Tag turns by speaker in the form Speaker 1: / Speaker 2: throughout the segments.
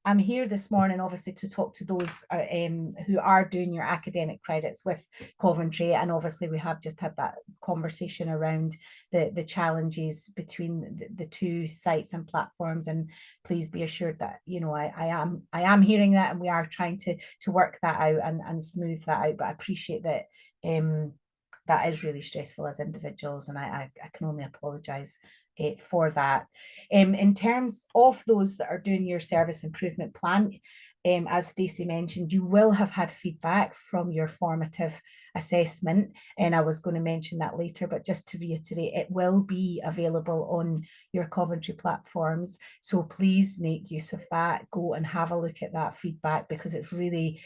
Speaker 1: I'm here this morning, obviously, to talk to those who are doing your academic credits with Coventry. And obviously, we have just had that conversation around the challenges between the two sites and platforms. And please be assured that, you know, I am hearing that, and we are trying to work that out and smooth that out. But I appreciate that that is really stressful as individuals, and I can only apologise for that. In terms of those that are doing your service improvement plan, as Stacey mentioned, you will have had feedback from your formative assessment, and I was going to mention that later, but just to reiterate, it will be available on your Coventry platforms, so please make use of that. Go and have a look at that feedback, because it's really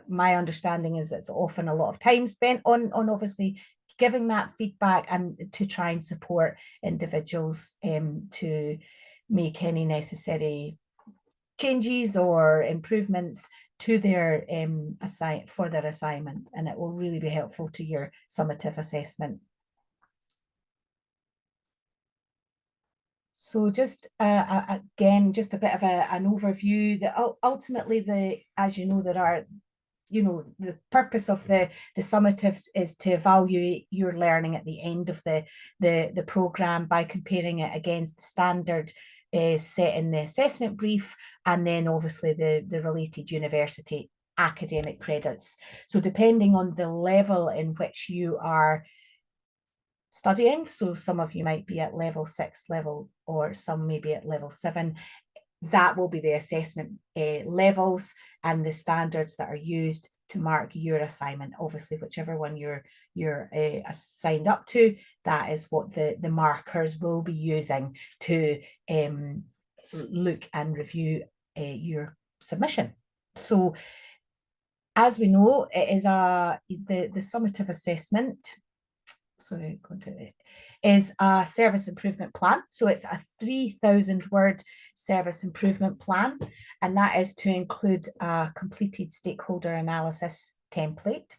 Speaker 1: my understanding is that it's often a lot of time spent on obviously giving that feedback and to try and support individuals to make any necessary changes or improvements to their for their assignment, and it will really be helpful to your summative assessment. So just again, just a bit of an overview that ultimately, as you know, there are, you know, the purpose of the summative is to evaluate your learning at the end of the programme by comparing it against the standard set in the assessment brief, and then obviously the related university academic credits. So depending on the level in which you are studying, so some of you might be at level 6 level, or some maybe at level 7, that will be the assessment levels and the standards that are used to mark your assignment. Obviously, whichever one you're signed up to, that is what the markers will be using to look and review your submission. So as we know, it is the summative assessment, sorry, is a service improvement plan. So it's a 3,000 word service improvement plan, and that is to include a completed stakeholder analysis template.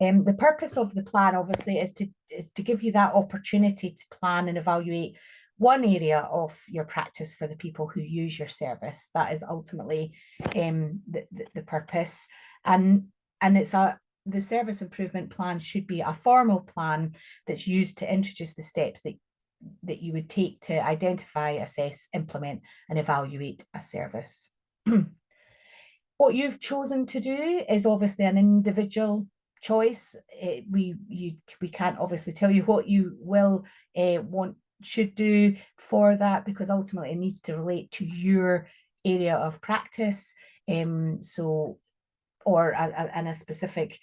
Speaker 1: The purpose of the plan, obviously, is to give you that opportunity to plan and evaluate one area of your practice for the people who use your service. That is ultimately the purpose, and it's the service improvement plan should be a formal plan that's used to introduce the steps that you would take to identify, assess, implement, and evaluate a service. What you've chosen to do is obviously an individual choice. We can't obviously tell you what you will should do for that, because ultimately it needs to relate to your area of practice. Or in a specific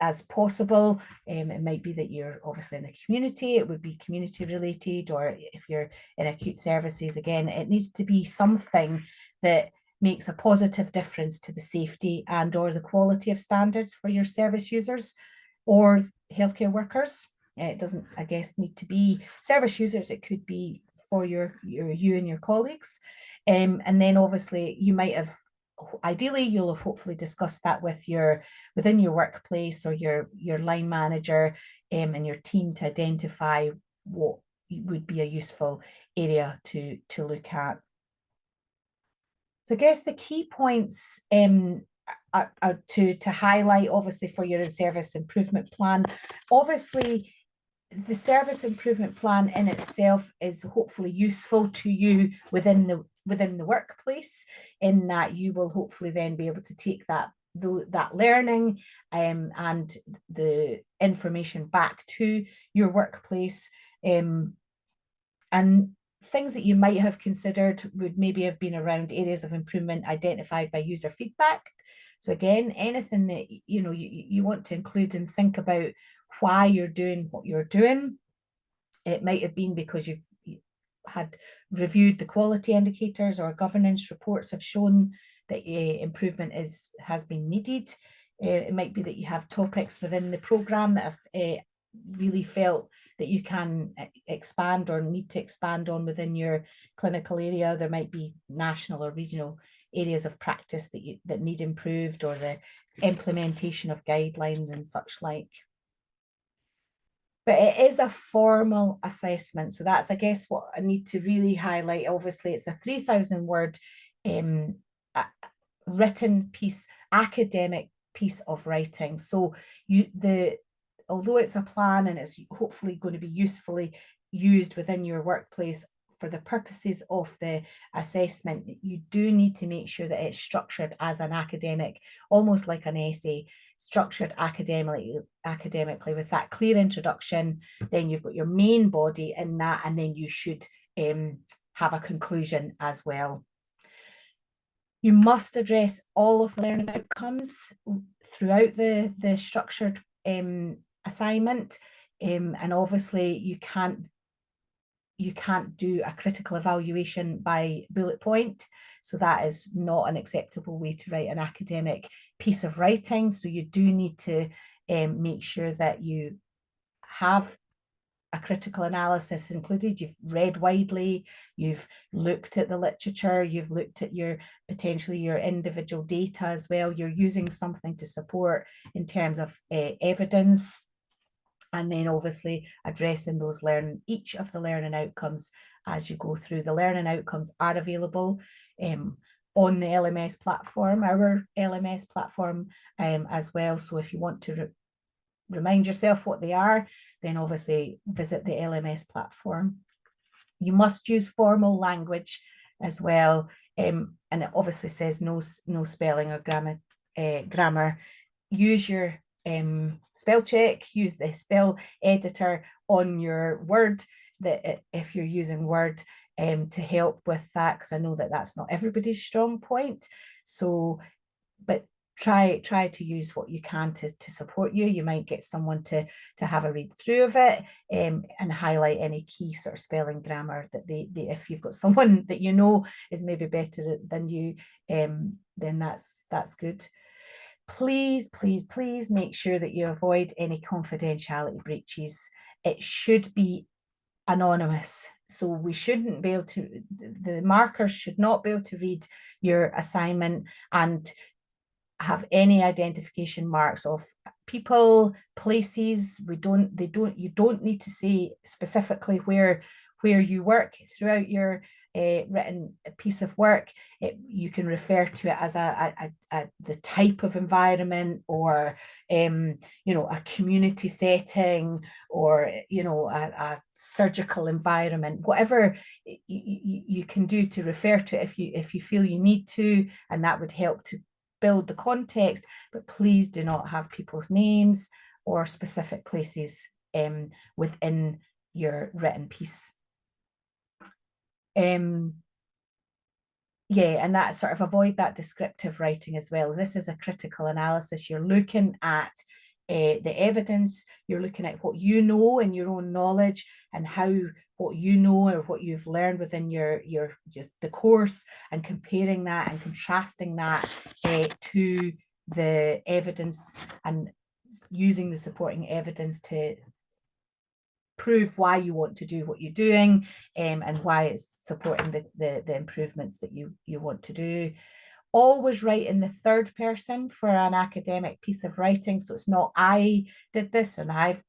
Speaker 1: as possible. It might be that you're obviously in the community, it would be community related, or if you're in acute services, again, it needs to be something that makes a positive difference to the safety and or the quality of standards for your service users or healthcare workers. It doesn't, I guess, need to be service users, it could be for you and your colleagues. And then obviously you might have, ideally you'll have hopefully discussed that within your workplace or your line manager and your team to identify what would be a useful area to look at. So I guess the key points are to highlight, obviously, for your service improvement plan. Obviously, the service improvement plan in itself is hopefully useful to you within the workplace, in that you will hopefully then be able to take that learning and the information back to your workplace, and things that you might have considered would maybe have been around areas of improvement identified by user feedback. So again, anything that you want to include and think about why you're doing what you're doing. It might have been because you've had reviewed the quality indicators, or governance reports have shown that improvement has been needed. It might be that you have topics within the programme that have really felt that you can expand or need to expand on within your clinical area. There might be national or regional areas of practice that need improved, or the implementation of guidelines and such like. But it is a formal assessment. So that's, I guess, what I need to really highlight. Obviously, it's a 3,000 word written piece, academic piece of writing. So although it's a plan and it's hopefully going to be usefully used within your workplace for the purposes of the assessment, you do need to make sure that it's structured as an academic, almost like an essay, structured academically with that clear introduction. Then you've got your main body in that, and then you should have a conclusion as well. You must address all of the learning outcomes throughout the structured assignment, and obviously you can't do a critical evaluation by bullet point. So that is not an acceptable way to write an academic piece of writing. So you do need to make sure that you have a critical analysis included. You've read widely, you've looked at the literature, you've looked at potentially your individual data as well. You're using something to support in terms of evidence. And then obviously addressing each of the learning outcomes as you go through. The learning outcomes are available on the LMS platform, our LMS platform as well. So if you want to remind yourself what they are, then obviously visit the LMS platform. You must use formal language as well. And it obviously says no spelling or grammar. Use your spell check, use the spell editor on your Word, that if you're using Word to help with that, because I know that that's not everybody's strong point. So, but try to use what you can to support you. You might get someone to have a read through of it and highlight any key sort of spelling, grammar that they if you've got someone that you know is maybe better than you, then that's good. Please make sure that you avoid any confidentiality breaches. It should be anonymous. So we shouldn't be able to, the markers should not be able to read your assignment and have any identification marks of people, places. You don't need to say specifically where you work throughout your written piece of work. You can refer to it as the type of environment, or a community setting, or a surgical environment, whatever you can do to refer to it if you feel you need to, and that would help to build the context. But please do not have people's names or specific places within your written piece. Yeah, and that sort of avoid that descriptive writing as well. This is a critical analysis. You're looking at the evidence, you're looking at what you know in your own knowledge, and how what you know or what you've learned within the course, and comparing that and contrasting that to the evidence, and using the supporting evidence to prove why you want to do what you're doing, and why it's supporting the improvements that you want to do. Always write in the third person for an academic piece of writing. So it's not I did this and I'm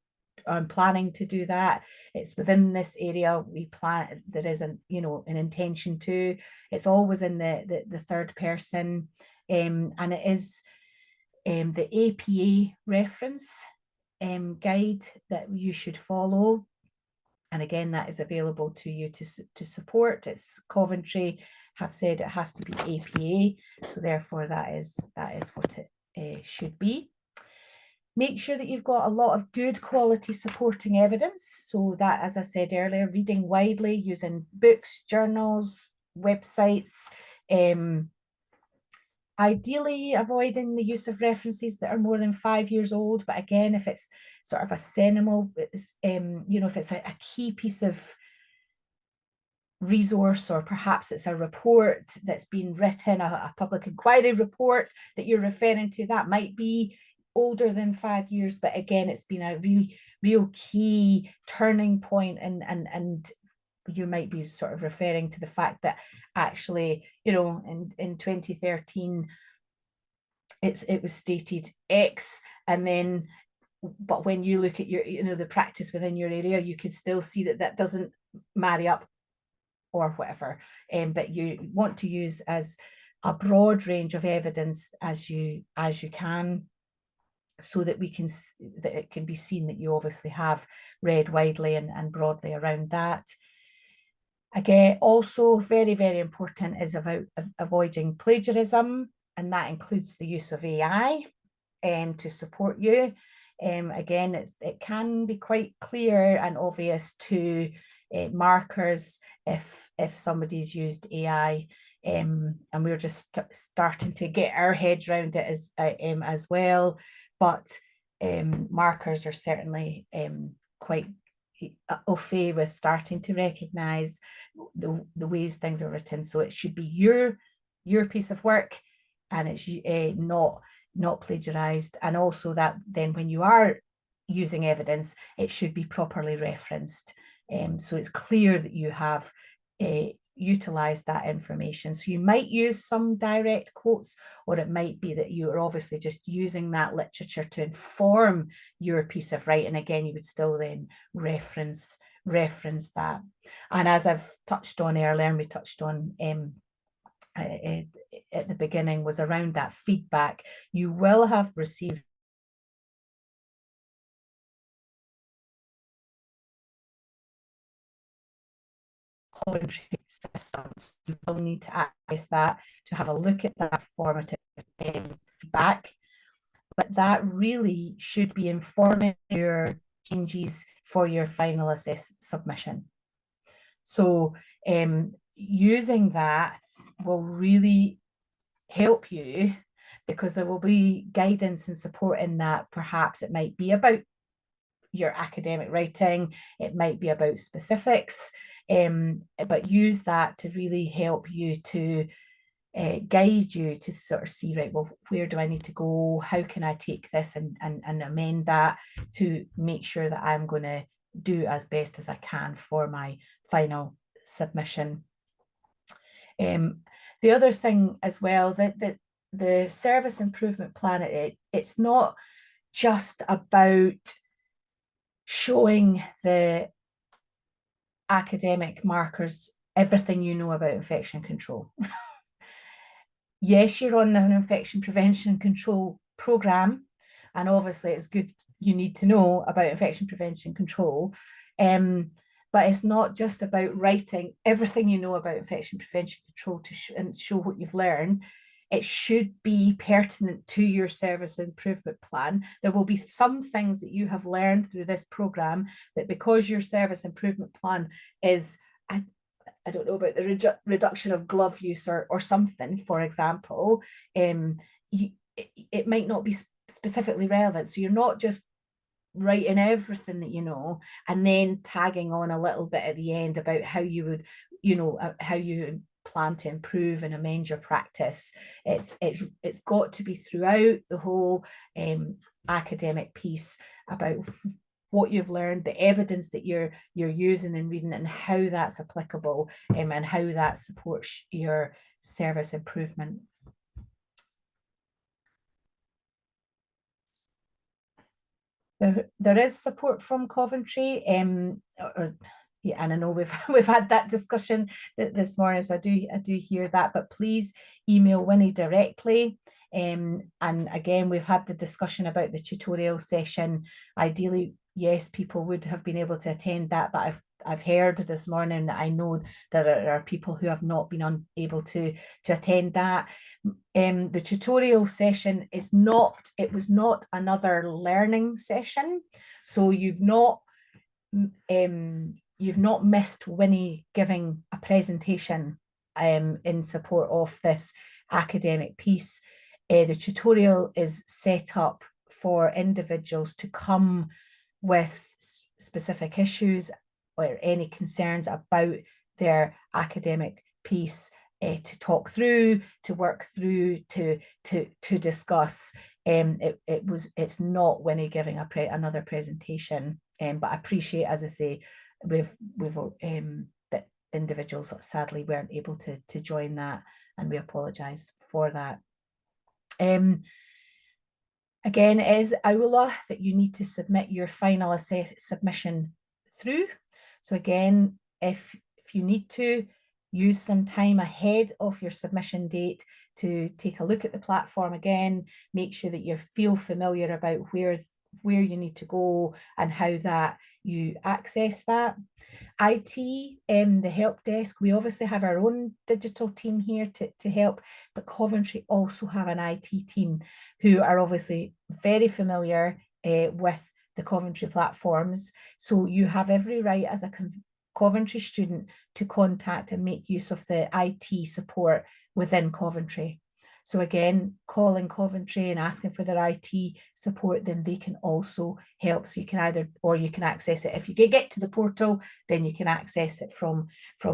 Speaker 1: planning to do that. It's within this area we plan. There is an intention to. It's always in the third person, and it is the APA reference guide that you should follow. And again, that is available to you to support. It's Coventry have said it has to be APA, so therefore that is what it should be. Make sure that you've got a lot of good quality supporting evidence. So that, as I said earlier, reading widely, using books, journals, websites, ideally avoiding the use of references that are more than 5 years old. But again, if it's sort of a seminal, if it's a key piece of resource, or perhaps it's a report that's been written, a public inquiry report that you're referring to, that might be older than 5 years. But again, it's been a really real key turning point, and you might be sort of referring to the fact that actually, in 2013, it was stated X, and then but when you look at your, the practice within your area, you can still see that that doesn't marry up or whatever. But you want to use as a broad range of evidence as you can, so that it can be seen that you obviously have read widely and broadly around that. Again, also very, very important is about avoiding plagiarism, and that includes the use of AI to support you. Again, it can be quite clear and obvious to markers if somebody's used AI, and we're just starting to get our heads around it as well. But markers are certainly quite au fait with starting to recognise the ways things are written. So it should be your piece of work, and it's not plagiarized. And also that then when you are using evidence, it should be properly referenced. So it's clear that you have utilized that information. So you might use some direct quotes, or it might be that you're obviously just using that literature to inform your piece of writing. Again, you would still then reference that. And as I've touched on earlier, and we touched on at the beginning, was around that feedback. You will have received commentary systems. You will need to access that to have a look at that formative feedback. But that really should be informing your changes for your final submission. So using that will really help you, because there will be guidance and support in that. Perhaps it might be about your academic writing, it might be about specifics, but use that to really help you to guide you to sort of see, right, well, where do I need to go? How can I take this and amend that to make sure that I'm going to do as best as I can for my final submission. The other thing as well, that the service improvement plan, it's not just about showing the academic markers everything you know about infection control. Yes, you're on an infection prevention and control programme, and obviously it's good, you need to know about infection prevention control, but it's not just about writing everything you know about infection prevention control and show what you've learned. It should be pertinent to your service improvement plan. There will be some things that you have learned through this programme that, because your service improvement plan is, I don't know about the reduction of glove use or something, for example, it might not be specifically relevant. So you're not just writing everything that you know and then tagging on a little bit at the end about how you would, how you plan to improve and amend your practice. It's got to be throughout the whole academic piece about what you've learned, the evidence that you're using and reading, and how that's applicable, and how that supports your service improvement. There is support from Coventry, yeah, and I know we've had that discussion this morning, so I do hear that. But please email Winnie directly. And again, we've had the discussion about the tutorial session. Ideally, yes, people would have been able to attend that, but I've heard this morning that I know that there are people who have not been able to attend that. The tutorial session was not another learning session, so you've not missed Winnie giving a presentation in support of this academic piece. The tutorial is set up for individuals to come with specific issues or any concerns about their academic piece, to talk through, to work through, to discuss. It's not Winnie giving another presentation, but I appreciate, as I say, we've that individuals sadly weren't able to join that, and we apologise for that. Again, it is AULA that you need to submit your final submission through. So again, if you need to, use some time ahead of your submission date to take a look at the platform again, make sure that you feel familiar about where you need to go and how that you access that. IT, the help desk, we obviously have our own digital team here to help, but Coventry also have an IT team who are obviously very familiar with the Coventry platforms. So you have every right as a Coventry student to contact and make use of the IT support within Coventry. So again, calling Coventry and asking for their IT support, then they can also help. So you can either, or you can access it. If you get to the portal, then you can access it from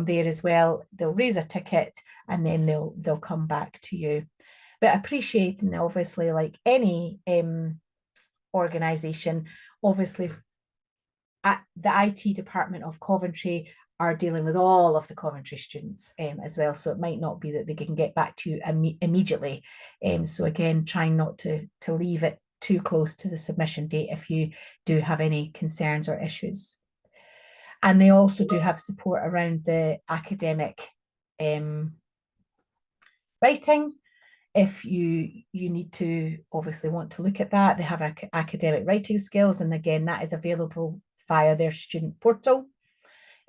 Speaker 1: there as well. They'll raise a ticket and then they'll come back to you. But appreciating, obviously, like any organisation, obviously at the IT department of Coventry are dealing with all of the Coventry students as well. So it might not be that they can get back to you immediately. So again, trying not to leave it too close to the submission date if you do have any concerns or issues. And they also do have support around the academic writing. If you need to obviously want to look at that, they have academic writing skills. And again, that is available via their student portal.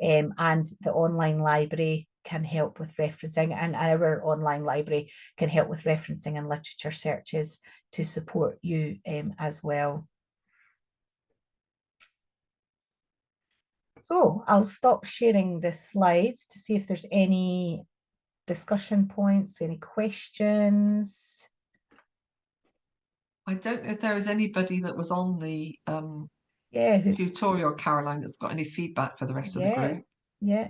Speaker 1: And the online library can help with referencing, and our online library can help with referencing and literature searches to support you as well. So I'll stop sharing the slides to see if there's any discussion points, any questions.
Speaker 2: I don't know if there is anybody that was on the tutorial, Caroline, that's got any feedback for the rest of the group.
Speaker 1: Yeah,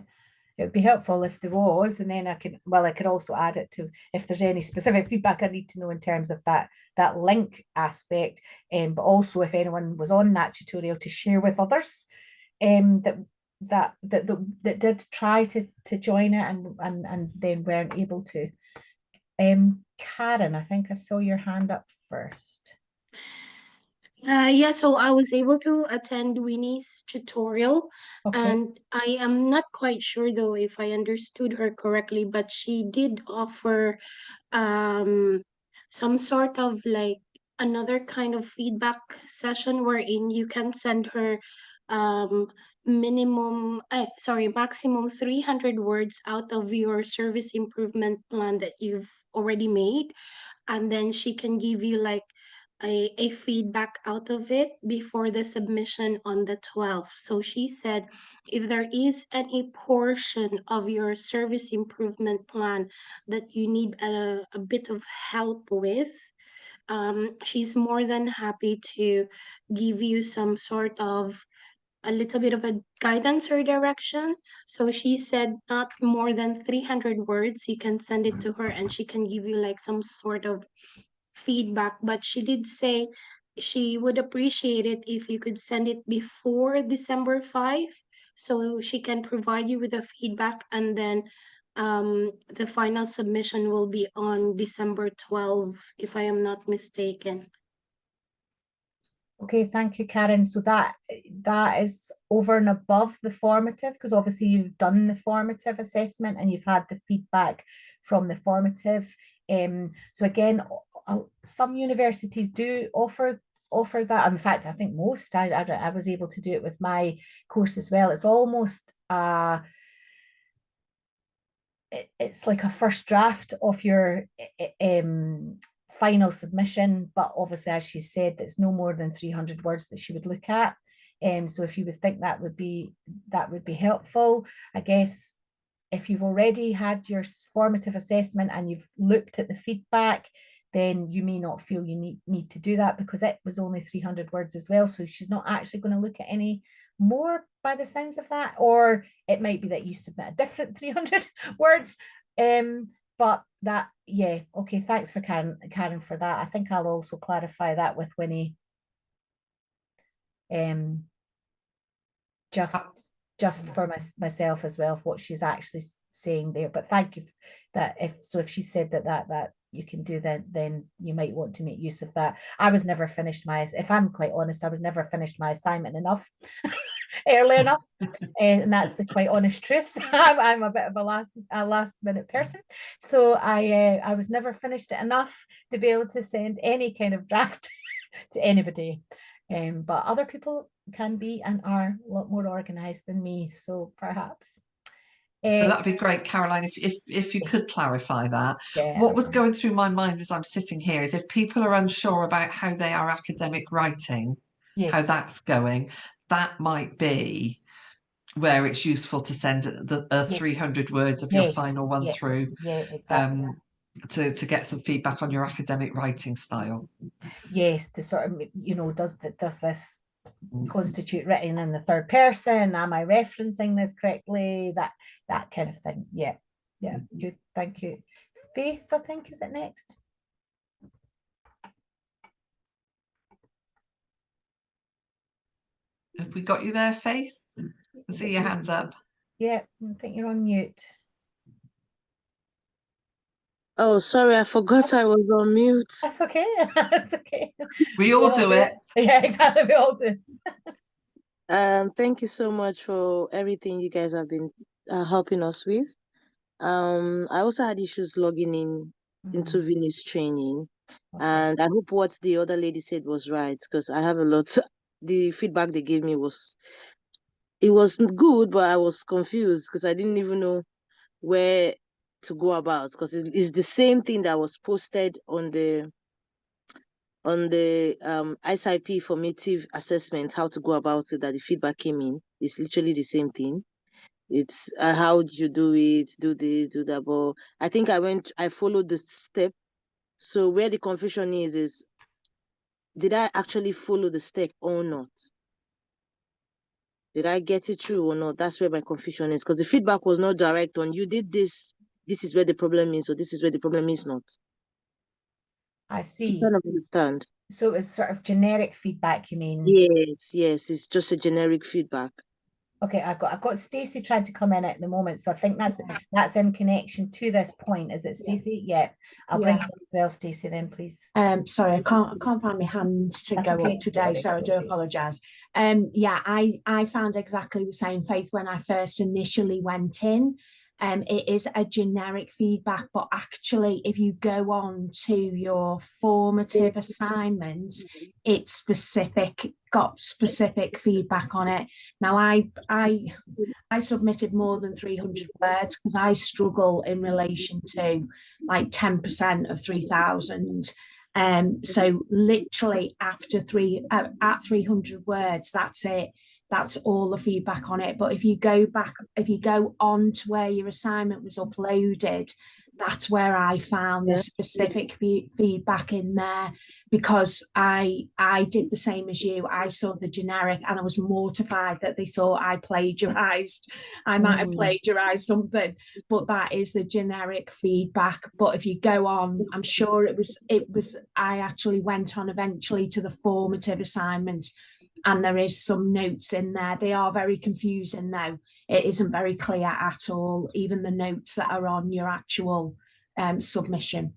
Speaker 1: it would be helpful if there was, and then I could also add it to if there's any specific feedback I need to know in terms of that link aspect, but also if anyone was on that tutorial to share with others that did try to join it and then weren't able to. Karen, I think I saw your hand up first.
Speaker 3: Yeah, so I was able to attend Winnie's tutorial, and I am not quite sure though if I understood her correctly, but she did offer some sort of like another kind of feedback session wherein you can send her maximum 300 words out of your service improvement plan that you've already made, and then she can give you like a feedback out of it before the submission on the 12th. So she said if there is any portion of your service improvement plan that you need a bit of help with, she's more than happy to give you some sort of a little bit of a guidance or direction. So she said not more than 300 words, you can send it to her and she can give you like some sort of feedback. But she did say she would appreciate it if you could send it before December 5 so she can provide you with a feedback, and then the final submission will be on December 12 if I am not mistaken.
Speaker 1: Okay, thank you, Karen. So that is over and above the formative, because obviously you've done the formative assessment and you've had the feedback from the formative. So again, some universities do offer that. In fact, I think most. I was able to do it with my course as well. It's almost it's like a first draft of your final submission, but obviously, as she said, that's no more than 300 words that she would look at. So if you would think that would be helpful, I guess if you've already had your formative assessment and you've looked at the feedback, then you may not feel you need to do that because it was only 300 words as well. So she's not actually going to look at any more by the sounds of that, or it might be that you submit a different 300 words. But that, yeah, okay, thanks for Karen for that. I think I'll also clarify that with Winnie. Just for myself as well, what she's actually saying there. But thank you that if she said that you can do that, then you might want to make use of that. I was never finished my, if I'm quite honest, I was never finished my assignment enough early enough. And that's the quite honest truth. I'm a bit of a last minute person, so I was never finished it enough to be able to send any kind of draft to anybody. But other people can be and are a lot more organized than me, so perhaps.
Speaker 2: That'd be great, Caroline, if you could clarify that.
Speaker 1: Yeah.
Speaker 2: What was going through my mind as I'm sitting here is if people are unsure about how they are academic writing,
Speaker 1: Yes.
Speaker 2: how that's going, that might be where it's useful to send the 300 words of your final one through.
Speaker 1: Yeah, exactly.
Speaker 2: To get some feedback on your academic writing style.
Speaker 1: Yes, to sort of, you know, does this constitute written in the third person? Am I referencing this correctly? That kind of thing. Yeah, good. Thank you. Faith, I think, is it next?
Speaker 2: Have we got you there, Faith? I see your hands up.
Speaker 1: Yeah, I think you're on mute.
Speaker 4: Oh, sorry, I forgot I was on mute.
Speaker 1: That's okay. That's okay.
Speaker 2: We all do it.
Speaker 1: Yeah, exactly. We all do.
Speaker 4: Thank you so much for everything you guys have been helping us with. I also had issues logging into Vinny's training, and I hope what the other lady said was right, because I have a lot. The feedback they gave me was good, but I was confused because I didn't even know where to go about, because it's the same thing that was posted on the ISIP formative assessment, how to go about it, that the feedback came in. It's literally the same thing. It's how do you do it, do this, do that. But I think I followed the step. So where the confusion is did I actually follow the step or not? Did I get it through or not? That's where my confusion is, because the feedback was not direct on you did this. This is where the problem is, or this is where the problem is not.
Speaker 1: I see.
Speaker 4: To kind of understand.
Speaker 1: So it's sort of generic feedback, you mean?
Speaker 4: Yes, it's just a generic feedback.
Speaker 1: Okay, I've got Stacey trying to come in at the moment, so I think that's in connection to this point. Is it, Stacey? Yeah. I'll bring you as well, Stacey, then, please.
Speaker 5: Sorry, I can't find my hands to go up today, so I do apologise. Yeah, I found exactly the same, Faith, when I first initially went in. It is a generic feedback, but actually, if you go on to your formative assignments, it's got specific feedback on it. Now, I submitted more than 300 words because I struggle in relation to like 10% of 3,000. So literally at 300 words, that's it. That's all the feedback on it. But if you go on to where your assignment was uploaded, that's where I found the specific feedback in there, because I did the same as you. I saw the generic and I was mortified that they thought I plagiarized. I might have plagiarized something, but that is the generic feedback. But if you go on, I'm sure it was I actually went on eventually to the formative assignment, and there is some notes in there. They are very confusing though. It isn't very clear at all, even the notes that are on your actual submission.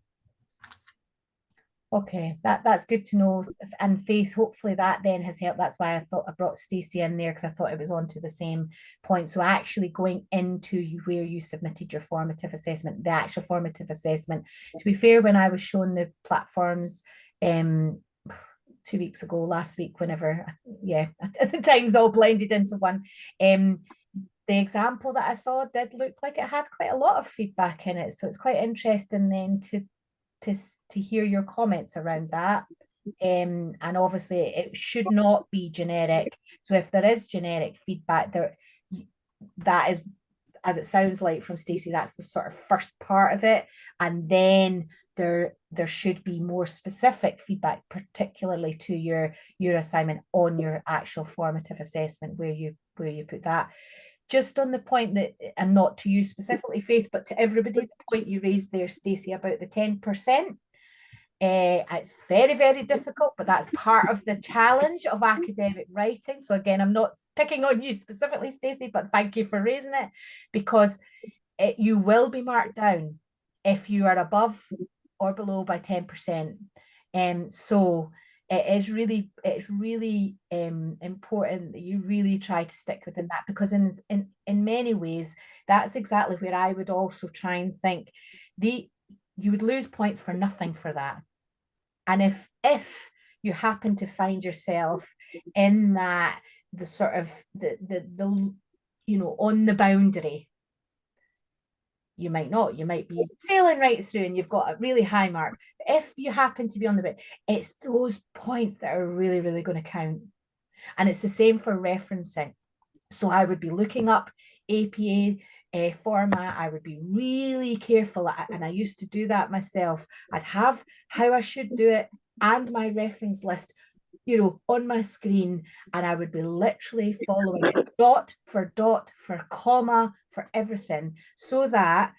Speaker 1: Okay, that's good to know. And Faith, hopefully that then has helped. That's why I thought I brought Stacey in there, because I thought it was on to the same point. So actually going into where you submitted your formative assessment, the actual formative assessment. To be fair, when I was shown the platforms 2 weeks ago, last week, whenever, the time's all blended into one. The example that I saw did look like it had quite a lot of feedback in it. So it's quite interesting then to hear your comments around that. And obviously it should not be generic. So if there is generic feedback, that is, as it sounds like from Stacey, that's the sort of first part of it. And then there should be more specific feedback, particularly to your assignment on your actual formative assessment, where you put that. Just on the point that, and not to you specifically, Faith, but to everybody, the point you raised there, Stacey, about the 10%. It's very, very difficult, but that's part of the challenge of academic writing. So again, I'm not picking on you specifically, Stacey, but thank you for raising it, because you will be marked down if you are above or below by 10%. So it's really important that you really try to stick within that, because in many ways, that's exactly where I would also try and think you would lose points for nothing for that. And if you happen to find yourself in that, the sort of the you know, on the boundary, you might not, you might be sailing right through and you've got a really high mark. But if you happen to be on the bit, it's those points that are really, really going to count. And it's the same for referencing. So I would be looking up APA format. I would be really careful. And I used to do that myself. I'd have how I should do it and my reference list, you know, on my screen, and I would be literally following it dot for comma for everything, so that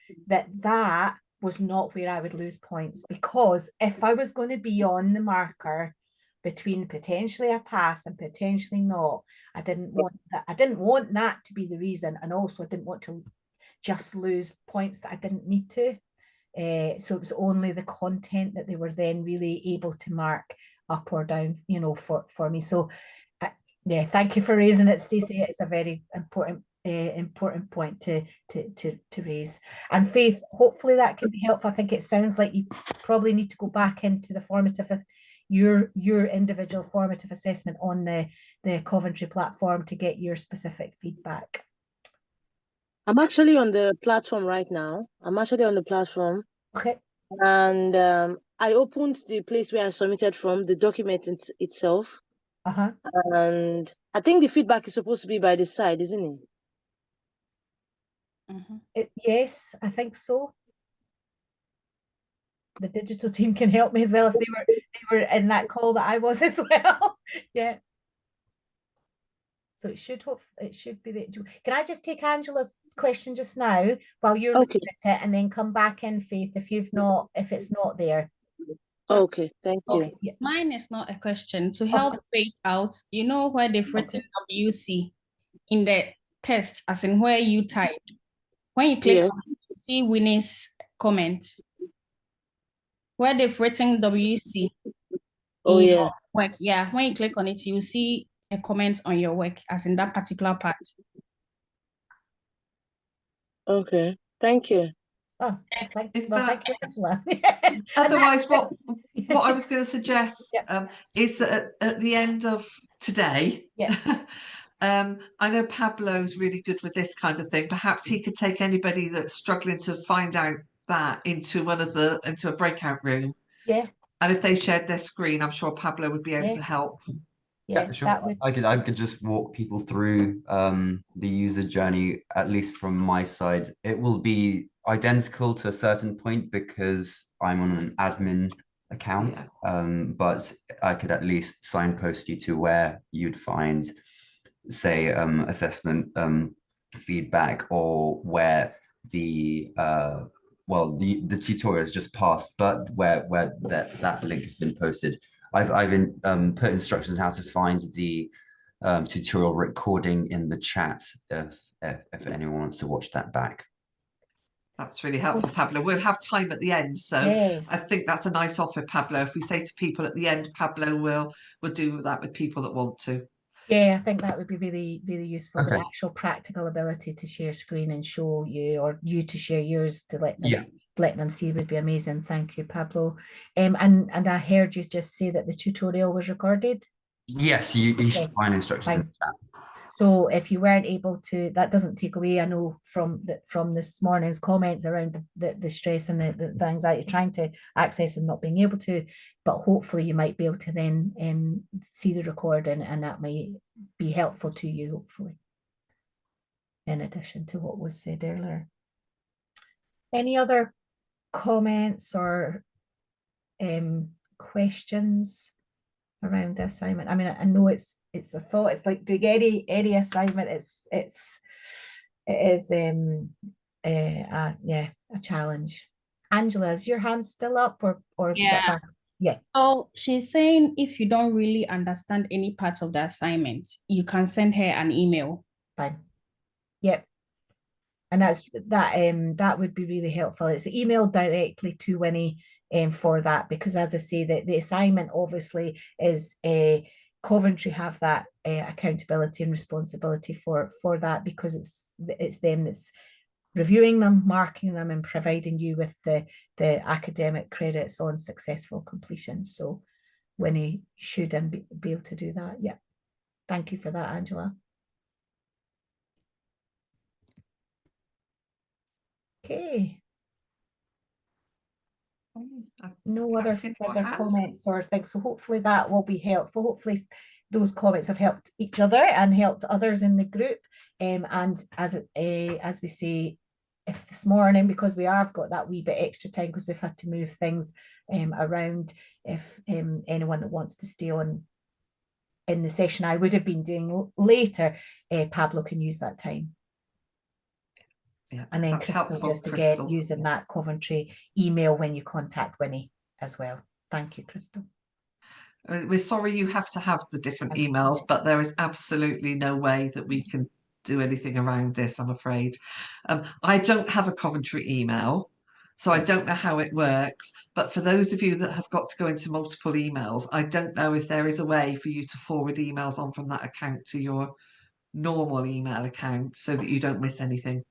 Speaker 1: was not where I would lose points. Because if I was going to be on the marker between potentially a pass and potentially not, I didn't want that to be the reason. And also I didn't want to just lose points that I didn't need to. So it was only the content that they were then really able to mark up or down, you know, for me. So yeah, thank you for raising it, Stacey. It's a very important point to raise. And Faith, hopefully that can be helpful. I think it sounds like you probably need to go back into the formative, your individual formative assessment on the Coventry platform to get your specific feedback.
Speaker 4: I'm actually on the platform right now.
Speaker 1: Okay.
Speaker 4: And I opened the place where I submitted from, the document itself.
Speaker 1: Uh-huh.
Speaker 4: And I think the feedback is supposed to be by the side, isn't it?
Speaker 1: Mm-hmm. Yes, I think so. The digital team can help me as well if they were in that call that I was as well. Yeah. So it should be there. Can I just take Angela's question just now while you're looking at it, and then come back in, Faith, if it's not there.
Speaker 4: Okay, thank you.
Speaker 1: Yeah.
Speaker 6: Mine is not a question. To help Faith out, you know where they've written WC in the test, as in where you typed. When you click on it, you see Winnie's comment. Where they've written WC in your work. Yeah, when you click on it, you see a comment on your work, as in that particular part.
Speaker 4: Okay, thank you.
Speaker 1: Oh, thank you, Angela.
Speaker 2: Otherwise, what I was going to suggest is that at the end of today, I know Pablo's really good with this kind of thing. Perhaps he could take anybody that's struggling to find out that into a breakout room.
Speaker 1: Yeah.
Speaker 2: And if they shared their screen, I'm sure Pablo would be able to help.
Speaker 7: Yeah, sure. I could just walk people through the user journey, at least from my side. It will be identical to a certain point because I'm on an admin account, but I could at least signpost you to where you'd find, say, assessment feedback, or where the tutorial has just passed, but where that link has been posted. I've put instructions on how to find the tutorial recording in the chat if anyone wants to watch that back.
Speaker 2: That's really helpful, Pablo. We'll have time at the end, so I think that's a nice offer, Pablo. If we say to people at the end, Pablo will do that with people that want to.
Speaker 1: Yeah, I think that would be really, really useful. The actual practical ability to share screen and show you, or you to share yours to let them see, would be amazing. Thank you, Pablo. And I heard you just say that the tutorial was recorded.
Speaker 7: Yes, you should find instructions in the chat.
Speaker 1: So if you weren't able to, that doesn't take away, I know from this morning's comments around the stress and the anxiety, trying to access and not being able to, but hopefully you might be able to then see the recording, and that might be helpful to you, hopefully, in addition to what was said earlier. Any other comments or questions around the assignment? I mean, I know it's a thought. It's like doing any assignment. It is a challenge. Angela, is your hand still up, or is it back? Yeah.
Speaker 6: So she's saying if you don't really understand any part of the assignment, you can send her an email.
Speaker 1: Fine. Yep. And that would be really helpful. It's emailed directly to Winnie for that, because as I say, the assignment obviously is Coventry have that accountability and responsibility for that, because it's them that's reviewing them, marking them, and providing you with the academic credits on successful completion. So Winnie should and be able to do that. Yeah. Thank you for that, Angela. Okay. No other further comments or things. So hopefully that will be helpful. Hopefully those comments have helped each other and helped others in the group. And as we say, if this morning, because we have got that wee bit extra time because we've had to move things around, if anyone that wants to stay on in the session I would have been doing later, Pablo can use that time.
Speaker 2: Yeah,
Speaker 1: and then Crystal, just again using that Coventry email when you contact Winnie as well. Thank you, Crystal.
Speaker 2: We're sorry you have to have the different emails, but there is absolutely no way that we can do anything around this, I'm afraid. I don't have a Coventry email, so I don't know how it works. But for those of you that have got to go into multiple emails, I don't know if there is a way for you to forward emails on from that account to your normal email account so that you don't miss anything.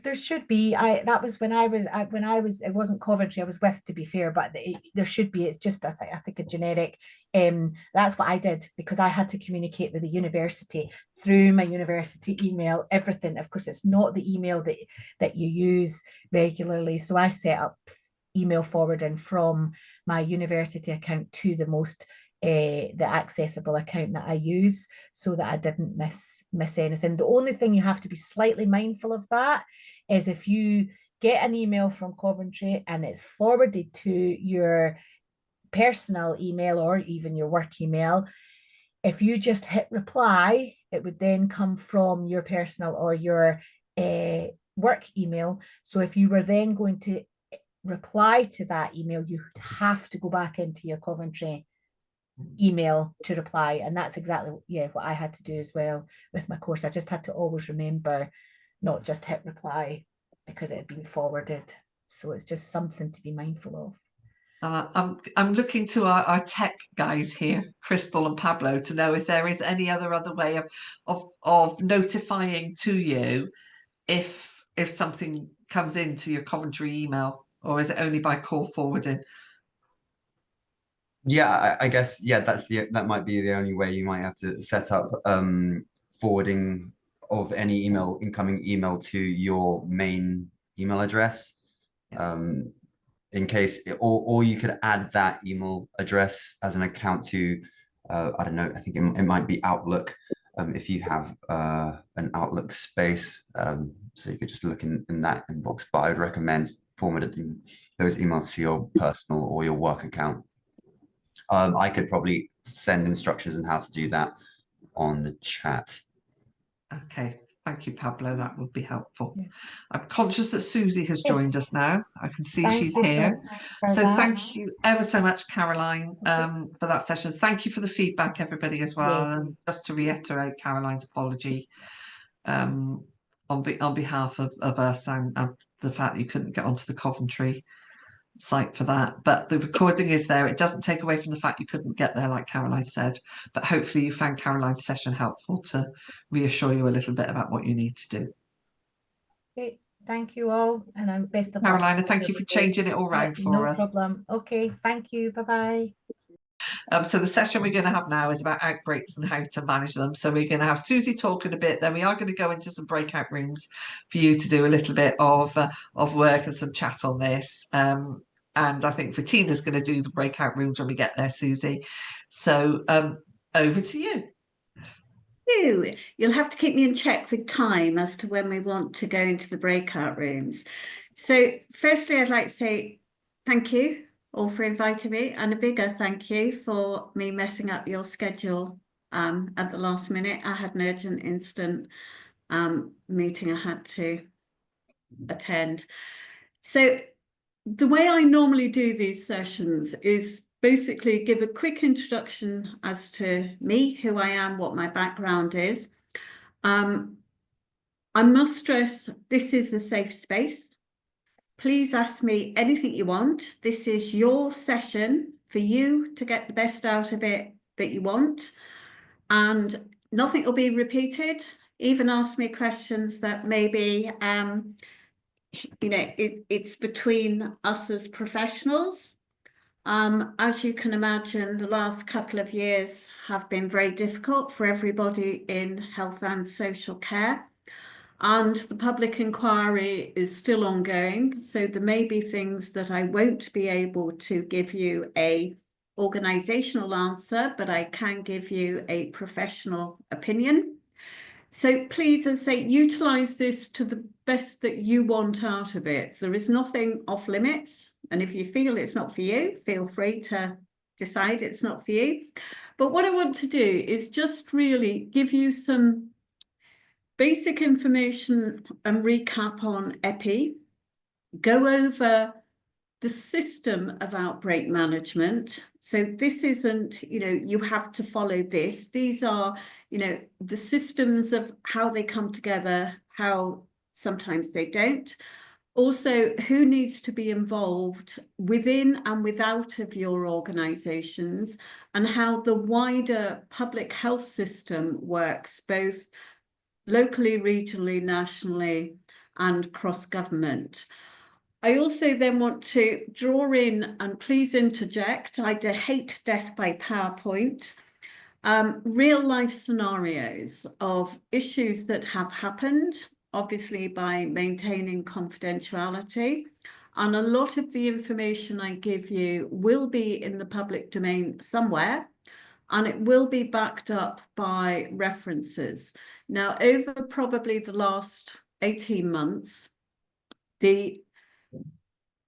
Speaker 1: There should be. That was when I was it wasn't Coventry I was with, to be fair, but there should be. It's just I think a generic. That's what I did, because I had to communicate with the university through my university email, everything. Of course, it's not the email that you use regularly, so I set up email forwarding from my university account to the accessible account that I use, so that I didn't miss anything. The only thing you have to be slightly mindful of that is if you get an email from Coventry and it's forwarded to your personal email or even your work email, if you just hit reply, it would then come from your personal or your work email. So if you were then going to reply to that email, you have to go back into your Coventry email to reply, and that's exactly what I had to do as well with my course. I just had to always remember not just hit reply because it had been forwarded. So it's just something to be mindful
Speaker 2: of. I'm looking to our tech guys here, Crystal and Pablo, to know if there is any other way of notifying to you if something comes into your Coventry email, or is it only by call forwarding?
Speaker 7: Yeah, I guess, that might be the only way. You might have to set up forwarding of any incoming email to your main email address, in case, or you could add that email address as an account to, I don't know, I think it might be Outlook, if you have an Outlook space, so you could just look in that inbox. But I would recommend forwarding those emails to your personal or your work account. I could probably send instructions on how to do that on the chat.
Speaker 2: Okay, thank you, Pablo. That would be helpful. Yeah. I'm conscious that Susie has joined us now. I can see she's here. So thank you ever so much, Caroline, for that session. Thank you for the feedback, everybody, as well. Yes. And just to reiterate Caroline's apology on behalf of us and the fact that you couldn't get onto the Coventry site for that, but the recording is there. It doesn't take away from the fact you couldn't get there, like Caroline said, but hopefully you found Caroline's session helpful to reassure you a little bit about what you need to do.
Speaker 1: Okay, thank you all, and I'm best of luck.
Speaker 2: Caroline, thank you for changing it all round for us.
Speaker 1: No problem. Okay, thank you. Bye-bye.
Speaker 2: So the session we're going to have now is about outbreaks and how to manage them. So we're going to have Susie talking a bit, then we are going to go into some breakout rooms for you to do a little bit of work and some chat on this. And I think Tina's going to do the breakout rooms when we get there, Susie. So over to you.
Speaker 8: You'll have to keep me in check with time as to when we want to go into the breakout rooms. So firstly, I'd like to say thank you all for inviting me, and a bigger thank you for me messing up your schedule at the last minute. I had an urgent instant meeting I had to attend. So the way I normally do these sessions is basically give a quick introduction as to me, who I am, what my background is. I must stress this is a safe space. Please ask me anything you want. This is your session for you to get the best out of it that you want, and nothing will be repeated. Even ask me questions that maybe, you know, it's between us as professionals. As you can imagine, the last couple of years have been very difficult for everybody in health and social care. And the public inquiry is still ongoing. So there may be things that I won't be able to give you a organisational answer, but I can give you a professional opinion. So please, as I say, utilise this to the best that you want out of it. There is nothing off limits. And if you feel it's not for you, feel free to decide it's not for you. But what I want to do is just really give you some basic information and recap on EPI, go over the system of outbreak management. So this isn't, you know, you have to follow this. These are, you know, the systems of how they come together, how sometimes they don't. Also, who needs to be involved within and without of your organisations, and how the wider public health system works, both locally, regionally, nationally, and cross-government. I also then want to draw in, and please interject, I hate death by PowerPoint, real life scenarios of issues that have happened, obviously by maintaining confidentiality. And a lot of the information I give you will be in the public domain somewhere, and it will be backed up by references. Now, over probably the last 18 months, the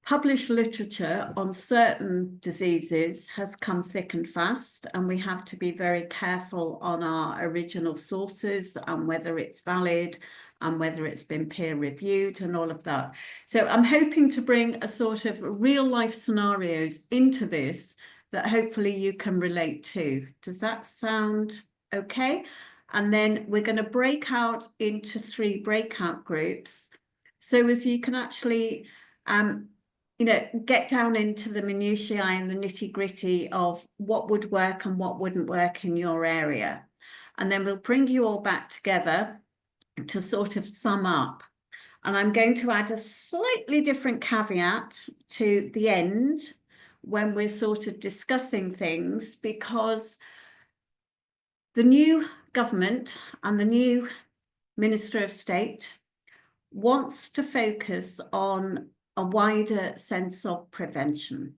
Speaker 8: published literature on certain diseases has come thick and fast, and we have to be very careful on our original sources and whether it's valid and whether it's been peer reviewed and all of that. So I'm hoping to bring a sort of real life scenarios into this that hopefully you can relate to. Does that sound okay? And then we're going to break out into 3 breakout groups. So as you can actually, you know, get down into the minutiae and the nitty gritty of what would work and what wouldn't work in your area. And then we'll bring you all back together to sort of sum up. And I'm going to add a slightly different caveat to the end when we're sort of discussing things, because the new government and the new Minister of State wants to focus on a wider sense of prevention.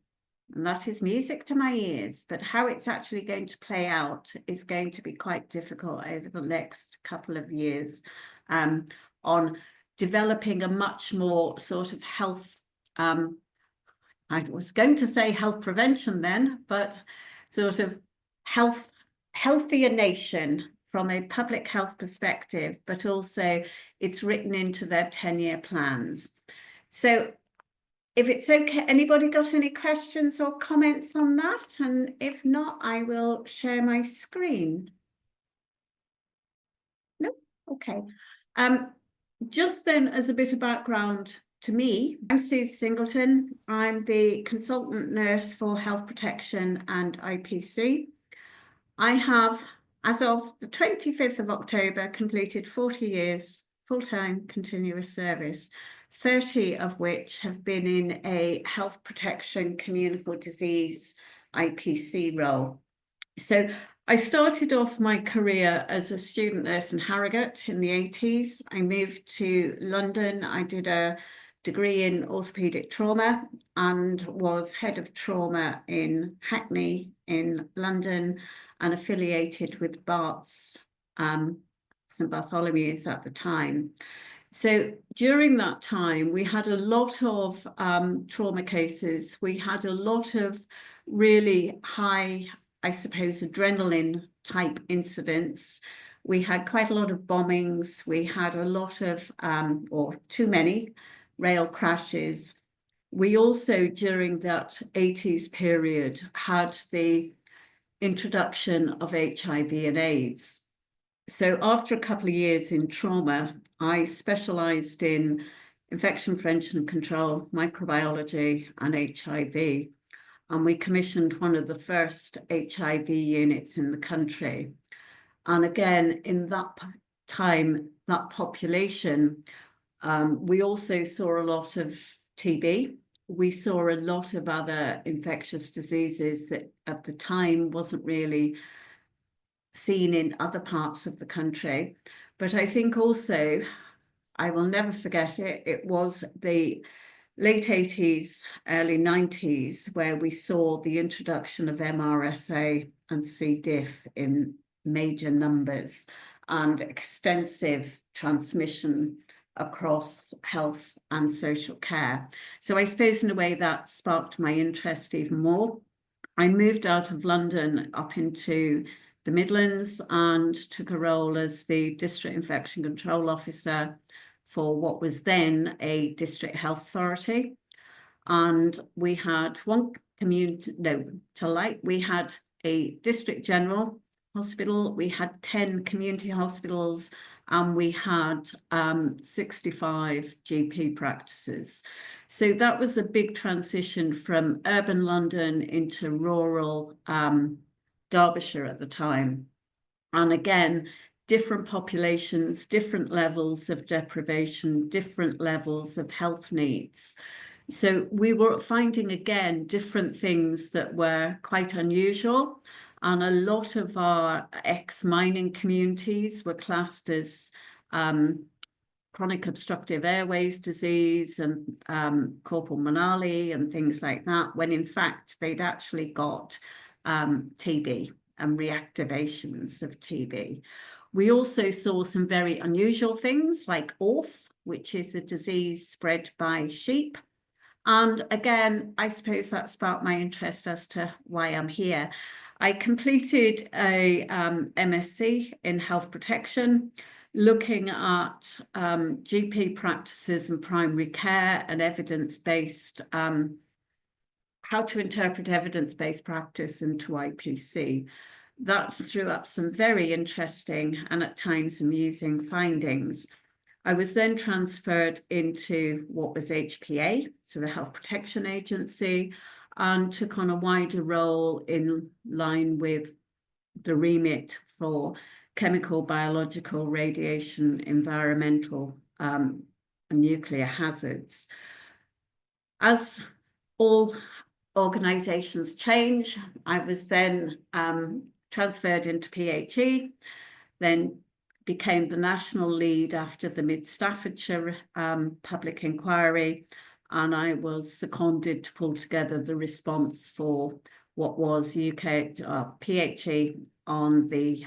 Speaker 8: And that is music to my ears, but how it's actually going to play out is going to be quite difficult over the next couple of years, on developing a much more sort of health, I was going to say health prevention then, but sort of healthier nation from a public health perspective, but also it's written into their 10-year plans. So if it's okay, anybody got any questions or comments on that? And if not, I will share my screen. No? Okay. Just then, as a bit of background to me, I'm Susie Singleton. I'm the consultant nurse for health protection and IPC. I have, as of the 25th of October, completed 40 years full-time continuous service, 30 of which have been in a health protection communicable disease IPC role. So I started off my career as a student nurse in Harrogate in the 80s. I moved to London. I did a degree in orthopaedic trauma and was head of trauma in Hackney in London and affiliated with Barts, St Bartholomew's at the time. So during that time, we had a lot of trauma cases. We had a lot of really high, I suppose, adrenaline type incidents. We had quite a lot of bombings. We had a lot of, or too many, rail crashes. We also, during that 80s period, had the introduction of HIV and AIDS. So after a couple of years in trauma, I specialised in infection prevention and control, microbiology, and HIV. And we commissioned one of the first HIV units in the country. And again, in that time, that population, we also saw a lot of TB. We saw a lot of other infectious diseases that at the time wasn't really seen in other parts of the country. But I think also, I will never forget it, it was the late 80s, early 90s, where we saw the introduction of MRSA and C. diff in major numbers and extensive transmission across health and social care. So I suppose in a way that sparked my interest even more. I moved out of London up into the Midlands and took a role as the District Infection Control Officer for what was then a district health authority. And we had one community, we had a district general hospital, we had 10 community hospitals, and we had 65 GP practices. So that was a big transition from urban London into rural Derbyshire at the time. And again, different populations, different levels of deprivation, different levels of health needs. So we were finding, again, different things that were quite unusual. And a lot of our ex-mining communities were classed as chronic obstructive airways disease and corpus Monale and things like that, when in fact they'd actually got TB and reactivations of TB. We also saw some very unusual things like ORF, which is a disease spread by sheep. And again, I suppose that sparked my interest as to why I'm here. I completed a MSc in health protection, looking at GP practices and primary care and evidence-based, how to interpret evidence-based practice into IPC. That threw up some very interesting and at times amusing findings. I was then transferred into what was HPA, so the Health Protection Agency, and took on a wider role in line with the remit for chemical, biological, radiation, environmental, and nuclear hazards. As all organisations change, I was then transferred into PHE, then became the national lead after the Mid-Staffordshire public inquiry, and I was seconded to pull together the response for what was UK PHE on the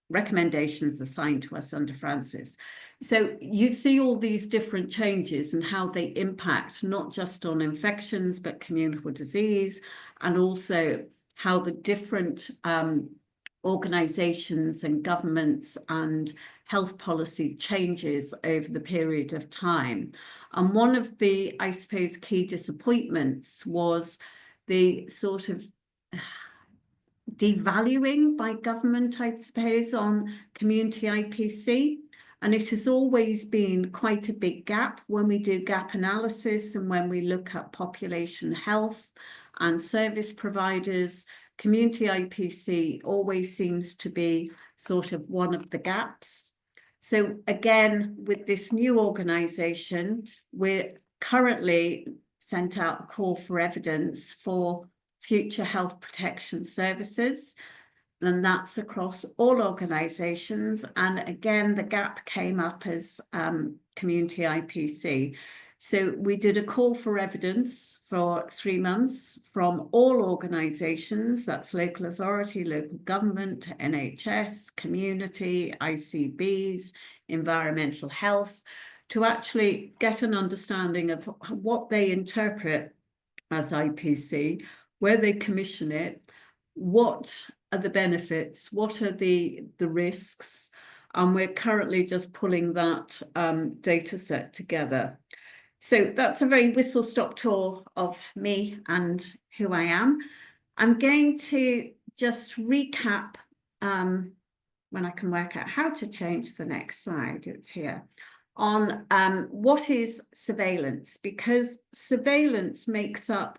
Speaker 8: recommendations assigned to us under Francis. So you see all these different changes and how they impact not just on infections, but communicable disease, and also how the different organisations and governments and health policy changes over the period of time. And one of the, I suppose, key disappointments was the sort of devaluing by government, I suppose, on community IPC. And it has always been quite a big gap when we do gap analysis and when we look at population health and service providers. Community IPC always seems to be sort of one of the gaps. So again, with this new organisation, we're currently sent out a call for evidence for future health protection services, and that's across all organisations. And again, the gap came up as community IPC. So we did a call for evidence for 3 months from all organisations, that's local authority, local government, NHS, community, ICBs, environmental health, to actually get an understanding of what they interpret as IPC, where they commission it, what are the benefits, what are the risks, and we're currently just pulling that data set together. So that's a very whistle-stop tour of me and who I am. I'm going to just recap when I can work out how to change the next slide. It's here. on what is surveillance, because surveillance makes up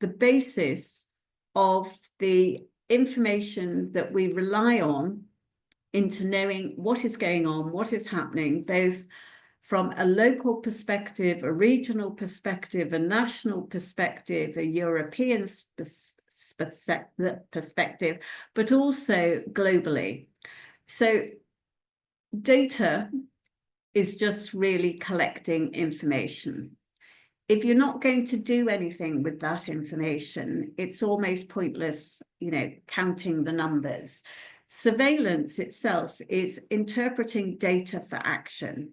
Speaker 8: the basis of the information that we rely on into knowing what is going on, what is happening, both from a local perspective, a regional perspective, a national perspective, a European perspective, but also globally. So data is just really collecting information. If you're not going to do anything with that information, it's almost pointless, you know, counting the numbers. Surveillance itself is interpreting data for action.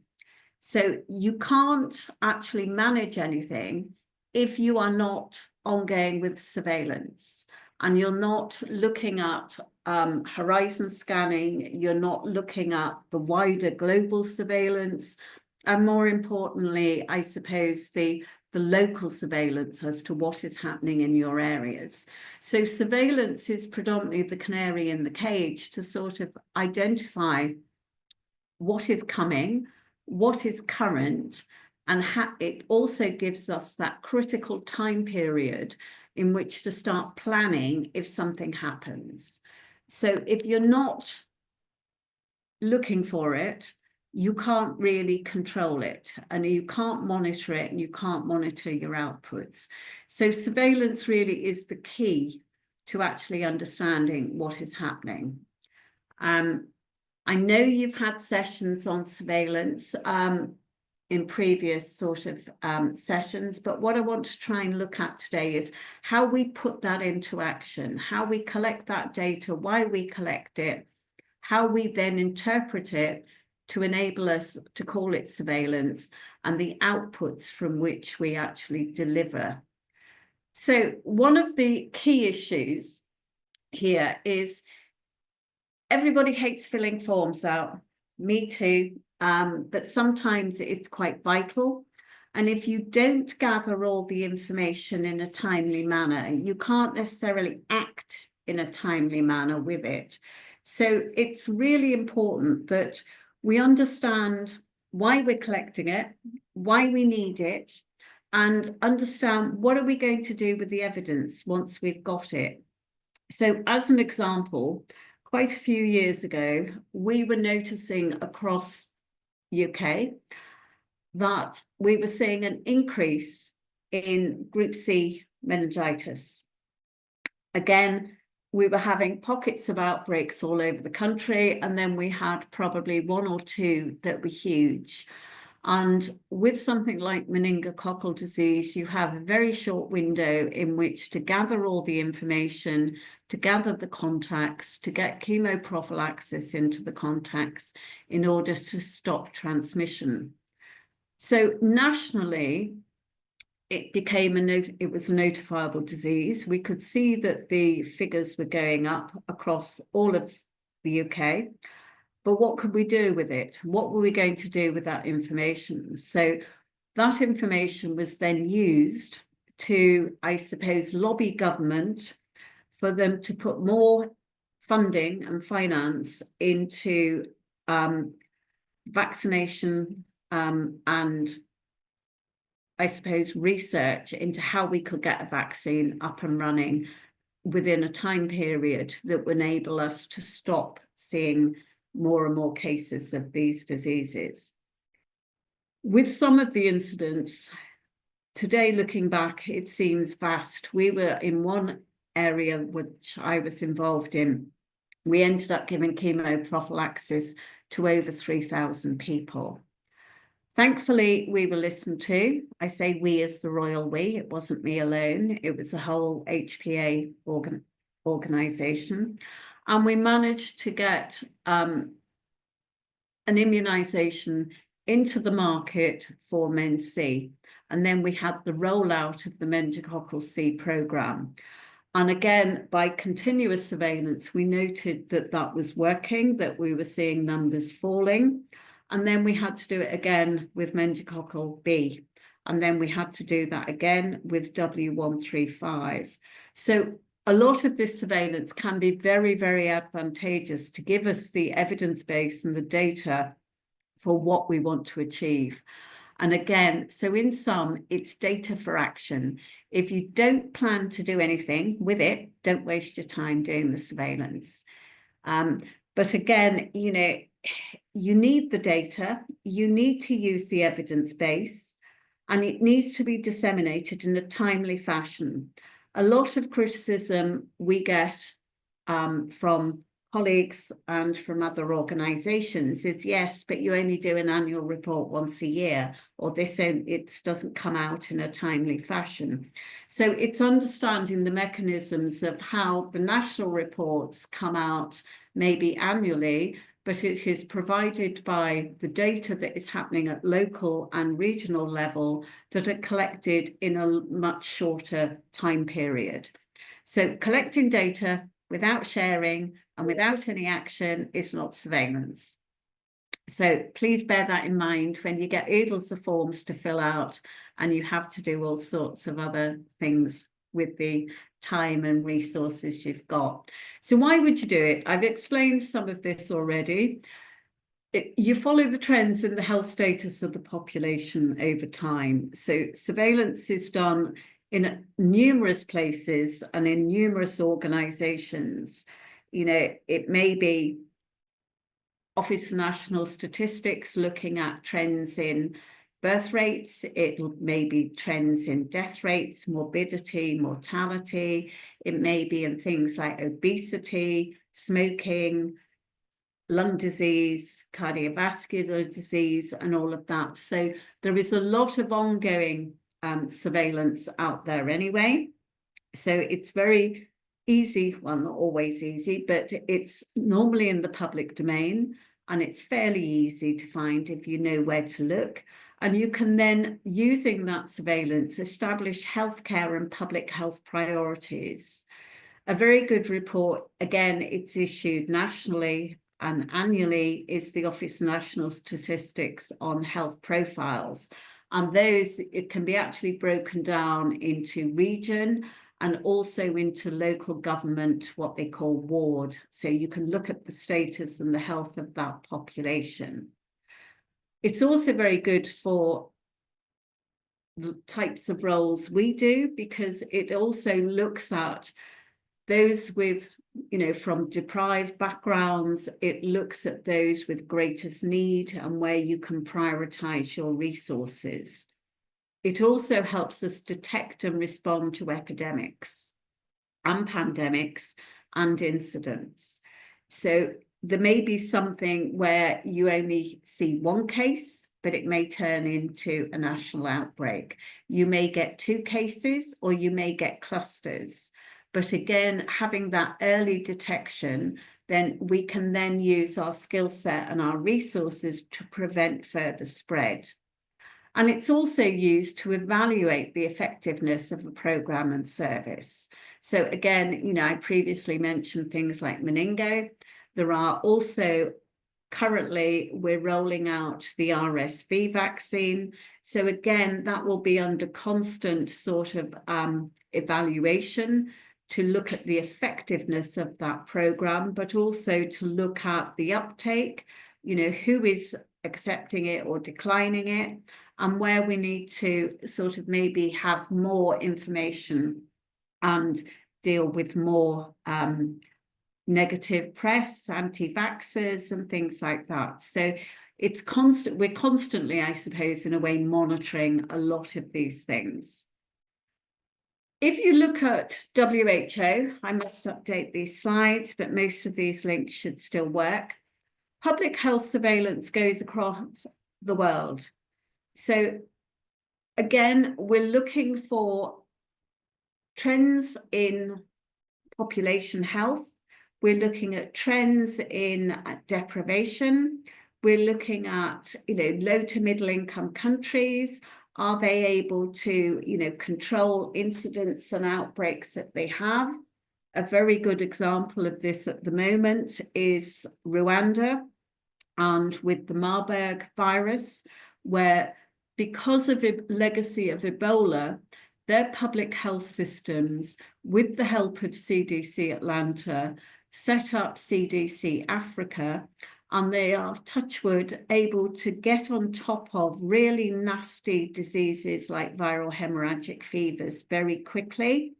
Speaker 8: So you can't actually manage anything if you are not ongoing with surveillance, and you're not looking at horizon scanning, you're not looking at the wider global surveillance, and more importantly, I suppose, the local surveillance as to what is happening in your areas. So surveillance is predominantly the canary in the cage to sort of identify what is coming, what is current, and it also gives us that critical time period in which to start planning if something happens. So if you're not looking for it, you can't really control it, and you can't monitor it, and you can't monitor your outputs. So surveillance really is the key to actually understanding what is happening. I know you've had sessions on surveillance in previous sort of sessions, but what I want to try and look at today is how we put that into action, how we collect that data, why we collect it, how we then interpret it to enable us to call it surveillance, and the outputs from which we actually deliver. So one of the key issues here is everybody hates filling forms out, me too, but sometimes it's quite vital. And if you don't gather all the information in a timely manner, you can't necessarily act in a timely manner with it. So it's really important that we understand why we're collecting it, why we need it, and understand what are we going to do with the evidence once we've got it. So as an example, quite a few years ago, we were noticing across UK that we were seeing an increase in group C meningitis. Again, we were having pockets of outbreaks all over the country, and then we had probably one or two that were huge. And with something like meningococcal disease, you have a very short window in which to gather all the information, to gather the contacts, to get chemoprophylaxis into the contacts in order to stop transmission. So nationally, it became it was a notifiable disease. We could see that the figures were going up across all of the UK. But what could we do with it? What were we going to do with that information? So that information was then used to, I suppose, lobby government for them to put more funding and finance into vaccination and, I suppose, research into how we could get a vaccine up and running within a time period that would enable us to stop seeing more and more cases of these diseases. With some of the incidents, today looking back, it seems vast. We were in one area which I was involved in. We ended up giving chemoprophylaxis to over 3,000 people. Thankfully, we were listened to. I say we as the royal we, it wasn't me alone. It was a whole HPA organisation. And we managed to get an immunisation into the market for Men's C. And then we had the rollout of the meningococcal C programme. And again, by continuous surveillance, we noted that that was working, that we were seeing numbers falling. And then we had to do it again with meningococcal B. And then we had to do that again with W135. So a lot of this surveillance can be very, very advantageous to give us the evidence base and the data for what we want to achieve. And again, so in sum, it's data for action. If you don't plan to do anything with it, don't waste your time doing the surveillance. But again, you know, you need the data, you need to use the evidence base, and it needs to be disseminated in a timely fashion. A lot of criticism we get from colleagues and from other organisations is, yes, but you only do an annual report once a year, or it doesn't come out in a timely fashion. So it's understanding the mechanisms of how the national reports come out maybe annually, but it is provided by the data that is happening at local and regional level that are collected in a much shorter time period. So collecting data without sharing and without any action is not surveillance. So please bear that in mind when you get oodles of forms to fill out and you have to do all sorts of other things with the time and resources you've got. So why would you do it? I've explained some of this already. You follow the trends in the health status of the population over time. So surveillance is done in numerous places and in numerous organisations. You know, it may be Office for National Statistics looking at trends in birth rates, it may be trends in death rates, morbidity, mortality, it may be in things like obesity, smoking, lung disease, cardiovascular disease, and all of that. So there is a lot of ongoing surveillance out there anyway. So it's very easy, well, not always easy, but it's normally in the public domain, and it's fairly easy to find if you know where to look. And you can then, using that surveillance, establish healthcare and public health priorities. A very good report, again, it's issued nationally and annually, is the Office for National Statistics on health profiles. And those, it can be actually broken down into region and also into local government, what they call ward. So you can look at the status and the health of that population. It's also very good for the types of roles we do, because it also looks at those with, you know, from deprived backgrounds. It looks at those with greatest need and where you can prioritize your resources. It also helps us detect and respond to epidemics and pandemics and incidents. So there may be something where you only see one case, but it may turn into a national outbreak. You may get 2 cases, or you may get clusters. But again, having that early detection, then we can then use our skill set and our resources to prevent further spread. And it's also used to evaluate the effectiveness of the programme and service. So again, you know, I previously mentioned things like meningo. There are also, currently, we're rolling out the RSV vaccine. So again, that will be under constant sort of evaluation to look at the effectiveness of that programme, but also to look at the uptake, you know, who is accepting it or declining it, and where we need to sort of maybe have more information and deal with more negative press, anti-vaxxers and things like that. So it's constant, we're constantly, I suppose, in a way, monitoring a lot of these things. If you look at WHO, I must update these slides, but most of these links should still work. Public health surveillance goes across the world. So again, we're looking for trends in population health. We're looking at trends in deprivation. We're looking at, you know, low to middle income countries. Are they able to, you know, control incidents and outbreaks that they have? A very good example of this at the moment is Rwanda, and with the Marburg virus, where because of a legacy of Ebola, their public health systems, with the help of CDC Atlanta, set up CDC Africa, and they are, touch wood, able to get on top of really nasty diseases like viral hemorrhagic fevers very quickly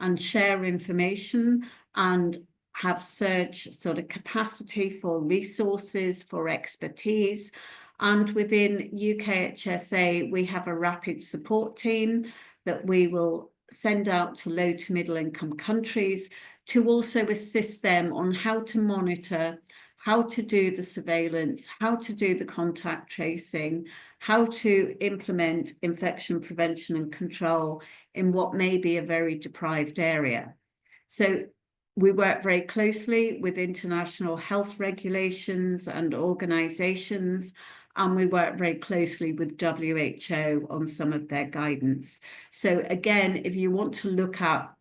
Speaker 8: and share information and have surge sort of capacity for resources, for expertise. And within UKHSA, we have a rapid support team that we will send out to low to middle income countries to also assist them on how to monitor, how to do the surveillance, how to do the contact tracing, how to implement infection prevention and control in what may be a very deprived area. So we work very closely with international health regulations and organizations, and we work very closely with WHO on some of their guidance. So again, if you want to look at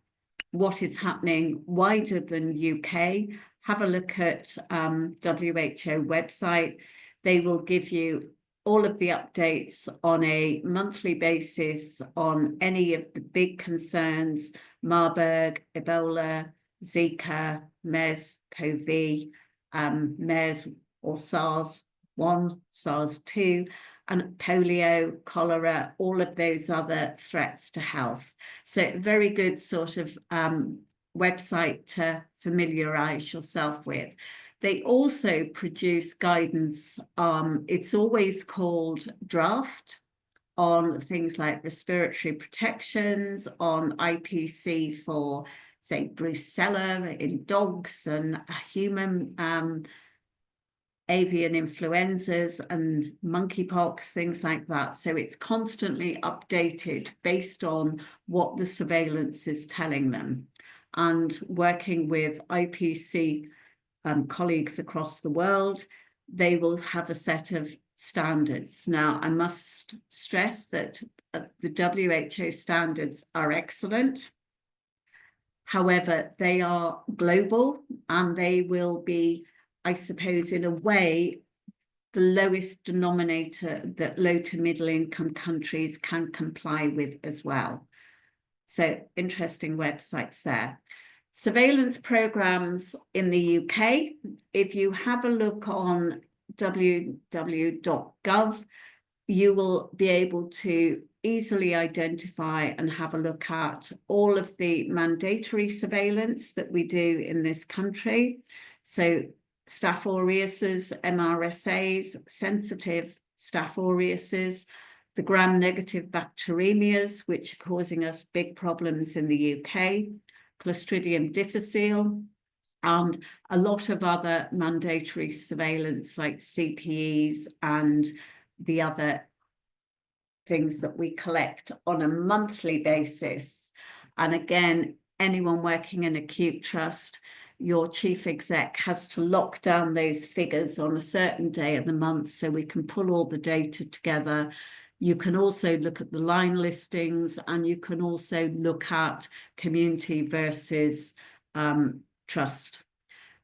Speaker 8: what is happening wider than UK, have a look at WHO website. They will give you all of the updates on a monthly basis on any of the big concerns: Marburg, Ebola, Zika, MERS, CoV, MERS or SARS-1, SARS-2, and polio, cholera, all of those other threats to health. So very good sort of website to familiarize yourself with. They also produce guidance. It's always called draft, on things like respiratory protections, on IPC for, say, brucella in dogs and human avian influenzas and monkeypox, things like that. So it's constantly updated based on what the surveillance is telling them. And working with IPC colleagues across the world, they will have a set of standards. Now, I must stress that the WHO standards are excellent. However, they are global, and they will be, I suppose, in a way, the lowest denominator that low to middle income countries can comply with as well. So interesting websites there. Surveillance programs in the UK, if you have a look on www.gov, you will be able to easily identify and have a look at all of the mandatory surveillance that we do in this country. So Staph aureus, MRSAs, sensitive Staph aureus, the gram-negative bacteremias, which are causing us big problems in the UK, Clostridium difficile, and a lot of other mandatory surveillance like CPEs and the other things that we collect on a monthly basis. And again, anyone working in acute trust, your chief exec has to lock down those figures on a certain day of the month so we can pull all the data together. You can also look at the line listings, and you can also look at community versus trust.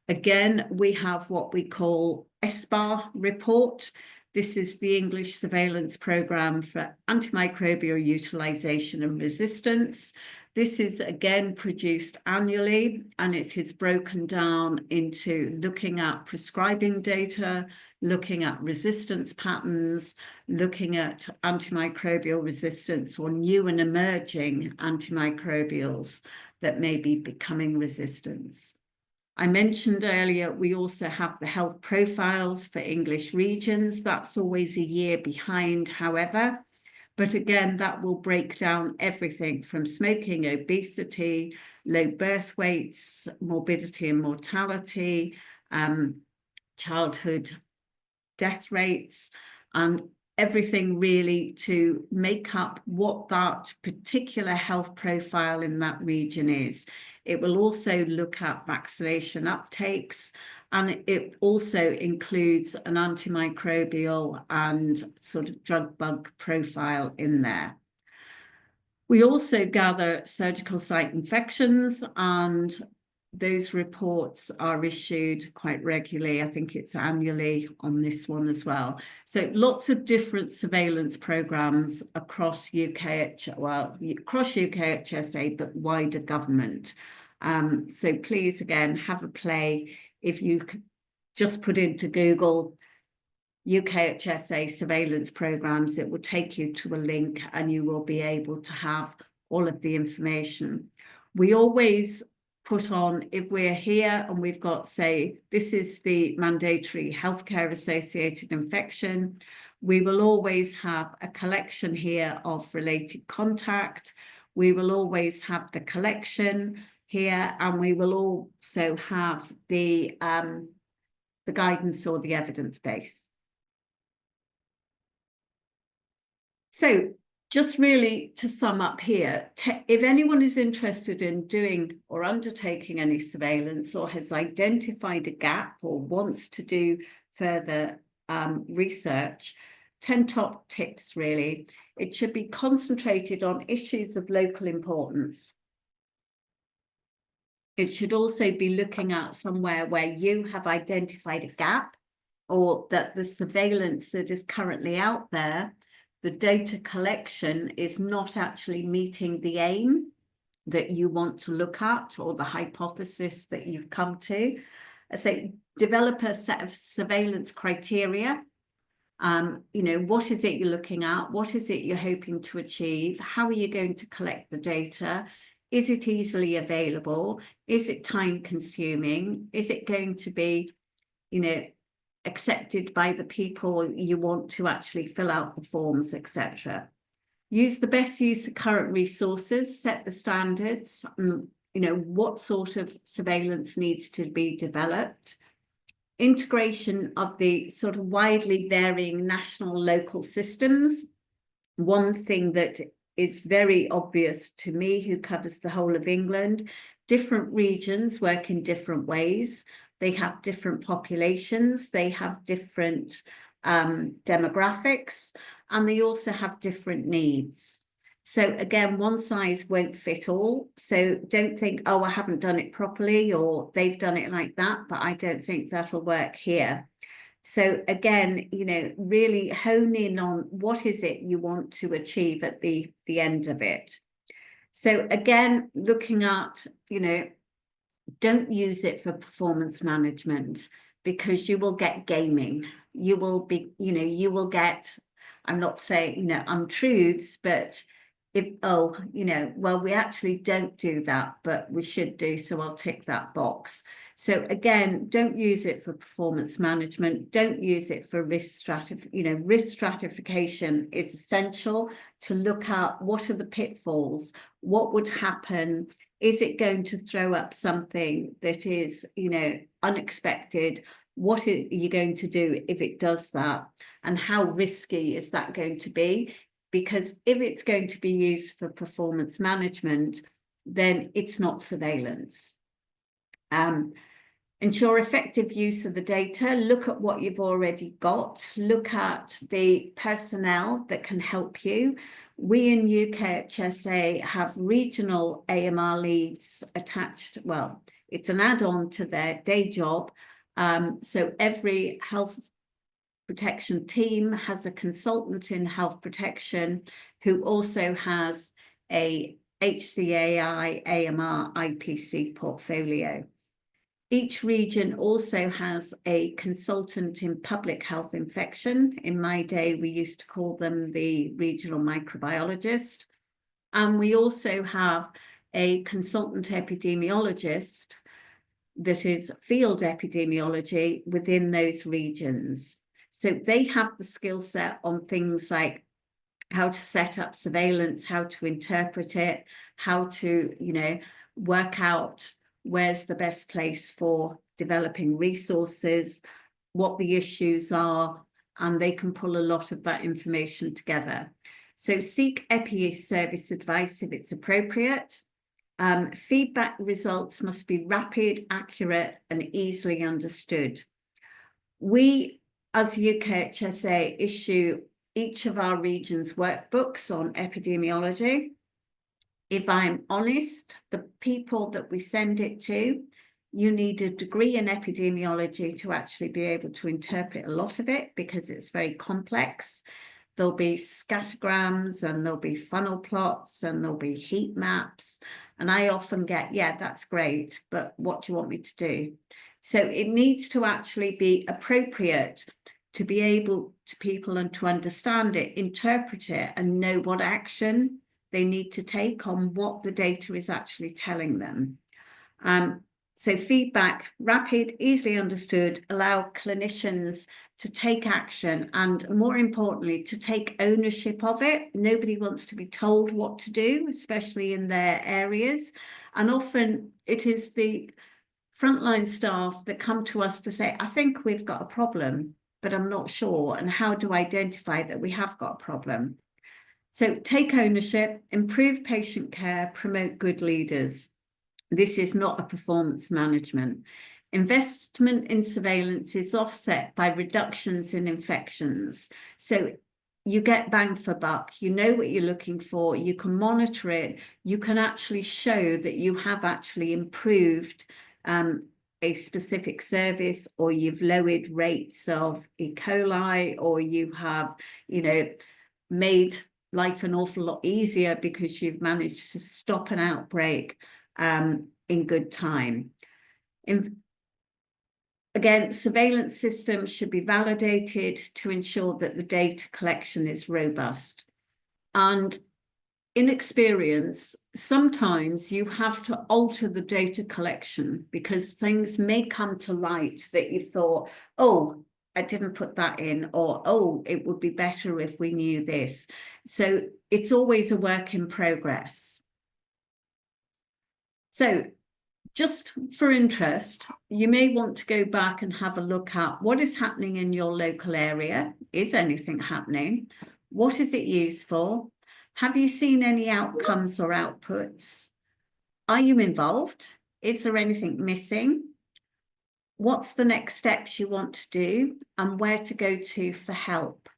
Speaker 8: Again, we have what we call ESPA report. This is the English Surveillance Programme for Antimicrobial Utilisation and Resistance. This is again produced annually, and it is broken down into looking at prescribing data, looking at resistance patterns, looking at antimicrobial resistance or new and emerging antimicrobials that may be becoming resistant. I mentioned earlier, we also have the health profiles for English regions. That's always a year behind, however. But again, that will break down everything from smoking, obesity, low birth weights, morbidity and mortality, childhood death rates, and everything really to make up what that particular health profile in that region is. It will also look at vaccination uptakes, and it also includes an antimicrobial and sort of drug bug profile in there. We also gather surgical site infections, and those reports are issued quite regularly. I think it's annually on this one as well. So lots of different surveillance programs across across UKHSA, but wider government. So please, again, have a play if you just put into Google UKHSA surveillance programs, it will take you to a link and you will be able to have all of the information. We always put on, if we're here and we've got, say, this is the mandatory healthcare associated infection, we will always have a collection here of related contact. We will always have the collection here, and we will also have the guidance or the evidence base. So just really to sum up here, if anyone is interested in doing or undertaking any surveillance or has identified a gap or wants to do further research, 10 top tips really. It should be concentrated on issues of local importance. It should also be looking at somewhere where you have identified a gap, or that the surveillance that is currently out there, the data collection is not actually meeting the aim that you want to look at, or the hypothesis that you've come to. I say develop a set of surveillance criteria. You know, what is it you're looking at? What is it you're hoping to achieve? How are you going to collect the data? Is it easily available? Is it time consuming? Is it going to be, you know, accepted by the people you want to actually fill out the forms, etc. Use the best use of current resources, set the standards, you know, what sort of surveillance needs to be developed. Integration of the sort of widely varying national local systems. One thing that is very obvious to me, who covers the whole of England, different regions work in different ways. They have different populations, they have different demographics, and they also have different needs. So again, one size won't fit all. So don't think, oh, I haven't done it properly, or they've done it like that, but I don't think that'll work here. So again, you know, really hone in on what is it you want to achieve at the end of it. So again, looking at, you know, don't use it for performance management, because you will get gaming. You will be, you know, you will get, I'm not saying, you know, untruths, but if, oh, you know, well, we actually don't do that, but we should do, so I'll tick that box. So again, don't use it for performance management. Don't use it for risk stratification. You know, risk stratification is essential to look at what are the pitfalls, what would happen. Is it going to throw up something that is, you know, unexpected? What are you going to do if it does that? And how risky is that going to be? Because if it's going to be used for performance management, then it's not surveillance. Ensure effective use of the data. Look at what you've already got. Look at the personnel that can help you. We in UKHSA have regional AMR leads attached. Well, it's an add-on to their day job. So every health protection team has a consultant in health protection who also has a HCAI AMR IPC portfolio. Each region also has a consultant in public health infection. In my day, we used to call them the regional microbiologist. And we also have a consultant epidemiologist that is field epidemiology within those regions. So they have the skill set on things like how to set up surveillance, how to interpret it, how to, you know, work out where's the best place for developing resources, what the issues are, and they can pull a lot of that information together. So seek EPI service advice if it's appropriate. Feedback results must be rapid, accurate, and easily understood. We, as UKHSA, issue each of our regions workbooks on epidemiology. If I'm honest, the people that we send it to, you need a degree in epidemiology to actually be able to interpret a lot of it, because it's very complex. There'll be scattergrams and there'll be funnel plots and there'll be heat maps. And I often get, yeah, that's great, but what do you want me to do? So it needs to actually be appropriate to be able to people and to understand it, interpret it, and know what action they need to take on what the data is actually telling them. So feedback, rapid, easily understood, allow clinicians to take action and, more importantly, to take ownership of it. Nobody wants to be told what to do, especially in their areas. And often it is the frontline staff that come to us to say, I think we've got a problem, but I'm not sure. And how do I identify that we have got a problem? So take ownership, improve patient care, promote good leaders. This is not a performance management. Investment in surveillance is offset by reductions in infections. So you get bang for buck, you know what you're looking for, you can monitor it, you can actually show that you have actually improved a specific service, or you've lowered rates of E. coli, or you have, you know, made life an awful lot easier because you've managed to stop an outbreak in good time. Again, surveillance systems should be validated to ensure that the data collection is robust. And in experience, sometimes you have to alter the data collection because things may come to light that you thought, oh, I didn't put that in, or, oh, it would be better if we knew this. So it's always a work in progress. So just for interest, you may want to go back and have a look at what is happening in your local area. Is anything happening? What is it used for? Have you seen any outcomes or outputs? Are you involved? Is there anything missing? What's the next steps you want to do, and where to go to for help?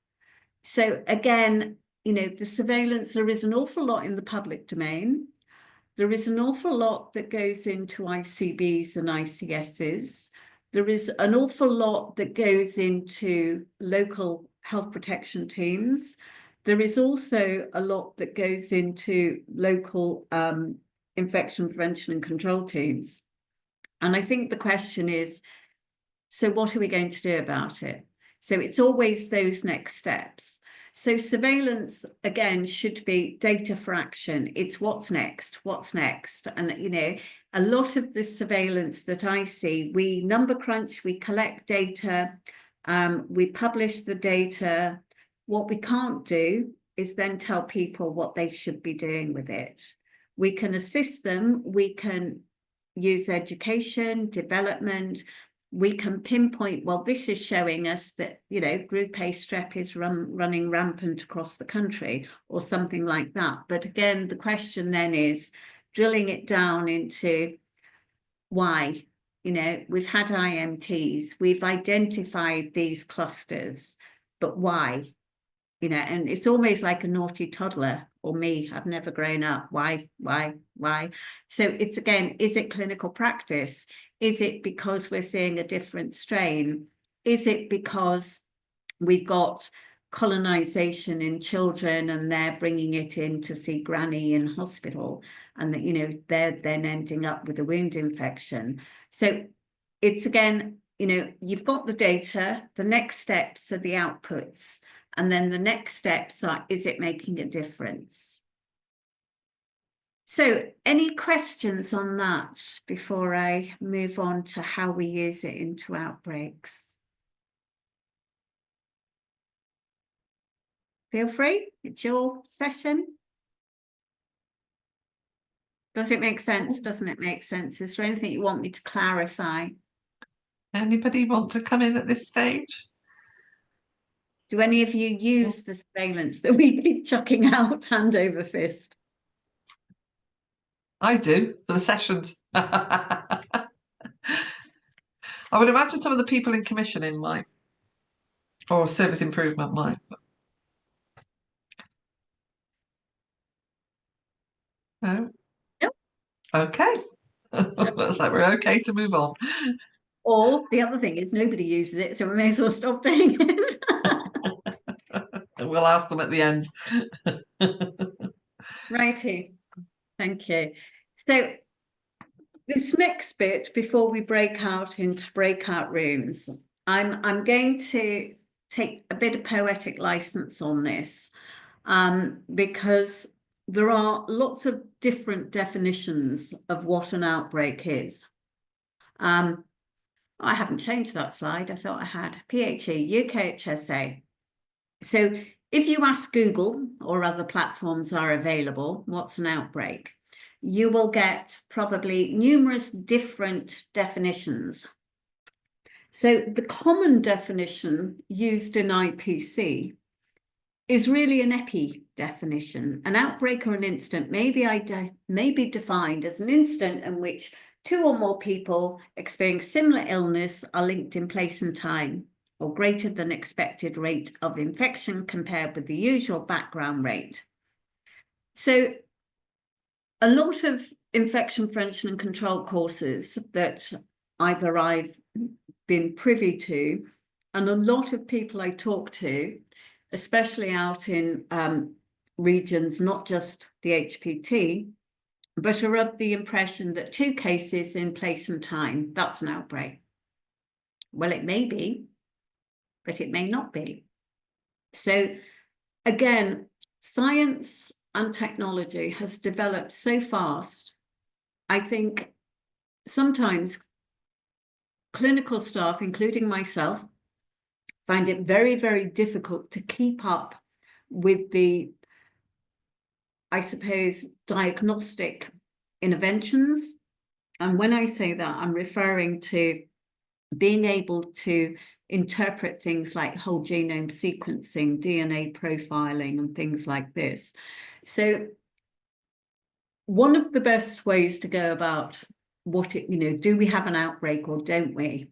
Speaker 8: So again, you know, the surveillance, there is an awful lot in the public domain. There is an awful lot that goes into ICBs and ICSs. There is an awful lot that goes into local health protection teams. There is also a lot that goes into local infection prevention and control teams. And I think the question is, so what are we going to do about it? So it's always those next steps. So surveillance, again, should be data for action. It's what's next, what's next. And, you know, a lot of the surveillance that I see, we number crunch, we collect data, we publish the data. What we can't do is then tell people what they should be doing with it. We can assist them, we can use education, development, we can pinpoint, well, this is showing us that, you know, group A strep is running rampant across the country, or something like that. But again, the question then is drilling it down into why. You know, we've had IMTs, we've identified these clusters, but why? You know, and it's almost like a naughty toddler, or me, I've never grown up. Why? So it's, again, is it clinical practice? Is it because we're seeing a different strain? Is it because we've got colonization in children and they're bringing it in to see granny in hospital, and that, you know, they're then ending up with a wound infection? So it's, again, you know, you've got the data, the next steps are the outputs. And then the next steps are, is it making a difference? So any questions on that before I move on to how we use it into outbreaks? Feel free, it's your session. Does it make sense? Doesn't it make sense? Is there anything you want me to clarify?
Speaker 2: Anybody want to come in at this stage?
Speaker 8: Do any of you use the surveillance that we keep chucking out hand over fist?
Speaker 2: I do, for the sessions. I would imagine some of the people in commissioning might, or service improvement might. No?
Speaker 8: Nope.
Speaker 2: Okay. Looks like we're okay to move on.
Speaker 8: Or the other thing is nobody uses it, so we may as well stop doing it.
Speaker 2: We'll ask them at the end.
Speaker 8: Righty, thank you. So this next bit, before we break out into breakout rooms, I'm going to take a bit of poetic license on this, because there are lots of different definitions of what an outbreak is. I haven't changed that slide. I thought I had. PHE, UKHSA. So if you ask Google or other platforms are available, what's an outbreak? You will get probably numerous different definitions. So the common definition used in IPC is really an EPI definition. An outbreak or an incident may be defined as an incident in which 2 or more people experiencing similar illness are linked in place and time, or greater than expected rate of infection compared with the usual background rate. So a lot of infection prevention and control courses that either I've been privy to, and a lot of people I talk to, especially out in regions, not just the HPT, but are of the impression that 2 cases in place and time, that's an outbreak. Well, it may be, but it may not be. So again, science and technology has developed so fast. I think sometimes clinical staff, including myself, find it very, very difficult to keep up with the, I suppose, diagnostic interventions. And when I say that, I'm referring to being able to interpret things like whole genome sequencing, DNA profiling, and things like this. So one of the best ways to go about what it, do we have an outbreak or don't we?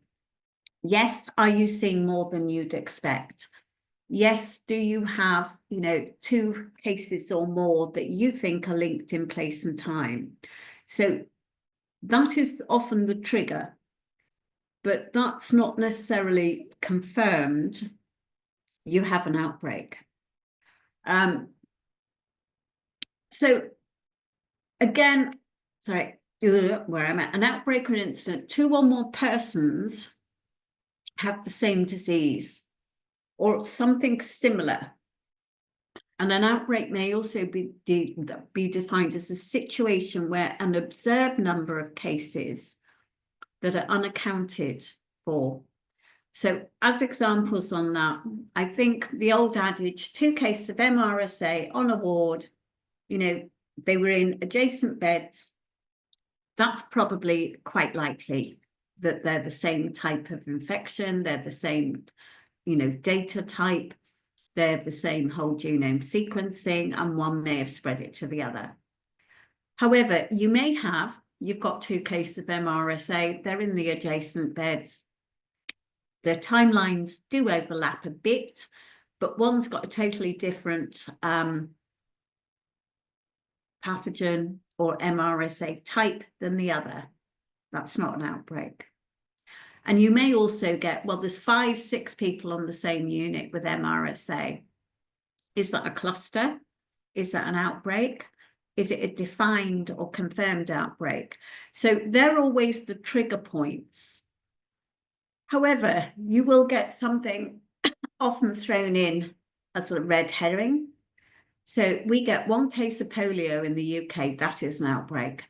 Speaker 8: Yes, are you seeing more than you'd expect? Yes, do you have, 2 cases or more that you think are linked in place and time? So that is often the trigger, but that's not necessarily confirmed you have an outbreak. So again, sorry, where I'm at, an outbreak or an incident, 2 or more persons have the same disease or something similar. And an outbreak may also be defined as a situation where an observed number of cases that are unaccounted for. So as examples on that, I think the old adage, 2 cases of MRSA on a ward, they were in adjacent beds, that's probably quite likely that they're the same type of infection, they're the same, data type, they're the same whole genome sequencing, and one may have spread it to the other. However, you've got 2 cases of MRSA, they're in the adjacent beds. Their timelines do overlap a bit, but one's got a totally different pathogen or MRSA type than the other. That's not an outbreak. And you may also get, well, there's 5, 6 people on the same unit with MRSA. Is that a cluster? Is that an outbreak? Is it a defined or confirmed outbreak? So they're always the trigger points. However, you will get something often thrown in as a red herring. So we get 1 case of polio in the UK, that is an outbreak.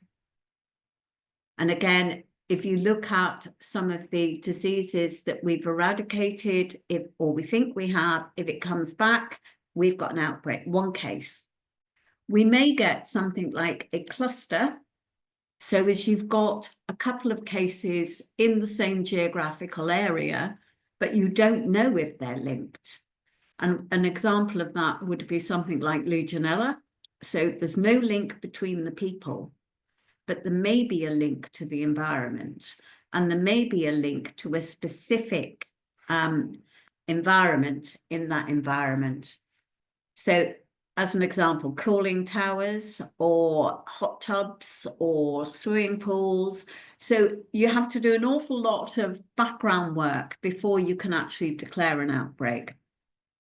Speaker 8: And again, if you look at some of the diseases that we've eradicated, or we think we have, if it comes back, we've got an outbreak, 1 case. We may get something like a cluster. So as you've got a couple of cases in the same geographical area, but you don't know if they're linked. And an example of that would be something like Legionella. So there's no link between the people, but there may be a link to the environment, and there may be a link to a specific environment in that environment. So as an example, cooling towers or hot tubs or swimming pools. So you have to do an awful lot of background work before you can actually declare an outbreak.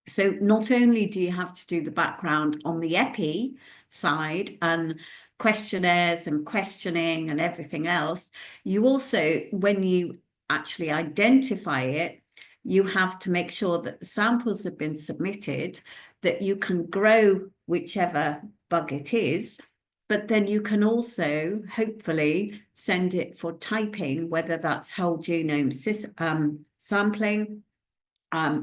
Speaker 8: So not only do you have to do the background on the EPI side and questionnaires and questioning and everything else, you also, when you actually identify it, you have to make sure that the samples have been submitted, that you can grow whichever bug it is, but then you can also hopefully send it for typing, whether that's whole genome sampling,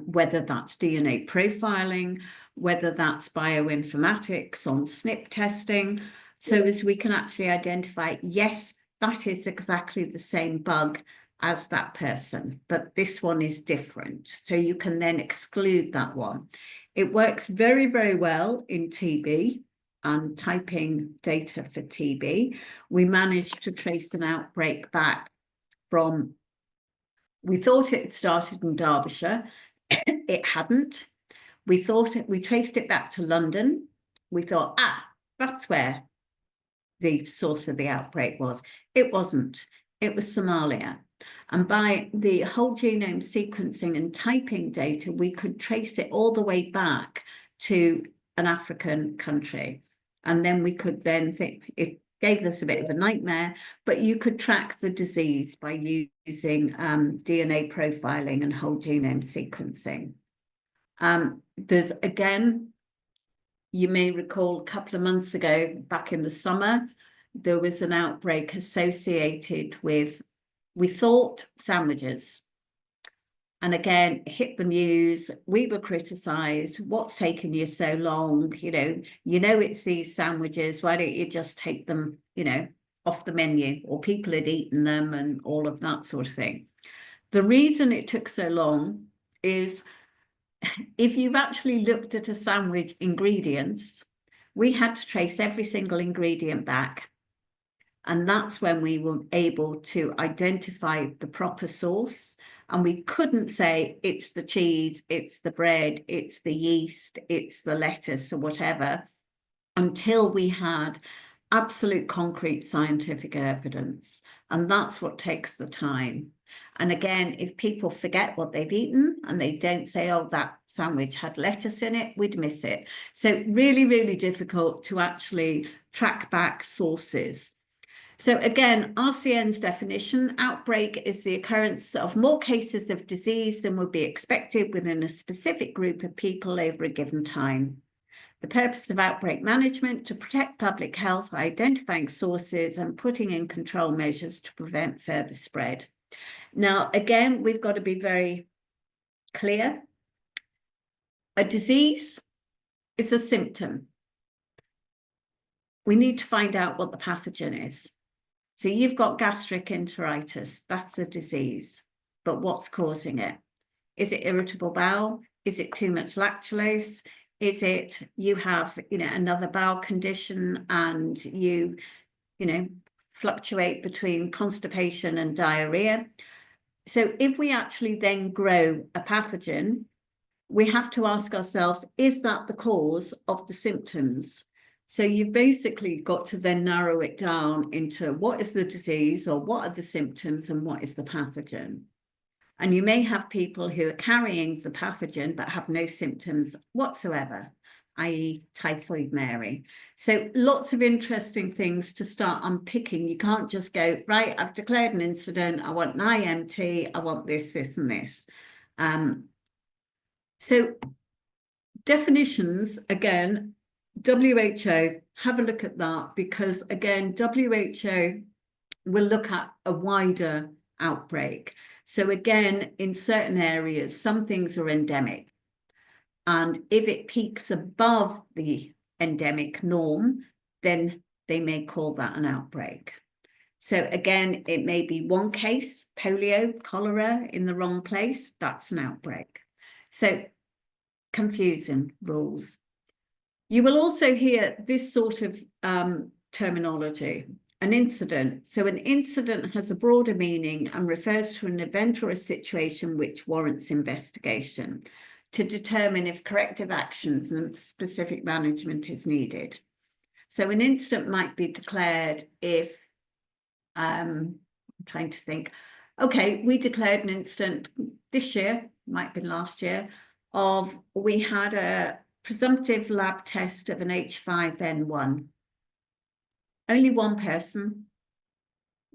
Speaker 8: whether that's DNA profiling, whether that's bioinformatics on SNP testing, so as we can actually identify, yes, that is exactly the same bug as that person, but this one is different. So you can then exclude that one. It works very, very well in TB and typing data for TB. We managed to trace an outbreak back from, we thought it started in Derbyshire. It hadn't. We traced it back to London. We thought, that's where the source of the outbreak was. It wasn't. It was Somalia. And by the whole genome sequencing and typing data, we could trace it all the way back to an African country. And then we could then think, it gave us a bit of a nightmare, but you could track the disease by using DNA profiling and whole genome sequencing. There's, again, you may recall a couple of months ago, back in the summer, there was an outbreak associated with, we thought, sandwiches. And again, it hit the news. We were criticised. What's taken you so long? You know it's these sandwiches. Why don't you just take them, off the menu? Or people had eaten them and all of that sort of thing. The reason it took so long is, if you've actually looked at a sandwich ingredients, we had to trace every single ingredient back. And that's when we were able to identify the proper source. And we couldn't say it's the cheese, it's the bread, it's the yeast, it's the lettuce or whatever, until we had absolute concrete scientific evidence. And that's what takes the time. And again, if people forget what they've eaten and they don't say, oh, that sandwich had lettuce in it, we'd miss it. So really, really difficult to actually track back sources. So again, RCN's definition, outbreak is the occurrence of more cases of disease than would be expected within a specific group of people over a given time. The purpose of outbreak management to protect public health by identifying sources and putting in control measures to prevent further spread. Now, again, we've got to be very clear. A disease is a symptom. We need to find out what the pathogen is. So you've got gastric enteritis, that's a disease, but what's causing it? Is it irritable bowel? Is it too much lactulose? Is it you have, another bowel condition and you fluctuate between constipation and diarrhea? So if we actually then grow a pathogen, we have to ask ourselves, is that the cause of the symptoms? So you've basically got to then narrow it down into what is the disease or what are the symptoms and what is the pathogen. And you may have people who are carrying the pathogen but have no symptoms whatsoever, i.e. typhoid Mary. So lots of interesting things to start unpicking. You can't just go, right, I've declared an incident, I want an IMT, I want this, this and this. So definitions, again, WHO, have a look at that, because again, WHO will look at a wider outbreak. So again, in certain areas, some things are endemic. And if it peaks above the endemic norm, then they may call that an outbreak. So again, it may be one case, polio, cholera in the wrong place, that's an outbreak. So confusing rules. You will also hear this sort of terminology, an incident. So an incident has a broader meaning and refers to an event or a situation which warrants investigation to determine if corrective actions and specific management is needed. So an incident might be declared if, I'm trying to think, okay, we declared an incident this year, might be last year, of we had a presumptive lab test of an H5N1. only one person.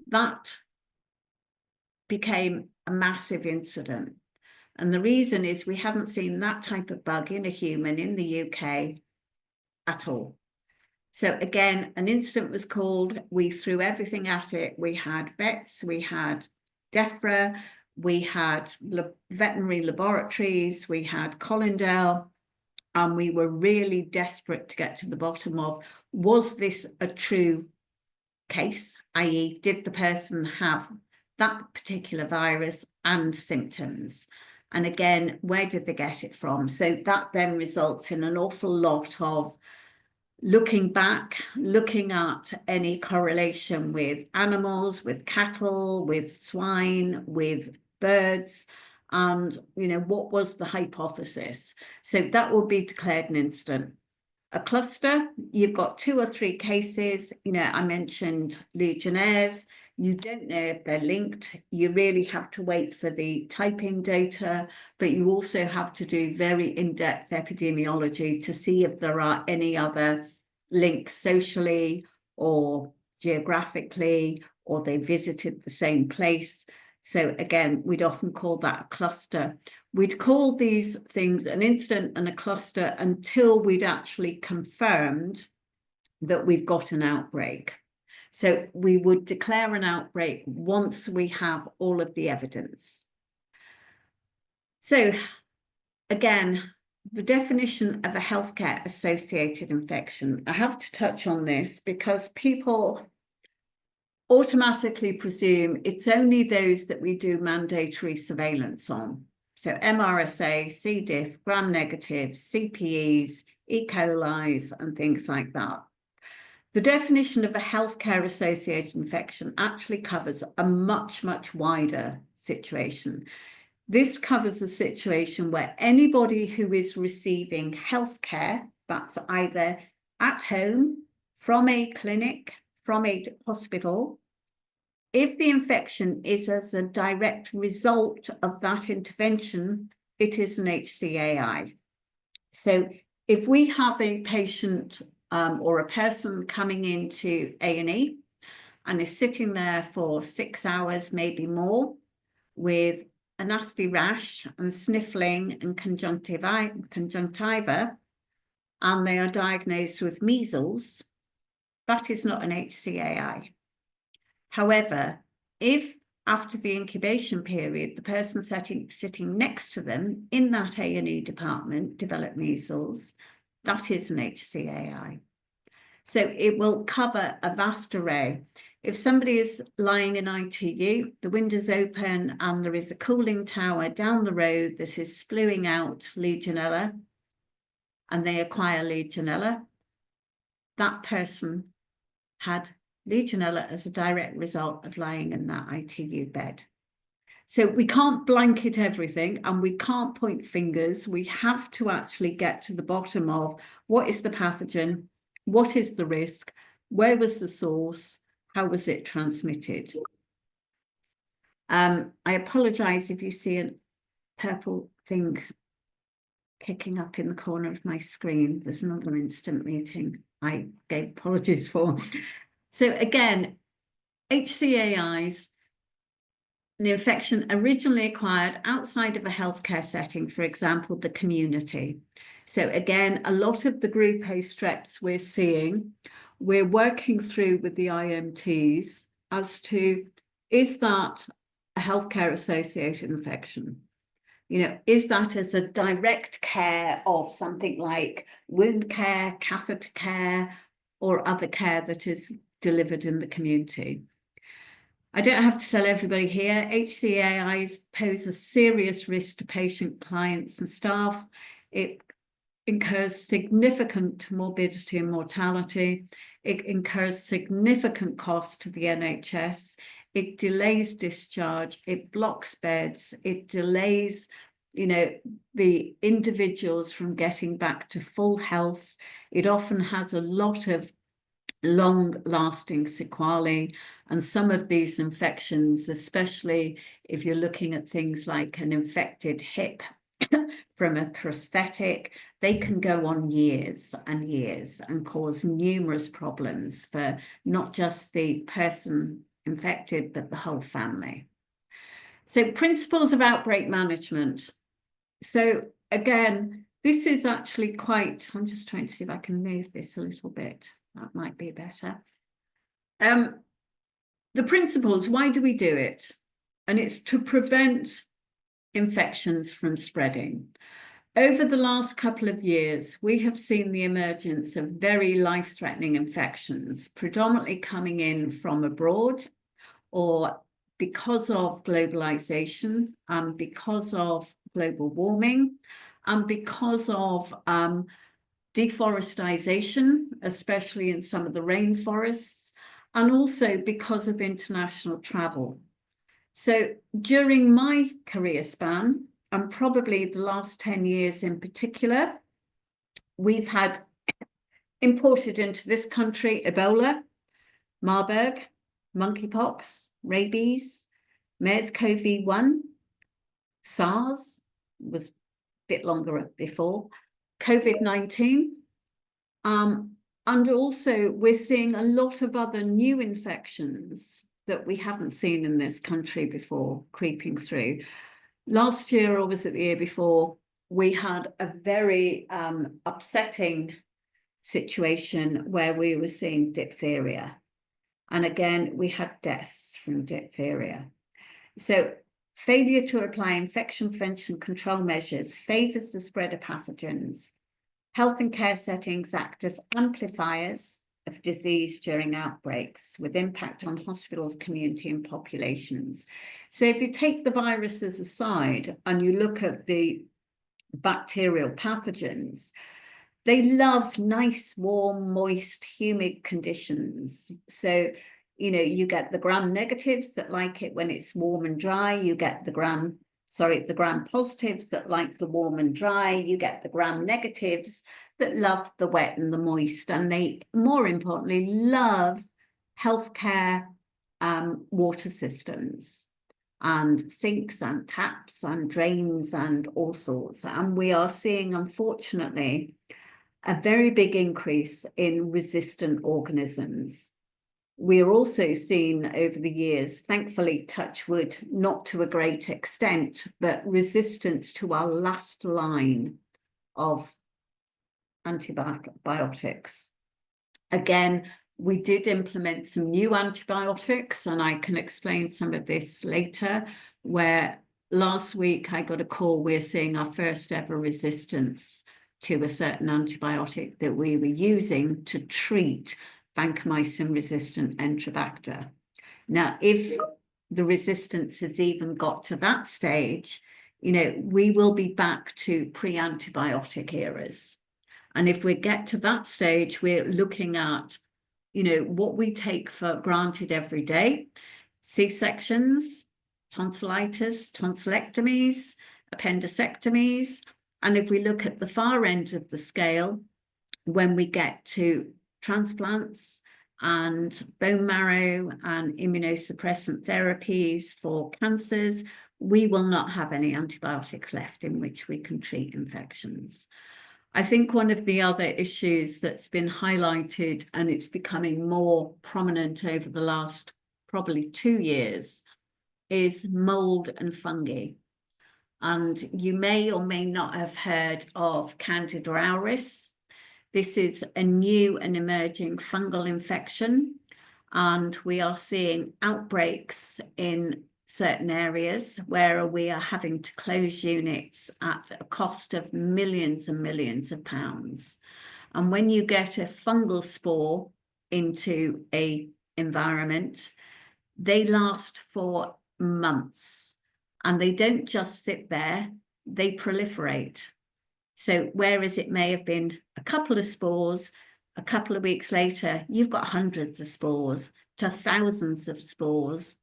Speaker 8: That became a massive incident. And the reason is we haven't seen that type of bug in a human in the UK at all. So again, an incident was called, we threw everything at it. We had vets, we had DEFRA, we had veterinary laboratories, we had Collindale, and we were really desperate to get to the bottom of, was this a true case, i.e. did the person have that particular virus and symptoms? And again, where did they get it from? So that then results in an awful lot of looking back, looking at any correlation with animals, with cattle, with swine, with birds, and, you know, what was the hypothesis? So that will be declared an incident. A cluster, you've got 2 or 3 cases. You know, I mentioned Legionnaires. You don't know if they're linked. You really have to wait for the typing data, but you also have to do very in-depth epidemiology to see if there are any other links socially or geographically, or they visited the same place. So again, we'd often call that a cluster. We'd call these things an incident and a cluster until we'd actually confirmed that we've got an outbreak. So we would declare an outbreak once we have all of the evidence. So again, the definition of a healthcare associated infection, I have to touch on this because people automatically presume it's only those that we do mandatory surveillance on. So MRSA, C. diff, gram-negatives, CPEs, E. coli's, and things like that. The definition of a healthcare associated infection actually covers a much, much wider situation. This covers a situation where anybody who is receiving healthcare, that's either at home, from a clinic, from a hospital, if the infection is as a direct result of that intervention, it is an HCAI. So if we have a patient or a person coming into A&E and is sitting there for 6 hours, maybe more, with a nasty rash and sniffling and conjunctiva, and they are diagnosed with measles, that is not an HCAI. However, if after the incubation period, the person sitting next to them in that A&E department developed measles, that is an HCAI. So it will cover a vast array. If somebody is lying in ITU, the window's open and there is a cooling tower down the road that is spewing out Legionella, and they acquire Legionella, that person had Legionella as a direct result of lying in that ITU bed. So we can't blanket everything and we can't point fingers. We have to actually get to the bottom of what is the pathogen, what is the risk, where was the source, how was it transmitted. I apologise if you see a purple thing kicking up in the corner of my screen. There's another instant meeting I gave apologies for. So again, HCAIs, an infection originally acquired outside of a healthcare setting, for example, the community. So again, a lot of the group A streps we're seeing, we're working through with the IMTs as to, is that a healthcare associated infection? You know, is that as a direct care of something like wound care, catheter care, or other care that is delivered in the community? I don't have to tell everybody here, HCAIs pose a serious risk to patient, clients, and staff. It incurs significant morbidity and mortality. It incurs significant cost to the NHS. It delays discharge. It blocks beds. It delays, you know, the individuals from getting back to full health. It often has a lot of long-lasting sequelae, and some of these infections, especially if you're looking at things like an infected hip from a prosthetic, they can go on years and years and cause numerous problems for not just the person infected, but the whole family. So principles of outbreak management. So again, this is actually quite, I'm just trying to see if I can move this a little bit. That might be better. The principles, why do we do it? And it's to prevent infections from spreading. Over the last couple of years, we have seen the emergence of very life-threatening infections, predominantly coming in from abroad, or because of globalization, because of global warming, and because of deforestation, especially in some of the rainforests, and also because of international travel. So during my career span, and probably the last 10 years in particular, we've had imported into this country Ebola, Marburg, monkeypox, rabies, MERS-CoV-1, SARS was a bit longer before, COVID-19, and also we're seeing a lot of other new infections that we haven't seen in this country before creeping through. Last year, or was it the year before, we had a very upsetting situation where we were seeing diphtheria. And again, we had deaths from diphtheria. So failure to apply infection prevention control measures favors the spread of pathogens. Health and care settings act as amplifiers of disease during outbreaks with impact on hospitals, community and populations. So if you take the viruses aside and you look at the bacterial pathogens, they love nice, warm, moist, humid conditions. So, you know, you get the gram negatives that like it when it's warm and dry. You get the gram positives that like the warm and dry. You get the gram negatives that love the wet and the moist. And they, more importantly, love healthcare water systems and sinks and taps and drains and all sorts. And we are seeing, unfortunately, a very big increase in resistant organisms. We are also seeing over the years, thankfully, touch wood, not to a great extent, but resistance to our last line of antibiotics. Again, we did implement some new antibiotics, and I can explain some of this later, where last week I got a call, we're seeing our first ever resistance to a certain antibiotic that we were using to treat vancomycin-resistant Enterobacter. Now, if the resistance has even got to that stage, you know, we will be back to pre-antibiotic eras. And if we get to that stage, we're looking at, you know, what we take for granted every day: C-sections, tonsillitis, tonsillectomies, appendicectomies. And if we look at the far end of the scale, when we get to transplants and bone marrow and immunosuppressant therapies for cancers, we will not have any antibiotics left in which we can treat infections. I think one of the other issues that's been highlighted, and it's becoming more prominent over the last probably 2 years, is mold and fungi. And you may or may not have heard of Candida auris. This is a new and emerging fungal infection, and we are seeing outbreaks in certain areas where we are having to close units at a cost of millions and millions of pounds. And when you get a fungal spore into an environment, they last for months, and they don't just sit there, they proliferate. So whereas it may have been a couple of spores, a couple of weeks later, you've got hundreds of spores to thousands of spores.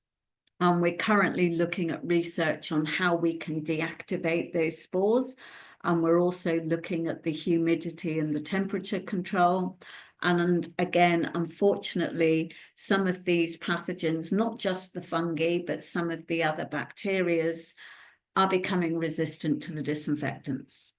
Speaker 8: And we're currently looking at research on how we can deactivate those spores. And we're also looking at the humidity and the temperature control. And again, unfortunately, some of these pathogens, not just the fungi, but some of the other bacterias, are becoming resistant to the disinfectants.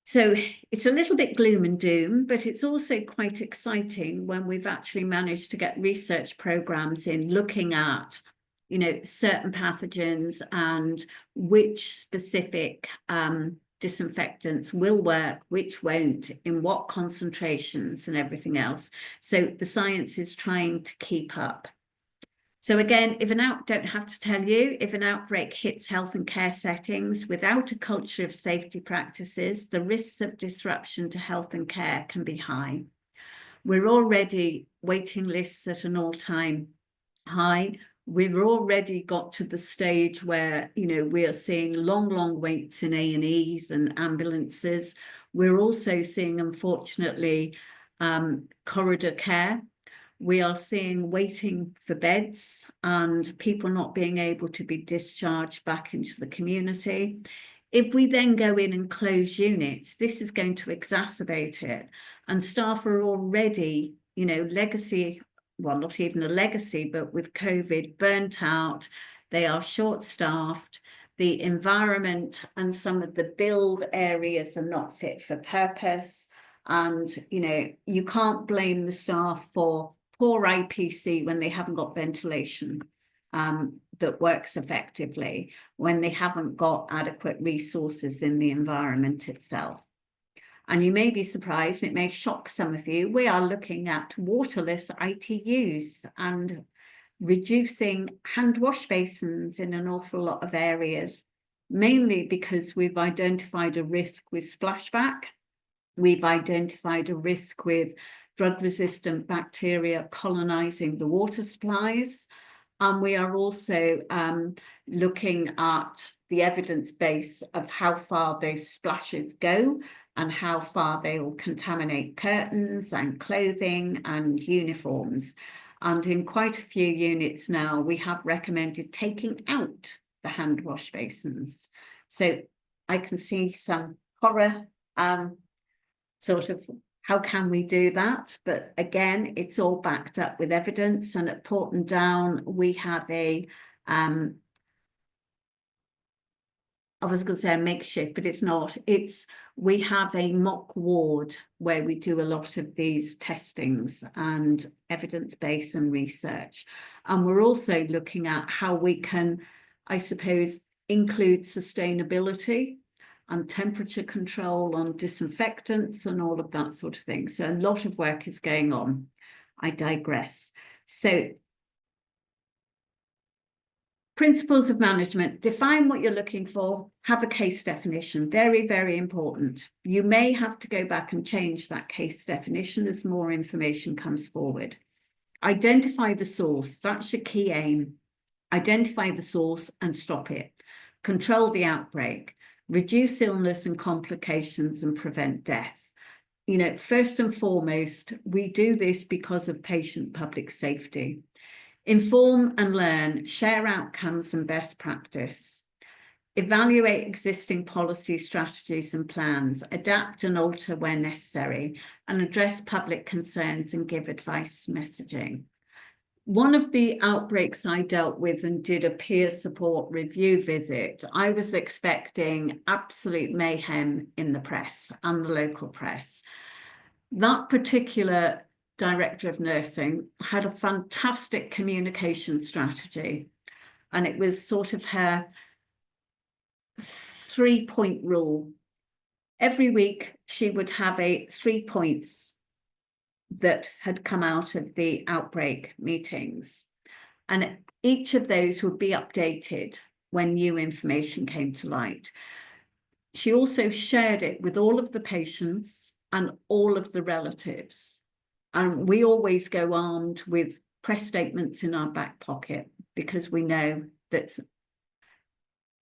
Speaker 8: So it's a little bit gloom and doom, but it's also quite exciting when we've actually managed to get research programs in looking at, you know, certain pathogens and which specific disinfectants will work, which won't, in what concentrations and everything else. So the science is trying to keep up. So again, don't have to tell you, if an outbreak hits health and care settings without a culture of safety practices, the risks of disruption to health and care can be high. We're already waiting lists at an all-time high. We've already got to the stage where, you know, we are seeing long waits in A&Es and ambulances. We're also seeing, unfortunately, corridor care. We are seeing waiting for beds and people not being able to be discharged back into the community. If we then go in and close units, this is going to exacerbate it. And staff are already, you know, legacy, well, not even a legacy, but with COVID, burnt out. They are short-staffed. The environment and some of the build areas are not fit for purpose. And, you know, you can't blame the staff for poor IPC when they haven't got ventilation that works effectively, when they haven't got adequate resources in the environment itself. And you may be surprised, it may shock some of you, we are looking at waterless ITUs and reducing hand wash basins in an awful lot of areas, mainly because we've identified a risk with splashback. We've identified a risk with drug-resistant bacteria colonizing the water supplies. And we are also looking at the evidence base of how far those splashes go and how far they will contaminate curtains and clothing and uniforms. And in quite a few units now, we have recommended taking out the hand wash basins. So I can see some horror sort of, how can we do that? But again, it's all backed up with evidence. And at Porton Down, we have a, I was going to say a makeshift, but it's not. We have a mock ward where we do a lot of these testings and evidence-based and research. And we're also looking at how we can, I suppose, include sustainability and temperature control on disinfectants and all of that sort of thing. So a lot of work is going on. I digress. So principles of management, define what you're looking for, have a case definition, very, very important. You may have to go back and change that case definition as more information comes forward. Identify the source, that's your key aim. Identify the source and stop it. Control the outbreak. Reduce illness and complications and prevent death. You know, first and foremost, we do this because of patient public safety. Inform and learn, share outcomes and best practice. Evaluate existing policy strategies and plans, adapt and alter where necessary, and address public concerns and give advice messaging. One of the outbreaks I dealt with and did a peer support review visit, I was expecting absolute mayhem in the press and the local press. That particular director of nursing had a fantastic communication strategy, and it was sort of her 3-point rule. Every week she would have 3 points that had come out of the outbreak meetings, and each of those would be updated when new information came to light. She also shared it with all of the patients and all of the relatives, and we always go armed with press statements in our back pocket because we know that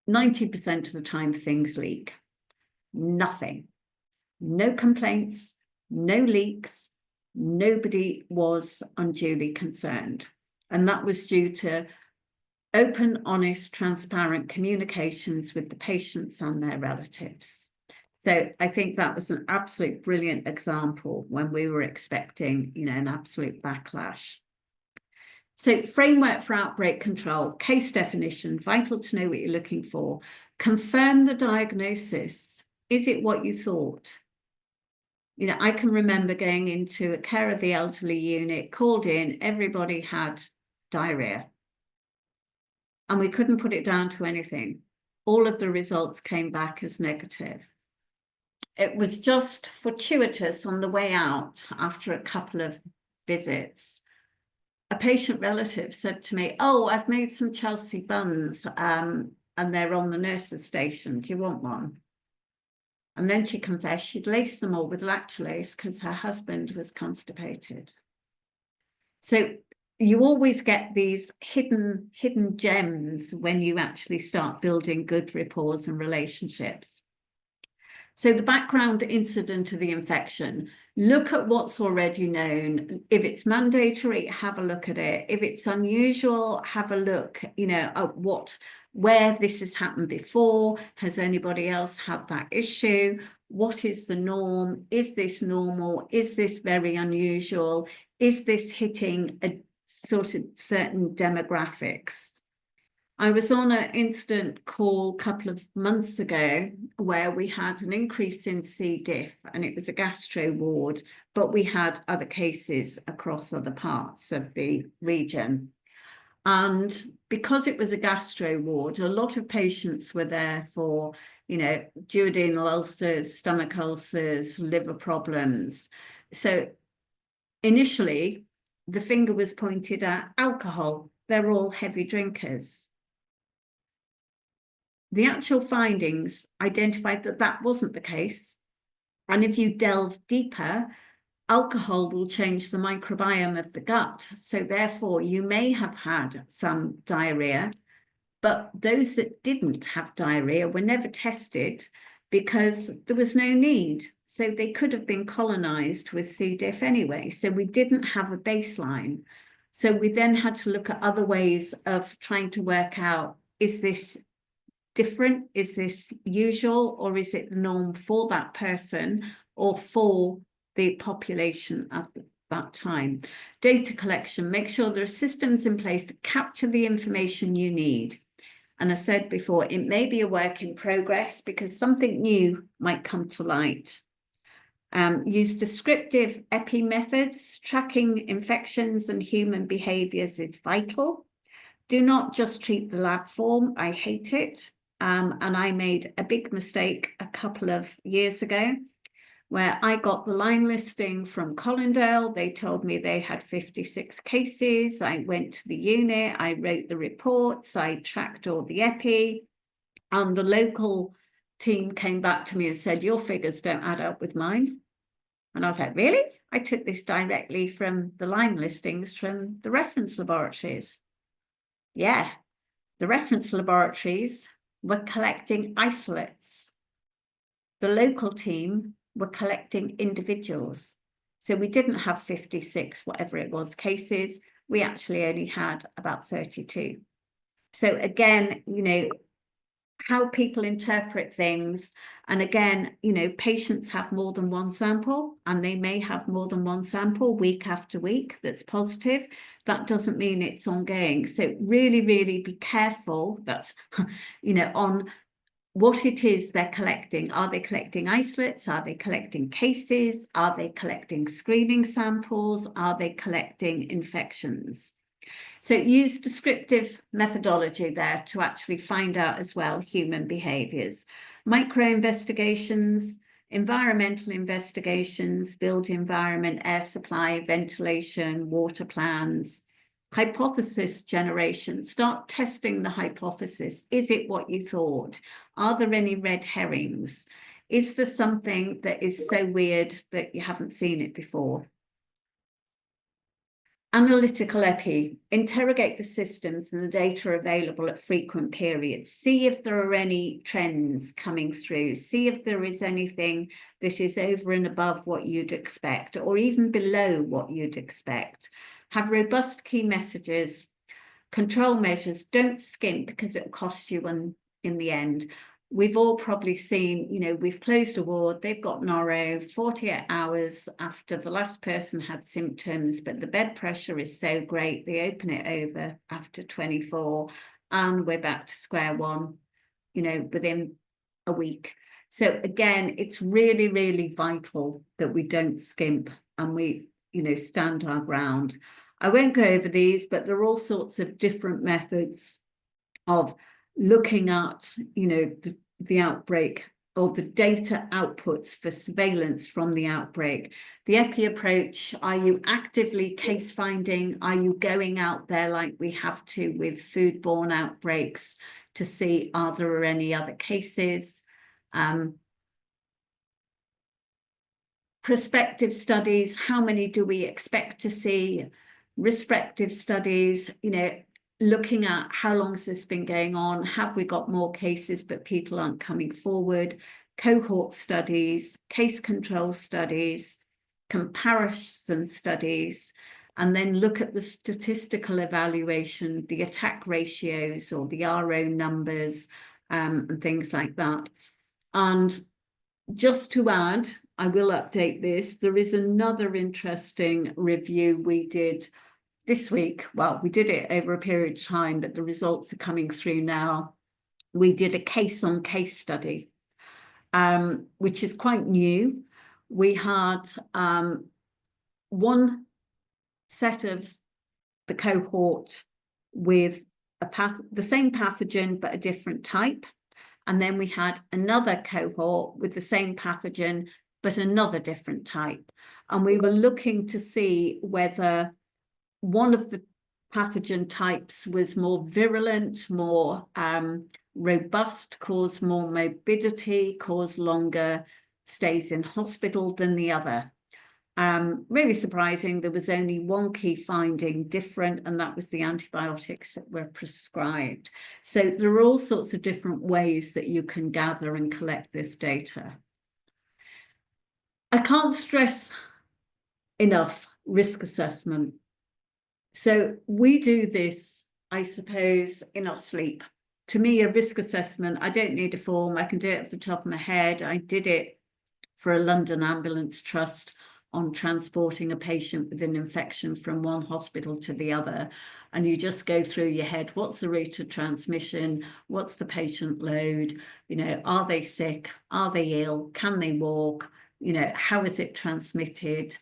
Speaker 8: 90% of the time things leak. Nothing, no complaints, no leaks. Nobody was unduly concerned. And that was due to open, honest, transparent communications with the patients and their relatives. So I think that was an absolute brilliant example when we were expecting, you know, an absolute backlash. So framework for outbreak control, case definition, vital to know what you're looking for. Confirm the diagnosis. Is it what you thought? You know, I can remember going into a care of the elderly unit, called in, everybody had diarrhea. And we couldn't put it down to anything. All of the results came back as negative. It was just fortuitous on the way out after a couple of visits. A patient relative said to me, oh, I've made some Chelsea buns and they're on the nurse's station. Do you want one? And then she confessed she'd laced them all with lactulose because her husband was constipated. So you always get these hidden gems when you actually start building good rapport and relationships. So the background incident of the infection, look at what's already known. If it's mandatory, have a look at it. If it's unusual, have a look, you know, at where this has happened before. Has anybody else had that issue? What is the norm? Is this normal? Is this very unusual? Is this hitting a sort of certain demographics? I was on an incident call a couple of months ago where we had an increase in C. diff and it was a gastro ward, but we had other cases across other parts of the region. And because it was a gastro ward, a lot of patients were there for, you know, duodenal ulcers, stomach ulcers, liver problems. So initially, the finger was pointed at alcohol. They're all heavy drinkers. The actual findings identified that that wasn't the case. And if you delve deeper, alcohol will change the microbiome of the gut. So therefore, you may have had some diarrhea, but those that didn't have diarrhea were never tested because there was no need. So they could have been colonized with C. diff anyway. So we didn't have a baseline. So we then had to look at other ways of trying to work out, is this different? Is this usual? Or is it the norm for that person or for the population at that time? Data collection, make sure there are systems in place to capture the information you need. And I said before, it may be a work in progress because something new might come to light. Use descriptive epi methods. Tracking infections and human behaviors is vital. Do not just treat the lab form. I hate it. And I made a big mistake a couple of years ago where I got the line listing from Colindale. They told me they had 56 cases. I went to the unit, I wrote the reports, I tracked all the epi, and the local team came back to me and said, your figures don't add up with mine. And I was like, really? I took this directly from the line listings from the reference laboratories. Yeah, the reference laboratories were collecting isolates. The local team were collecting individuals. So we didn't have 56, whatever it was, cases. We actually only had about 32. So again, you know, how people interpret things. And again, you know, patients have more than one sample and they may have more than one sample week after week that's positive. That doesn't mean it's ongoing. So really, really be careful. That's, you know, on what it is they're collecting. Are they collecting isolates? Are they collecting cases? Are they collecting screening samples? Are they collecting infections? So use descriptive methodology there to actually find out as well human behaviours. Micro investigations, environmental investigations, build environment, air supply, ventilation, water plans, hypothesis generation. Start testing the hypothesis. Is it what you thought? Are there any red herrings? Is there something that is so weird that you haven't seen it before? Analytical epi, interrogate the systems and the data available at frequent periods. See if there are any trends coming through. See if there is anything that is over and above what you'd expect or even below what you'd expect. Have robust key messages, control measures. Don't skimp because it'll cost you in the end. we've all probably seen, you know, we've closed a ward, they've got noro 48 hours after the last person had symptoms, but the bed pressure is so great, they open it over after 24 and we're back to square one, you know, within a week. So again, it's really, really vital that we don't skimp and we, you know, stand our ground. I won't go over these, but there are all sorts of different methods of looking at, you know, the outbreak or the data outputs for surveillance from the outbreak. The EPI approach, are you actively case finding? Are you going out there like we have to with foodborne outbreaks to see are there any other cases? Prospective studies, how many do we expect to see? Retrospective studies, you know, looking at how long has this been going on? Have we got more cases but people aren't coming forward? Cohort studies, case control studies, comparison studies, and then look at the statistical evaluation, the attack ratios or the RO numbers, and things like that. And just to add, I will update this, there is another interesting review we did this week. Well, we did it over a period of time, but the results are coming through now. We did a case-on-case study, which is quite new. We had one set of the cohort with the same pathogen, but a different type. And then we had another cohort with the same pathogen, but another different type. And we were looking to see whether one of the pathogen types was more virulent, more robust, caused more morbidity, caused longer stays in hospital than the other. Really surprising, there was only one key finding different, and that was the antibiotics that were prescribed. So there are all sorts of different ways that you can gather and collect this data. I can't stress enough risk assessment. So we do this, I suppose, in our sleep. To me, a risk assessment, I don't need a form, I can do it off the top of my head. I did it for a London ambulance trust on transporting a patient with an infection from one hospital to the other. And you just go through your head, what's the rate of transmission? What's the patient load? You know, are they sick? Are they ill? Can they walk? You know, how is it transmitted?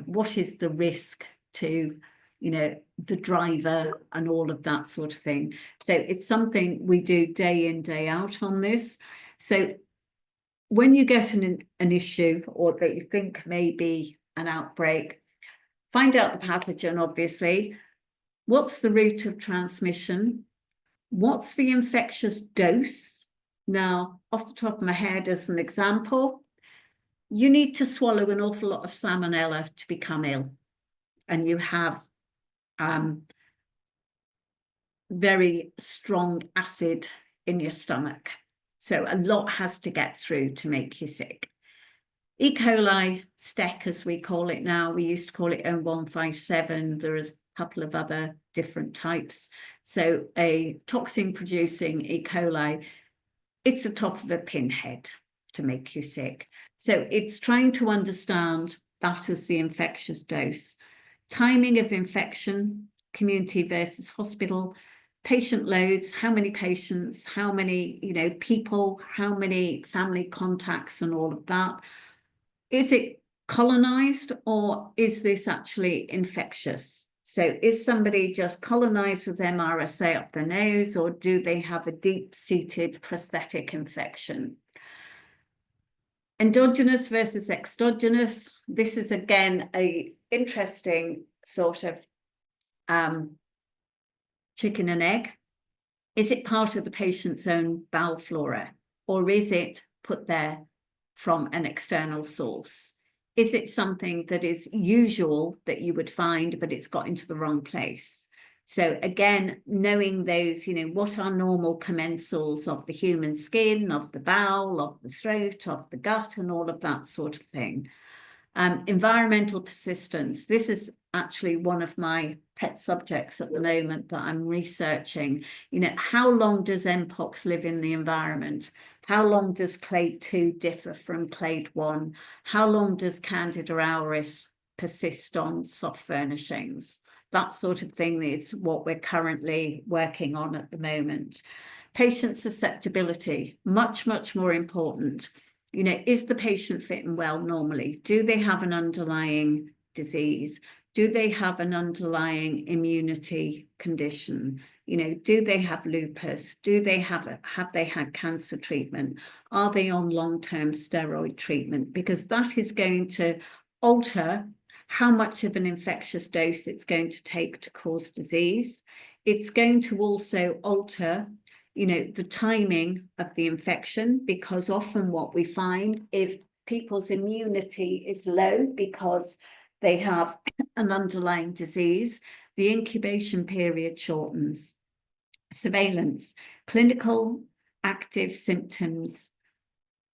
Speaker 8: What is the risk to, you know, the driver and all of that sort of thing. So it's something we do day in, day out on this. So when you get an issue or that you think may be an outbreak, find out the pathogen, obviously. What's the route of transmission? What's the infectious dose? Now, off the top of my head, as an example, you need to swallow an awful lot of salmonella to become ill. And you have very strong acid in your stomach. So a lot has to get through to make you sick. E. coli, STEC as we call it now, we used to call it O157. There is a couple of other different types. So a toxin producing E. coli, it's the top of a pinhead to make you sick. So it's trying to understand that as the infectious dose. Timing of infection, community versus hospital, patient loads, how many patients, how many, you know, people, how many family contacts and all of that. Is it colonized or is this actually infectious? So is somebody just colonized with MRSA up their nose, or do they have a deep-seated prosthetic infection? Endogenous versus exogenous. This is again a interesting sort of chicken and egg. Is it part of the patient's own bowel flora, or is it put there from an external source? Is it something that is usual that you would find, but it's got into the wrong place? So again, knowing those, you know, what are normal commensals of the human skin, of the bowel, of the throat, of the gut, and all of that sort of thing. Environmental persistence. This is actually one of my pet subjects at the moment that I'm researching. You know, how long does Mpox live in the environment? How long does clade 2 differ from clade 1? How long does Candida auris persist on soft furnishings? That sort of thing is what we're currently working on at the moment. Patient susceptibility, much, much more important. You know, is the patient fit and well normally? Do they have an underlying disease? Do they have an underlying immunity condition? You know, do they have lupus? Do they have they had cancer treatment? Are they on long-term steroid treatment? Because that is going to alter how much of an infectious dose it's going to take to cause disease. It's going to also alter, you know, the timing of the infection, because often what we find, if people's immunity is low because they have an underlying disease, the incubation period shortens. Surveillance, clinical active symptoms.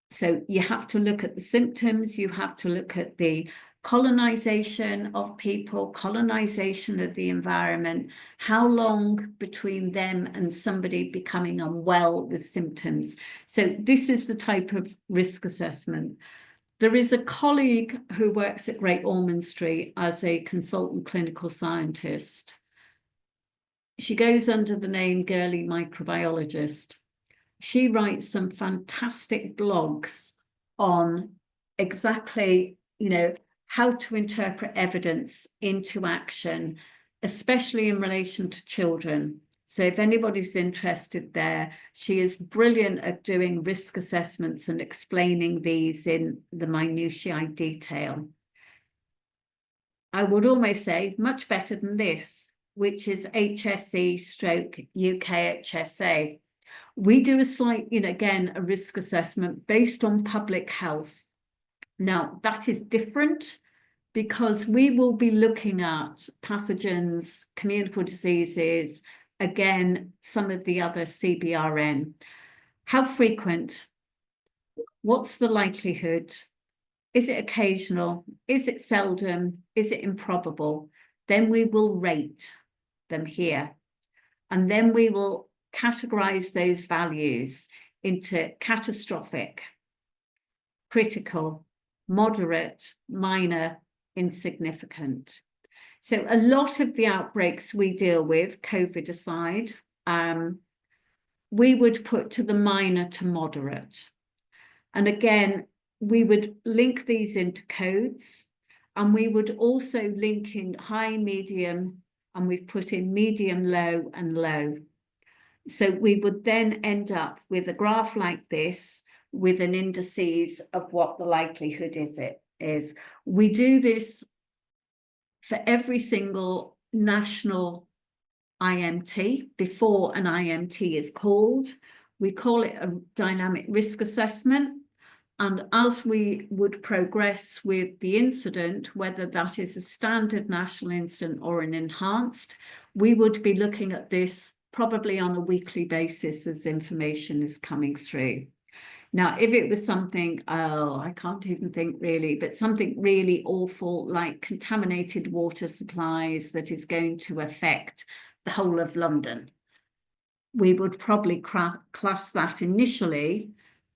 Speaker 8: So you have to look at the symptoms, you have to look at the colonization of people, colonization of the environment, how long between them and somebody becoming unwell with symptoms. So this is the type of risk assessment. There is a colleague who works at Great Ormond Street as a consultant clinical scientist. She goes under the name Girly Microbiologist. She writes some fantastic blogs on exactly, you know, how to interpret evidence into action, especially in relation to children. So if anybody's interested there, she is brilliant at doing risk assessments and explaining these in the minutiae detail. I would almost say much better than this, which is HSE/UKHSA. We do a slight, you know, again, a risk assessment based on public health. Now, that is different because we will be looking at pathogens, communicable diseases, again, some of the other CBRN. How frequent? What's the likelihood? Is it occasional? Is it seldom? Is it improbable? Then we will rate them here. And then we will categorize those values into catastrophic, critical, moderate, minor, insignificant. So a lot of the outbreaks we deal with, COVID aside, we would put to the minor to moderate. And again, we would link these into codes, and we would also link in high, medium, and we've put in medium, low, and low. So we would then end up with a graph like this with an indices of what the likelihood is. We do this for every single national IMT before an IMT is called. We call it a dynamic risk assessment. And as we would progress with the incident, whether that is a standard national incident or an enhanced, we would be looking at this probably on a weekly basis as information is coming through. Now, if it was something, I can't even think really, but something really awful like contaminated water supplies that is going to affect the whole of London, we would probably class that initially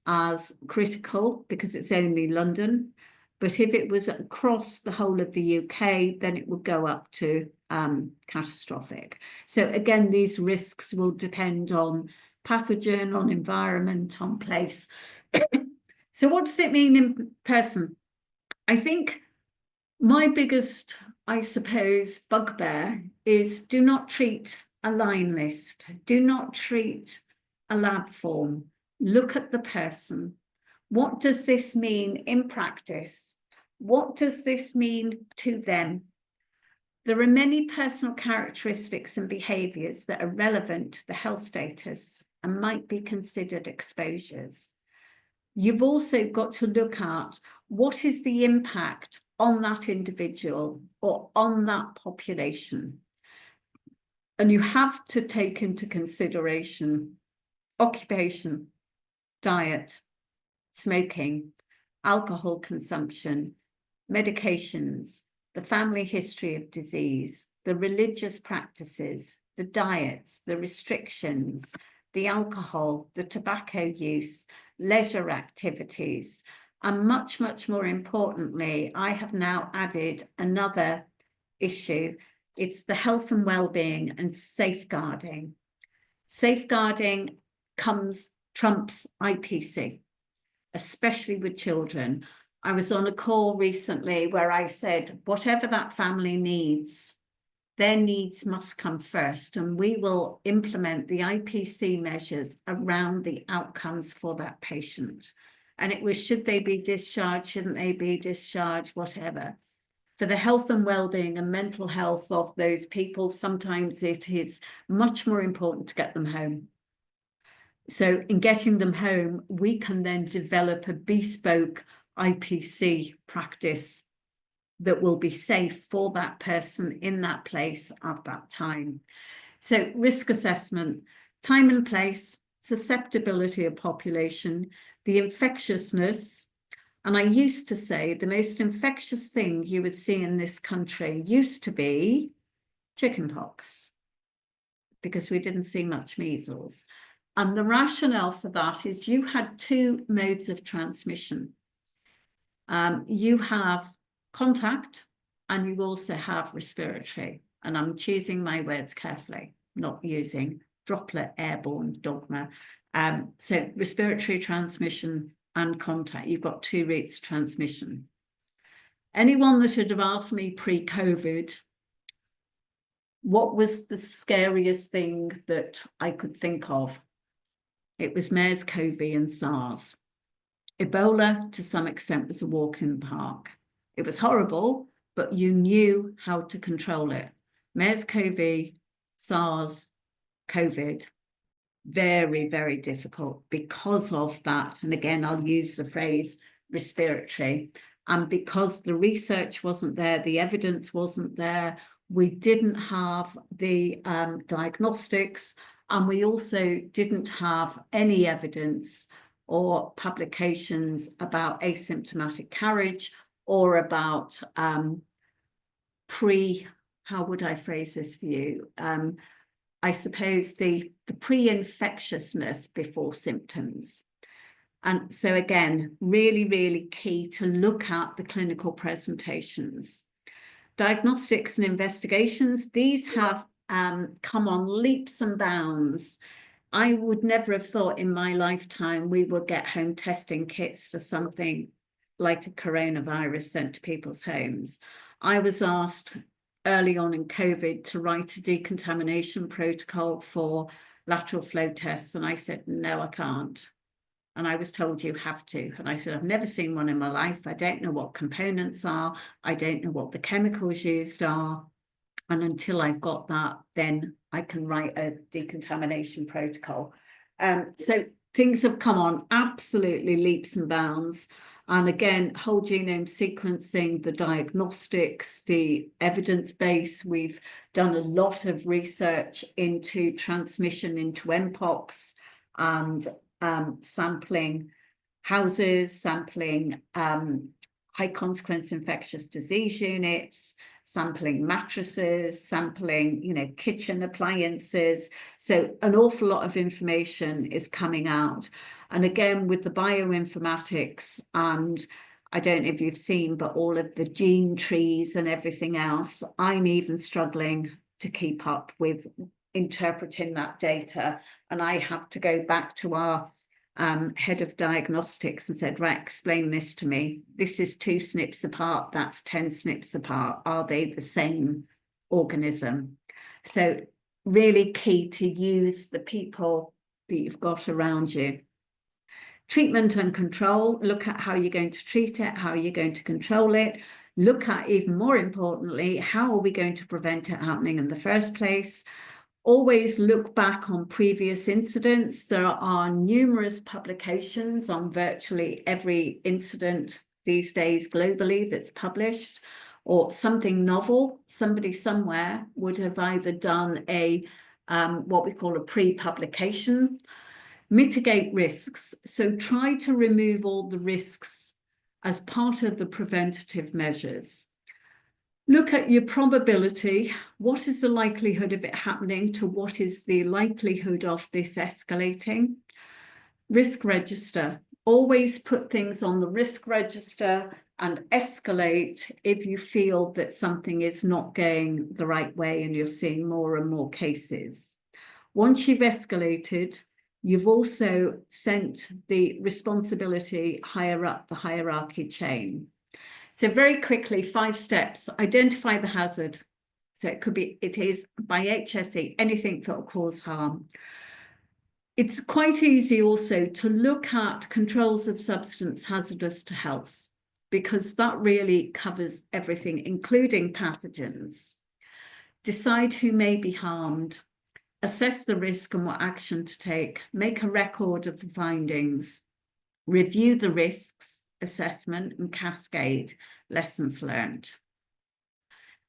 Speaker 8: as critical because it's only London. But if it was across the whole of the UK, then it would go up to catastrophic. So again, these risks will depend on pathogen, on environment, on place. So what does it mean in person? I think my biggest, I suppose, bugbear is do not treat a line list. Do not treat a lab form. Look at the person. What does this mean in practice? What does this mean to them? There are many personal characteristics and behaviours that are relevant to the health status and might be considered exposures. You've also got to look at what is the impact on that individual or on that population. And you have to take into consideration occupation, diet, smoking, alcohol consumption, medications, the family history of disease, the religious practices, the diets, the restrictions, the alcohol, the tobacco use, leisure activities, and much, much more importantly, I have now added another issue. It's the health and well-being and safeguarding. Safeguarding trumps IPC, especially with children. I was on a call recently where I said, whatever that family needs, their needs must come first, and we will implement the IPC measures around the outcomes for that patient. And it was, should they be discharged, shouldn't they be discharged, whatever. For the health and well-being and mental health of those people, sometimes it is much more important to get them home. So in getting them home, we can then develop a bespoke IPC practice that will be safe for that person in that place at that time. So risk assessment, time and place, susceptibility of population, the infectiousness. And I used to say the most infectious thing you would see in this country used to be chickenpox, because we didn't see much measles. And the rationale for that is you had two modes of transmission. You have contact and you also have respiratory. And I'm choosing my words carefully, not using droplet airborne dogma. So respiratory transmission and contact, you've got two routes of transmission. Anyone that had asked me pre-COVID, what was the scariest thing that I could think of? It was MERS-CoV and SARS. Ebola, to some extent, was a walk in the park. It was horrible, but you knew how to control it. MERS-CoV, SARS, COVID, very, very difficult because of that. And again, I'll use the phrase respiratory. And because the research wasn't there, the evidence wasn't there, we didn't have the diagnostics, and we also didn't have any evidence or publications about asymptomatic carriage or about how would I phrase this for you? I suppose the pre-infectiousness before symptoms. And so again, really, really key to look at the clinical presentations. Diagnostics and investigations, these have come on leaps and bounds. I would never have thought in my lifetime we would get home testing kits for something like a coronavirus sent to people's homes. I was asked early on in COVID to write a decontamination protocol for lateral flow tests, and I said, no, I can't. And I was told you have to. And I said, I've never seen one in my life. I don't know what components are. I don't know what the chemicals used are. And until I've got that, then I can write a decontamination protocol. So things have come on absolutely leaps and bounds. And again, whole genome sequencing, the diagnostics, the evidence base, we've done a lot of research into transmission into mpox and sampling houses, sampling high consequence infectious disease units, sampling mattresses, sampling, kitchen appliances. So an awful lot of information is coming out. And again, with the bioinformatics, and I don't know if you've seen, but all of the gene trees and everything else, I'm even struggling to keep up with interpreting that data. And I have to go back to our head of diagnostics and said, right, explain this to me. This is 2 SNPs apart, that's 10 SNPs apart. Are they the same organism? So really key to use the people that you've got around you. Treatment and control, look at how you're going to treat it, how you're going to control it. Look at, even more importantly, how are we going to prevent it happening in the first place? Always look back on previous incidents. There are numerous publications on virtually every incident these days globally that's published, or something novel. Somebody somewhere would have either done a what we call a pre-publication. Mitigate risks. So try to remove all the risks as part of the preventative measures. Look at your probability. What is the likelihood of it happening to what is the likelihood of this escalating? Risk register. Always put things on the risk register and escalate if you feel that something is not going the right way and you're seeing more and more cases. Once you've escalated, you've also sent the responsibility higher up the hierarchy chain. So very quickly, 5 steps. Identify the hazard. So it is by HSE, anything that will cause harm. It's quite easy also to look at controls of substance hazardous to health, because that really covers everything, including pathogens. Decide who may be harmed, assess the risk and what action to take, make a record of the findings, review the risks assessment and cascade lessons learned.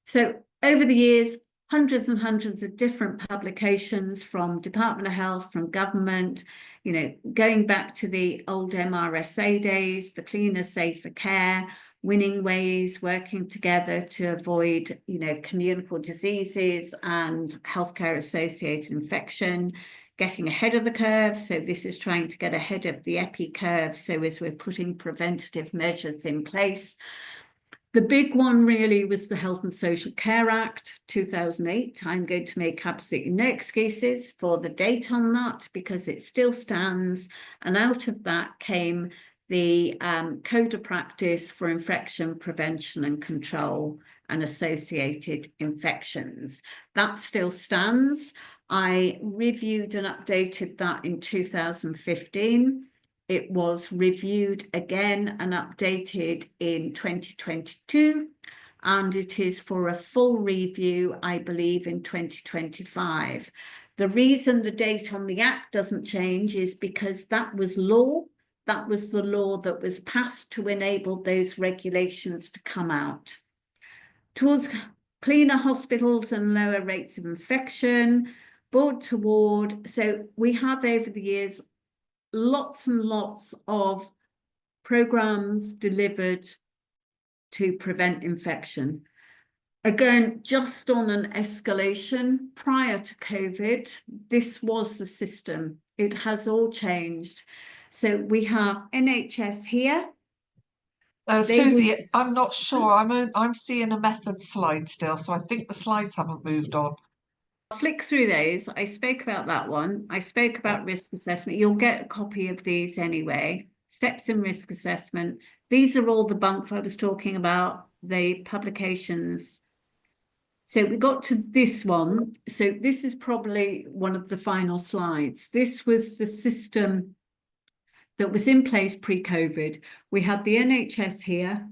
Speaker 8: So over the years, hundreds and hundreds of different publications from Department of Health, from government, you know, going back to the old MRSA days, the cleaner, safer care, winning ways, working together to avoid, you know, communicable diseases and healthcare associated infection, getting ahead of the curve. So this is trying to get ahead of the epi curve. So as we're putting preventative measures in place. The big one really was the Health and Social Care Act 2008. I'm going to make absolutely no excuses for the date on that because it still stands. And out of that came the Code of Practice for Infection Prevention and Control and Associated Infections. That still stands. I reviewed and updated that in 2015. It was reviewed again and updated in 2022, and it is for a full review, I believe, in 2025. The reason the date on the Act doesn't change is because that was law. That was the law that was passed to enable those regulations to come out. Towards cleaner hospitals and lower rates of infection, board to ward. So we have over the years lots and lots of programs delivered to prevent infection. Again, just on an escalation prior to COVID, this was the system. It has all changed. So we have NHS here.
Speaker 2: Susie, I'm not sure. I'm seeing a method slide still, so I think the slides haven't moved on.
Speaker 8: Flick through those. I spoke about that one. I spoke about risk assessment. You'll get a copy of these anyway. Steps in risk assessment. These are all the bump I was talking about, the publications. So we got to this one. So this is probably one of the final slides. This was the system that was in place pre-COVID. We have the NHS here.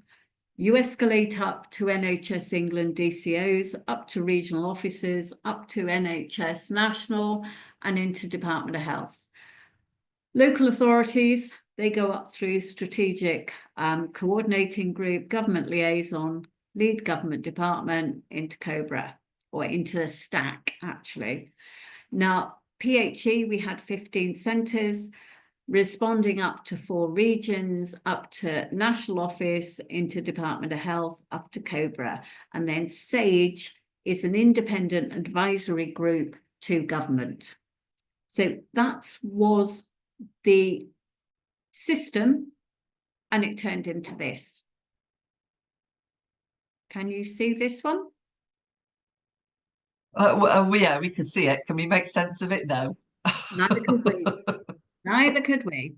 Speaker 8: You escalate up to NHS England DCOs, up to regional offices, up to NHS National, and into Department of Health. Local authorities, they go up through strategic coordinating group, government liaison, lead government department, into COBRA, or into a stack, actually. Now, PHE, we had 15 centres, responding up to 4 regions, up to national office, into Department of Health, up to COBRA. And then SAGE is an independent advisory group to government. So that was the system, and it turned into this. Can you see this one?
Speaker 2: Well, yeah, we can see it. Can we make sense of it? No.
Speaker 8: Neither could we. Neither could we.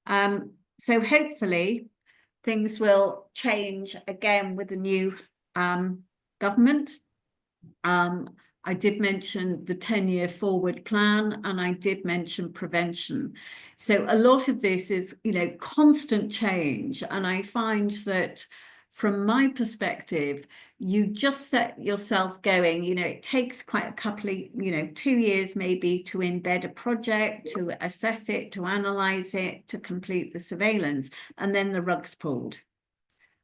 Speaker 8: So hopefully things will change again with the new government. I did mention the 10-year forward plan, and I did mention prevention. So a lot of this is, you know, constant change. And I find that from my perspective, you just set yourself going, you know, it takes quite a couple of, 2 years maybe to embed a project, to assess it, to analyze it, to complete the surveillance, and then the rug's pulled.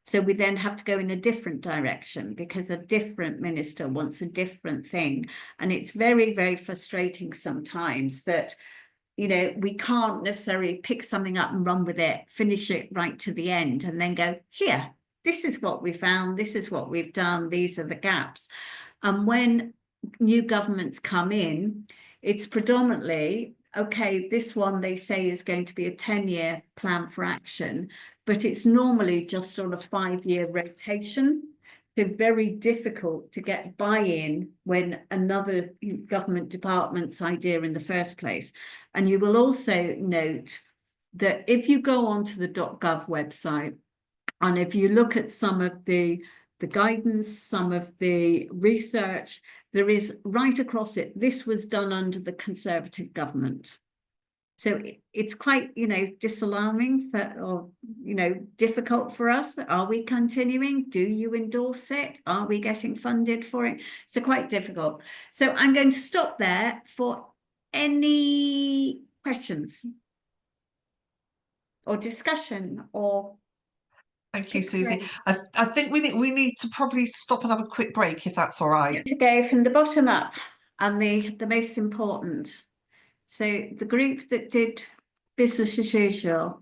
Speaker 8: So we then have to go in a different direction because a different minister wants a different thing. And it's very, very frustrating sometimes that, you know, we can't necessarily pick something up and run with it, finish it right to the end, and then go, here, this is what we found, this is what we've done, these are the gaps. And when new governments come in, it's predominantly, okay, this one they say is going to be a 10-year plan for action, but it's normally just on a 5-year rotation. So very difficult to get buy-in when another government department's idea in the first place. And you will also note that if you go onto the .gov website, and if you look at some of the guidance, some of the research, there is right across it, this was done under the Conservative government. So it's quite, disalarming or, difficult for us. Are we continuing? Do you endorse it? Are we getting funded for it? So quite difficult. So I'm going to stop there for any questions or discussion or.
Speaker 2: Thank you, Susie. I think we need to probably stop and have a quick break, if that's all right.
Speaker 8: To go from the bottom up, and the most important. So the group that did business as usual,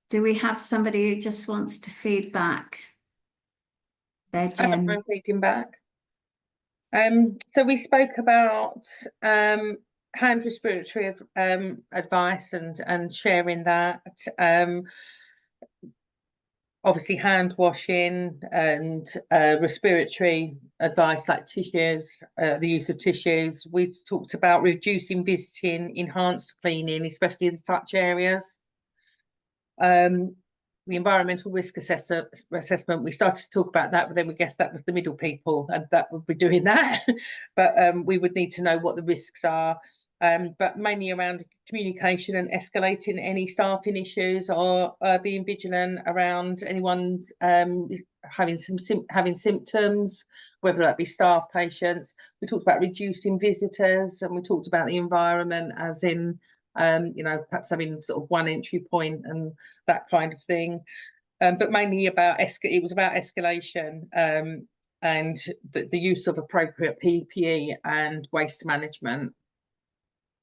Speaker 8: do we have somebody who just wants to feed back?
Speaker 9: I'm feeding back. So we spoke about hand respiratory advice and sharing that. Obviously hand washing and respiratory advice like tissues, the use of tissues. We talked about reducing visiting, enhanced cleaning, especially in the touch areas. The environmental risk assessment, we started to talk about that, but then we guessed that was the middle people and that would be doing that. But we would need to know what the risks are. But mainly around communication and escalating any staffing issues, or being vigilant around anyone having symptoms, whether that be staff, patients. We talked about reducing visitors, and we talked about the environment, as in perhaps having sort of one entry point and that kind of thing. But mainly about it was about escalation and the use of appropriate PPE and waste management.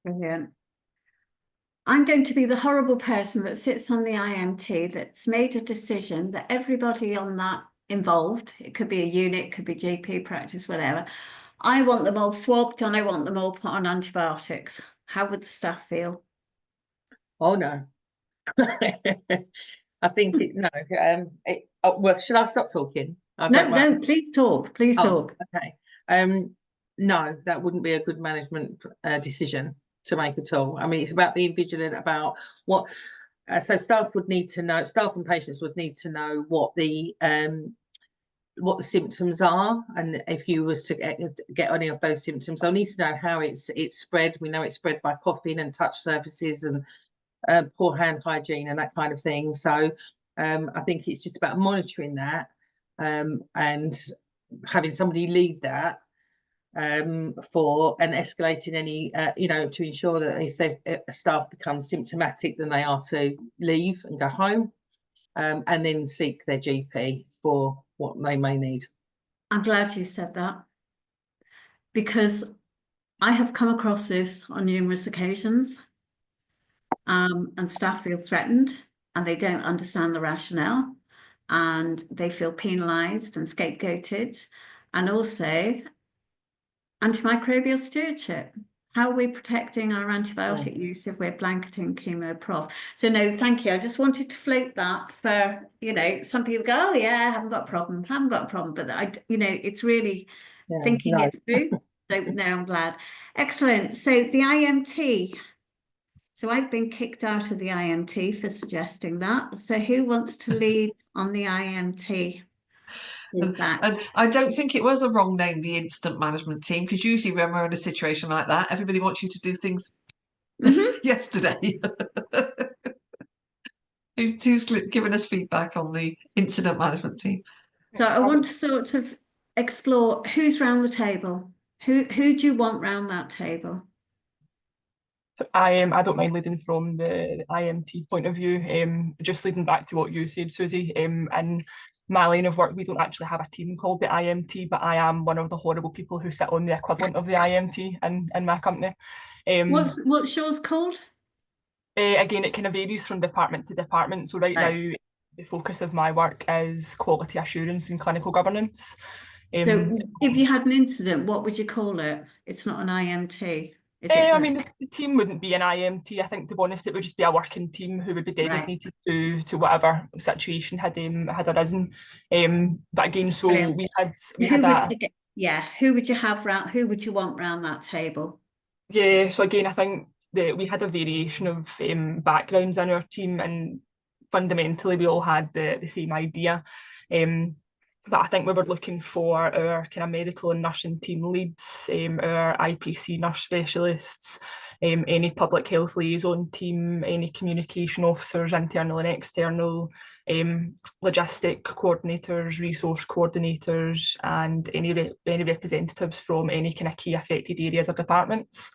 Speaker 8: Brilliant. I'm going to be the horrible person that sits on the IMT that's made a decision that everybody on that involved, it could be a unit, it could be GP practice, whatever, I want them all swabbed and I want them all put on antibiotics. How would the staff feel?
Speaker 9: Oh no. I think well, should I stop talking?
Speaker 8: No, please talk. Please talk.
Speaker 9: Okay. No, that wouldn't be a good management decision to make at all. I mean, it's about being vigilant about what. So staff would need to know. Staff and patients would need to know what the symptoms are, and if you was to get any of those symptoms, they'll need to know how it's spread. We know it's spread by coughing and touch surfaces and poor hand hygiene and that kind of thing. So I think it's just about monitoring that and having somebody lead that for and escalating any to ensure that if staff becomes symptomatic, then they are to leave and go home and then seek their GP for what they may need.
Speaker 8: I'm glad you said that, because I have come across this on numerous occasions, and staff feel threatened and they don't understand the rationale and they feel penalised and scapegoated. And also antimicrobial stewardship. How are we protecting our antibiotic use if we're blanketing chemo prof? So no, thank you. I just wanted to float that for, some people go, oh yeah, I haven't got a problem. But it's really thinking it through. So no, I'm glad. Excellent. So the IMT. So I've been kicked out of the IMT for suggesting that. So who wants to lead on the IMT?
Speaker 2: And I don't think it was a wrong name, the incident management team, because usually when we're in a situation like that, everybody wants you to do things yesterday. Who's given us feedback on the incident management team?
Speaker 8: So I want to sort of explore who's round the table. Who do you want round that table?
Speaker 10: So I don't mind leading from the IMT point of view. Just leading back to what you said, Susie, and my line of work, we don't actually have a team called the IMT, but I am one of the horrible people who sit on the equivalent of the IMT in my company.
Speaker 8: What's yours called?
Speaker 10: Again, it kind of varies from department to department. So right now, the focus of my work is quality assurance and clinical governance.
Speaker 8: So if you had an incident, what would you call it? It's not an IMT.
Speaker 10: I mean, the team wouldn't be an IMT. I think, to be honest, it would just be a working team who would be designated to whatever situation had arisen. But again, so
Speaker 8: Brilliant.
Speaker 10: we had that.
Speaker 8: Yeah, who would you have round? Who would you want round that table?
Speaker 10: Yeah, so again, I think that we had a variation of backgrounds in our team, and fundamentally we all had the same idea. But I think we were looking for our kind of medical and nursing team leads, our IPC nurse specialists, any public health liaison team, any communication officers, internal and external, logistic coordinators, resource coordinators, and any representatives from any kind of key affected areas or departments.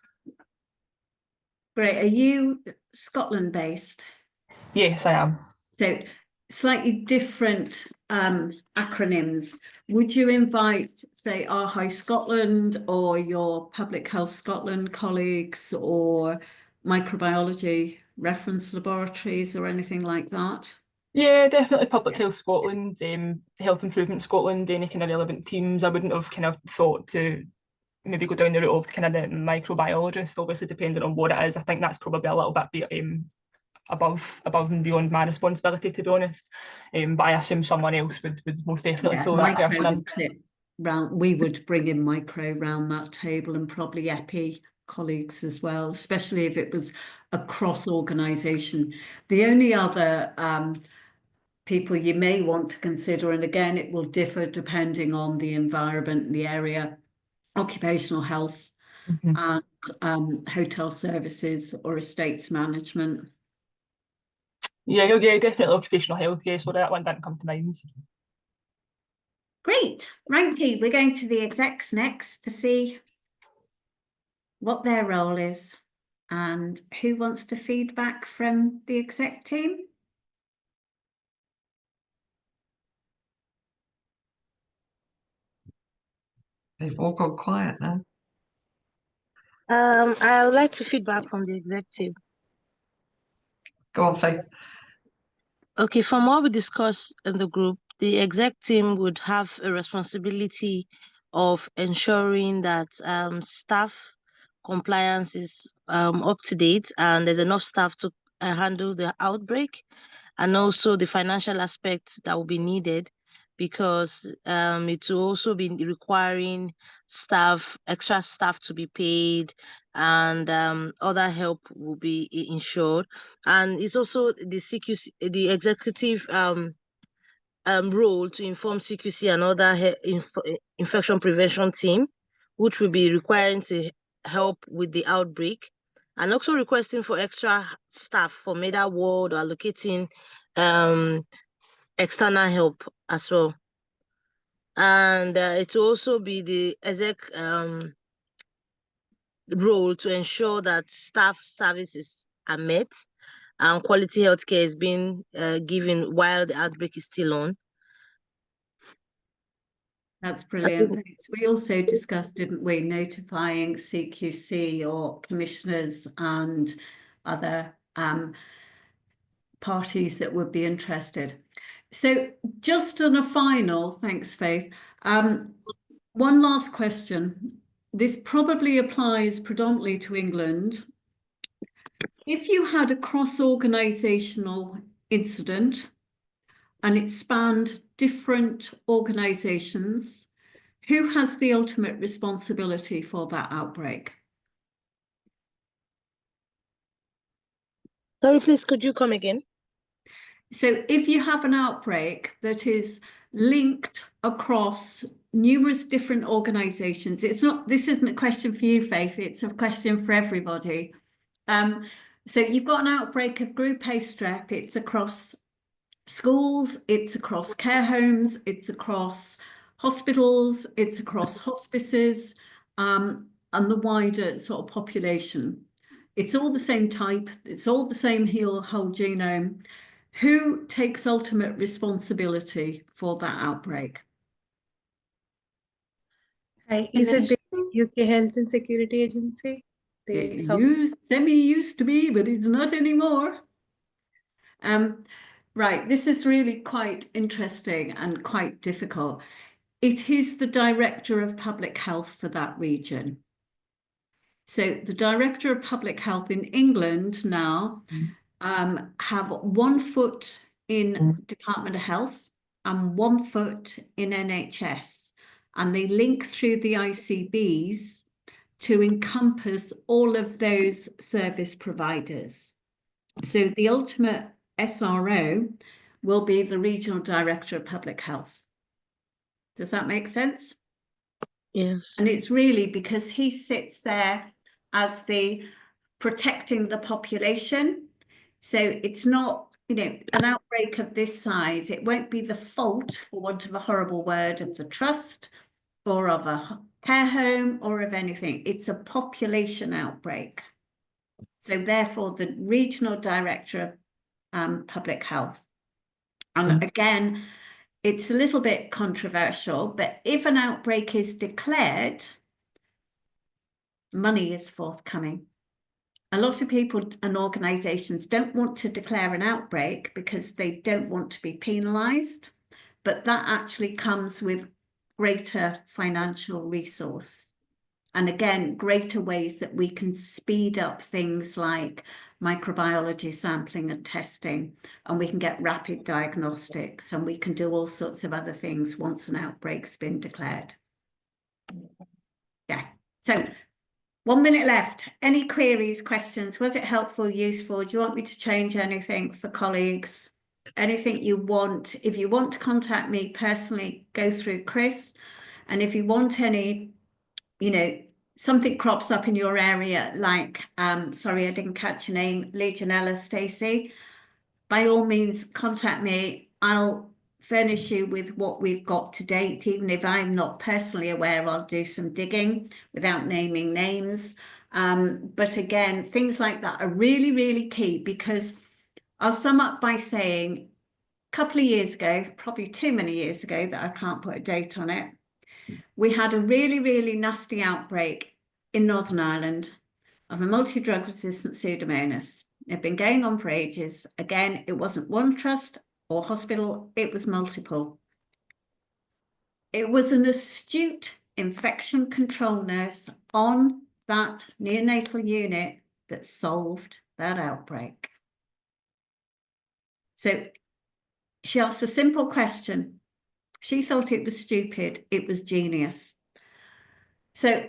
Speaker 8: Great. Are you Scotland based?
Speaker 10: Yes, I am.
Speaker 8: So slightly different acronyms. Would you invite, say, RHI Scotland or your Public Health Scotland colleagues or microbiology reference laboratories or anything like that?
Speaker 10: Yeah, definitely Public Health Scotland, Health Improvement Scotland, any kind of relevant teams. I wouldn't have kind of thought to maybe go down the route of kind of the microbiologist, obviously depending on what it is. I think that's probably a little bit above and beyond my responsibility, to be honest. But I assume someone else would most definitely pull that person in.
Speaker 8: We would bring in micro round that table, and probably epi colleagues as well, especially if it was across organisation. The only other people you may want to consider, and again it will differ depending on the environment and the area, occupational health and hotel services or estates management.
Speaker 10: Yeah, definitely occupational health. Yeah, so that one didn't come to mind.
Speaker 8: Great. Righty, we're going to the execs next to see what their role is and who wants to feedback from the exec team.
Speaker 2: They've all gone quiet now.
Speaker 4: I would like to feedback from the exec team.
Speaker 2: Go on, Faith.
Speaker 4: Okay, from what we discussed in the group, the exec team would have a responsibility of ensuring that staff compliance is up to date and there's enough staff to handle the outbreak, and also the financial aspects that will be needed, because it will also be requiring extra staff to be paid, and other help will be ensured. And it's also the CQC, the executive role to inform CQC and other infection prevention team, which will be requiring to help with the outbreak, and also requesting for extra staff for MEDA ward or allocating external help as well. And it will also be the exec role to ensure that staff services are met and quality healthcare is being given while the outbreak is still on.
Speaker 8: That's brilliant. We also discussed, didn't we, notifying CQC or commissioners and other parties that would be interested. So just on a final, thanks, Faith. One last question. This probably applies predominantly to England. If you had a cross-organisational incident and it spanned different organisations, who has the ultimate responsibility for that outbreak?
Speaker 4: Sorry, please, could you come again?
Speaker 8: So if you have an outbreak that is linked across numerous different organisations, this isn't a question for you, Faith, it's a question for everybody. So you've got an outbreak of Group A strep, it's across schools, it's across care homes, it's across hospitals, it's across hospices, and the wider sort of population. It's all the same type, it's all the same whole genome. Who takes ultimate responsibility for that outbreak?
Speaker 3: Is it the UK Health and Security Agency?
Speaker 8: It used to be, but it's not anymore. Right, this is really quite interesting and quite difficult. It is the Director of Public Health for that region. So the Director of Public Health in England now have 1 foot in Department of Health and 1 foot in NHS. And they link through the ICBs to encompass all of those service providers. So the ultimate SRO will be the Regional Director of Public Health. Does that make sense?
Speaker 4: Yes.
Speaker 8: And it's really because he sits there as the protecting the population. So it's not, you know, an outbreak of this size. It won't be the fault, for want of a horrible word, of the trust or of a care home or of anything. It's a population outbreak. So therefore, the Regional Director of Public Health. And again, it's a little bit controversial, but if an outbreak is declared, money is forthcoming. A lot of people and organisations don't want to declare an outbreak because they don't want to be penalised, but that actually comes with greater financial resource. And again, greater ways that we can speed up things like microbiology sampling and testing, and we can get rapid diagnostics, and we can do all sorts of other things once an outbreak's been declared. Yeah, so 1 minute left. Any queries, questions? Was it helpful, useful? Do you want me to change anything for colleagues? Anything you want? If you want to contact me personally, go through Chris. And if you want any, you know, something crops up in your area, like, sorry, I didn't catch your name, Legionella, Stacey, by all means, contact me. I'll furnish you with what we've got to date. Even if I'm not personally aware, I'll do some digging without naming names. But again, things like that are really, really key, because I'll sum up by saying a couple of years ago, probably too many years ago that I can't put a date on it, we had a really, really nasty outbreak in Northern Ireland of a multi-drug resistant Pseudomonas. It had been going on for ages. Again, it wasn't one trust or hospital, it was multiple. It was an astute infection control nurse on that neonatal unit that solved that outbreak. So she asked a simple question. She thought it was stupid, it was genius. So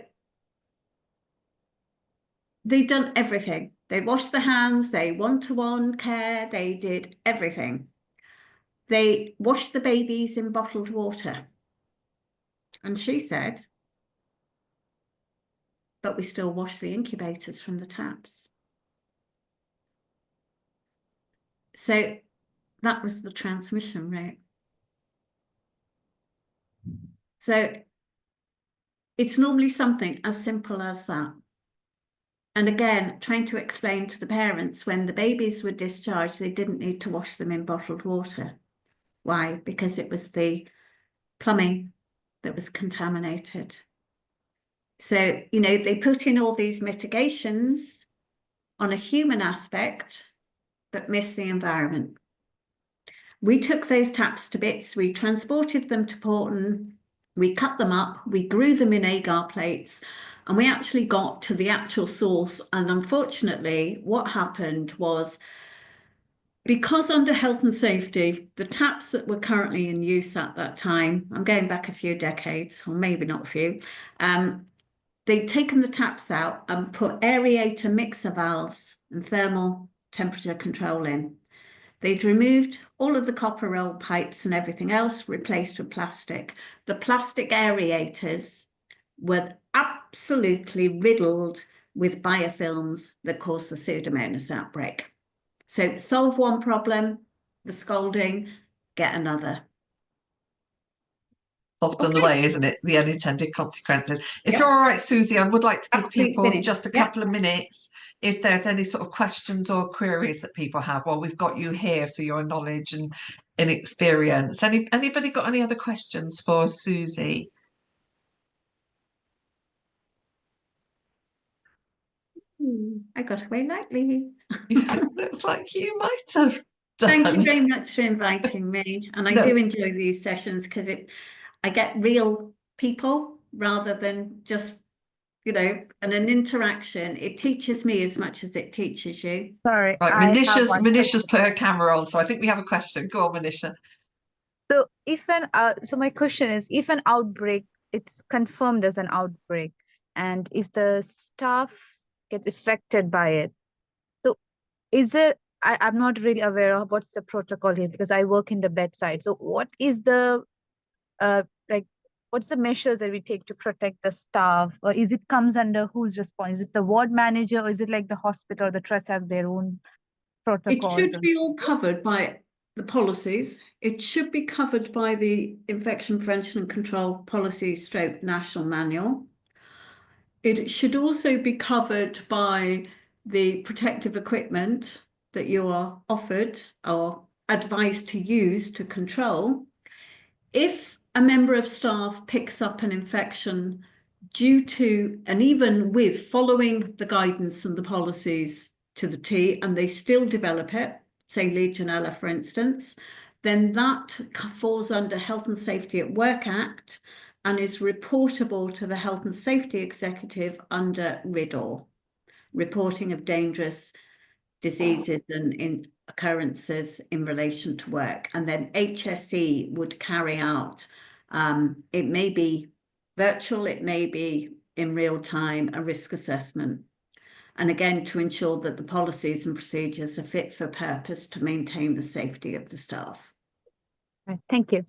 Speaker 8: they'd done everything. They washed their hands, they one-to-one care, they did everything. They washed the babies in bottled water. And she said, but we still wash the incubators from the taps. So that was the transmission rate. So it's normally something as simple as that. And again, trying to explain to the parents, when the babies were discharged, they didn't need to wash them in bottled water. Why? Because it was the plumbing that was contaminated. So, you know, they put in all these mitigations on a human aspect, but miss the environment. We took those taps to bits, we transported them to Porton, we cut them up, we grew them in agar plates, and we actually got to the actual source. And unfortunately, what happened was, because under health and safety, the taps that were currently in use at that time, I'm going back a few decades, or maybe not a few, they'd taken the taps out and put aerator mixer valves and thermal temperature control in. They'd removed all of the copper roll pipes and everything else, replaced with plastic. The plastic aerators were absolutely riddled with biofilms that caused the Pseudomonas outbreak. So solve one problem, the scolding, get another.
Speaker 2: It's often the way, isn't it? The unintended consequences. If you're all right, Susie, I would like to give people just a couple of minutes if there's any sort of questions or queries that people have. Well, we've got you here for your knowledge and experience. Anybody got any other questions for Susie?
Speaker 8: I got away lightly.
Speaker 2: Yeah, looks like you might have
Speaker 8: Thank you very much for inviting me. And I do enjoy these sessions because I get real people rather than just, you know, and an interaction. It teaches me as much as it teaches you.
Speaker 11: Sorry.
Speaker 2: Right, Manisha's put her camera on, so I think we have a question. Go on, Manisha.
Speaker 11: So so my question is, if an outbreak, it's confirmed as an outbreak, and if the staff gets affected by it, so is it, I'm not really aware of what's the protocol here because I work in the bedside. So what is the what's the measures that we take to protect the staff, or is it comes under whose response? Is it the ward manager, or is it like the hospital or the trust has their own protocols?
Speaker 8: It should be all covered by the policies. It should be covered by the Infection Prevention and Control Policy / National Manual. It should also be covered by the protective equipment that you are offered or advised to use to control. If a member of staff picks up an infection due to, and even with following the guidance and the policies to the T, and they still develop it, say Legionella, for instance, then that falls under Health and Safety at Work Act and is reportable to the Health and Safety Executive under RIDDOR, Reporting of Dangerous Diseases and in occurrences in relation to work. And then HSE would carry out, it may be virtual, it may be in real time, a risk assessment. And again, to ensure that the policies and procedures are fit for purpose to maintain the safety of the staff.
Speaker 11: Right, thank you.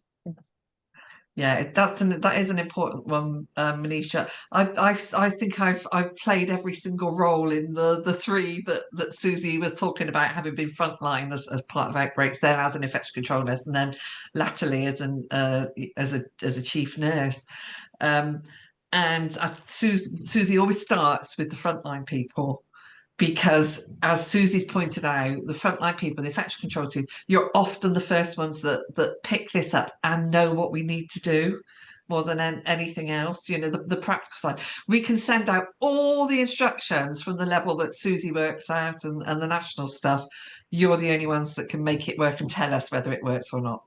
Speaker 2: Yeah, that is an important one, Manisha. I think I've played every single role in the three that Susie was talking about, having been frontline as part of outbreaks, then as an infection control nurse, and then latterly as a chief nurse. And Susie always starts with the frontline people, because as Susie's pointed out, the frontline people, the infection control team, you're often the first ones that pick this up and know what we need to do more than anything else. You know, the practical side. We can send out all the instructions from the level that Susie works at and the national stuff. You're the only ones that can make it work and tell us whether it works or not.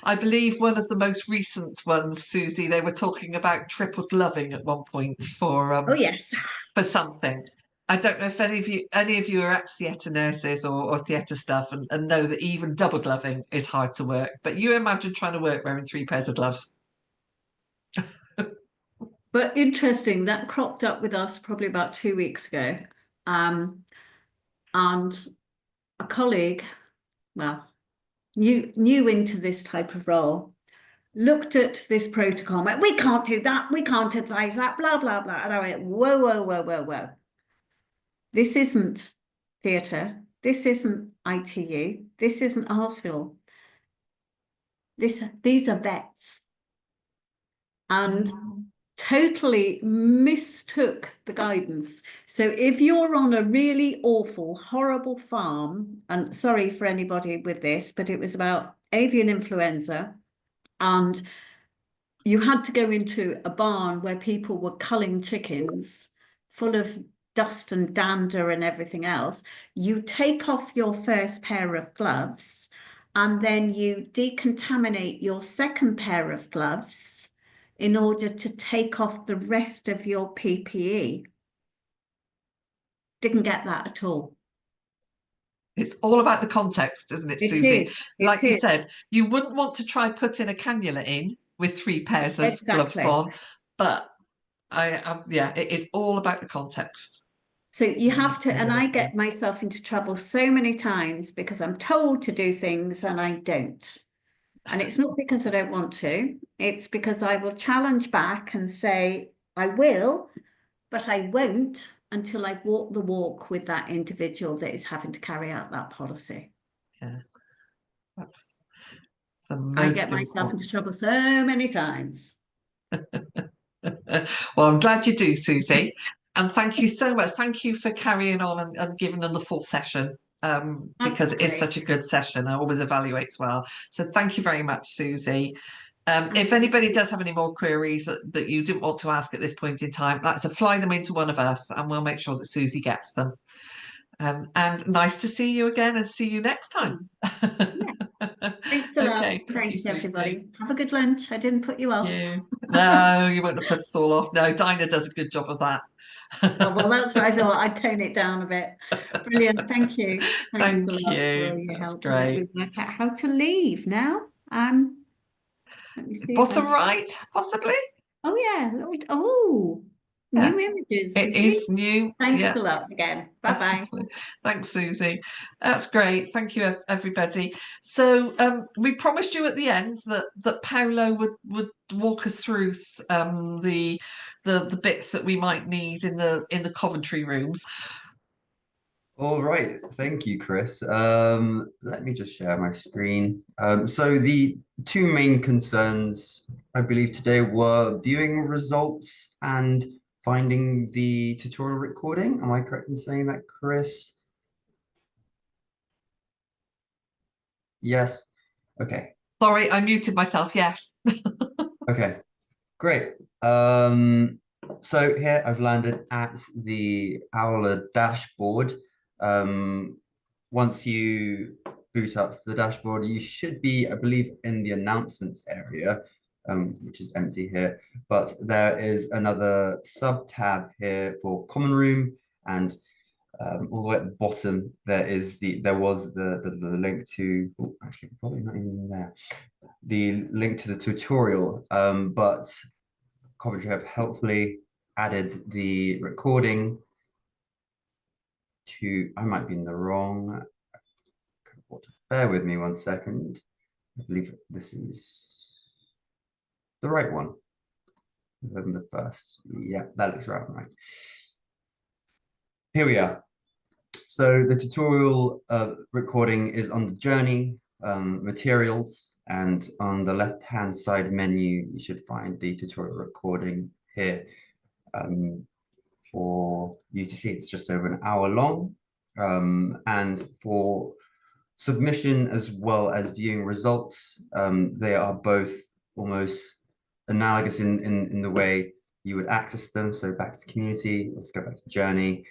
Speaker 2: I believe one of the most recent ones, Susie, they were talking about triple gloving at one point for
Speaker 8: oh yes,
Speaker 2: for something. I don't know if any of you are ex-theatre nurses or theatre stuff and know that even double gloving is hard to work. But you imagine trying to work wearing 3 pairs of gloves.
Speaker 8: But interesting, that cropped up with us probably about 2 weeks ago. And a colleague, well, new into this type of role, looked at this protocol and went, we can't do that, we can't advise that, blah, blah, blah. And I went, whoa, whoa, whoa, whoa, whoa. This isn't theatre. This isn't ITU. This isn't a hospital. These are vets. And totally mistook the guidance. So if you're on a really awful, horrible farm, and sorry for anybody with this, but it was about avian influenza, and you had to go into a barn where people were culling chickens full of dust and dander and everything else, you take off your first pair of gloves and then you decontaminate your second pair of gloves in order to take off the rest of your PPE. Didn't get that at all.
Speaker 2: It's all about the context, isn't it, Susie? Like you said, you wouldn't want to try putting a cannula in with 3 pairs of gloves on, but it's all about the context.
Speaker 8: So you have to, and I get myself into trouble so many times because I'm told to do things and I don't. And it's not because I don't want to, it's because I will challenge back and say, I will, but I won't until I've walked the walk with that individual that is having to carry out that policy.
Speaker 2: Yes, that's
Speaker 8: I get myself into trouble so many times.
Speaker 2: Well, I'm glad you do, Susie. And thank you so much. Thank you for carrying on and giving them the full session, because it is such a good session. I always evaluates well. So thank you very much, Susie. If anybody does have any more queries that you didn't want to ask at this point in time, that's to fly them into one of us and we'll make sure that Susie gets them. And nice to see you again and see you next time.
Speaker 8: Thanks a lot. Thanks, everybody. Have a good lunch. I didn't put you off.
Speaker 2: No, you wouldn't have put us all off. No, Dinah does a good job of that.
Speaker 8: Oh, well, that's what I thought. I'd tone it down a bit. Brilliant. Thank you. Thanks a lot for all your help. Let me work out how to leave now. Let me see.
Speaker 2: Bottom right, possibly.
Speaker 8: Oh yeah. Oh, new images.
Speaker 2: It is new.
Speaker 8: Thanks a lot again. Bye-bye.
Speaker 2: Thanks, Susie. That's great. Thank you, everybody. So we promised you at the end that Paolo would walk us through the bits that we might need in the Coventry rooms.
Speaker 7: All right, thank you, Chris. Let me just share my screen. So the two main concerns, I believe, today were viewing results and finding the tutorial recording. Am I correct in saying that, Chris? Yes. Okay.
Speaker 2: Sorry, I muted myself. Yes.
Speaker 7: Okay, great. So here I've landed at the AULA dashboard. Once you boot up the dashboard, you should be, I believe, in the announcements area, which is empty here, but there is another sub tab here for common room, and all the way at the bottom there was the link to, oh, actually probably not even there, the link to the tutorial, but Coventry have helpfully added the recording to, I might be in the wrong, bear with me 1 second. I believe this is the right one. November 1st. Yeah, that looks right. Here we are. So the tutorial recording is on the journey, materials, and on the left-hand side menu, you should find the tutorial recording here. For you to see, it's just over an hour long, and for submission as well as viewing results, they are both almost analogous in the way you would access them. So back to community, let's go back to journey.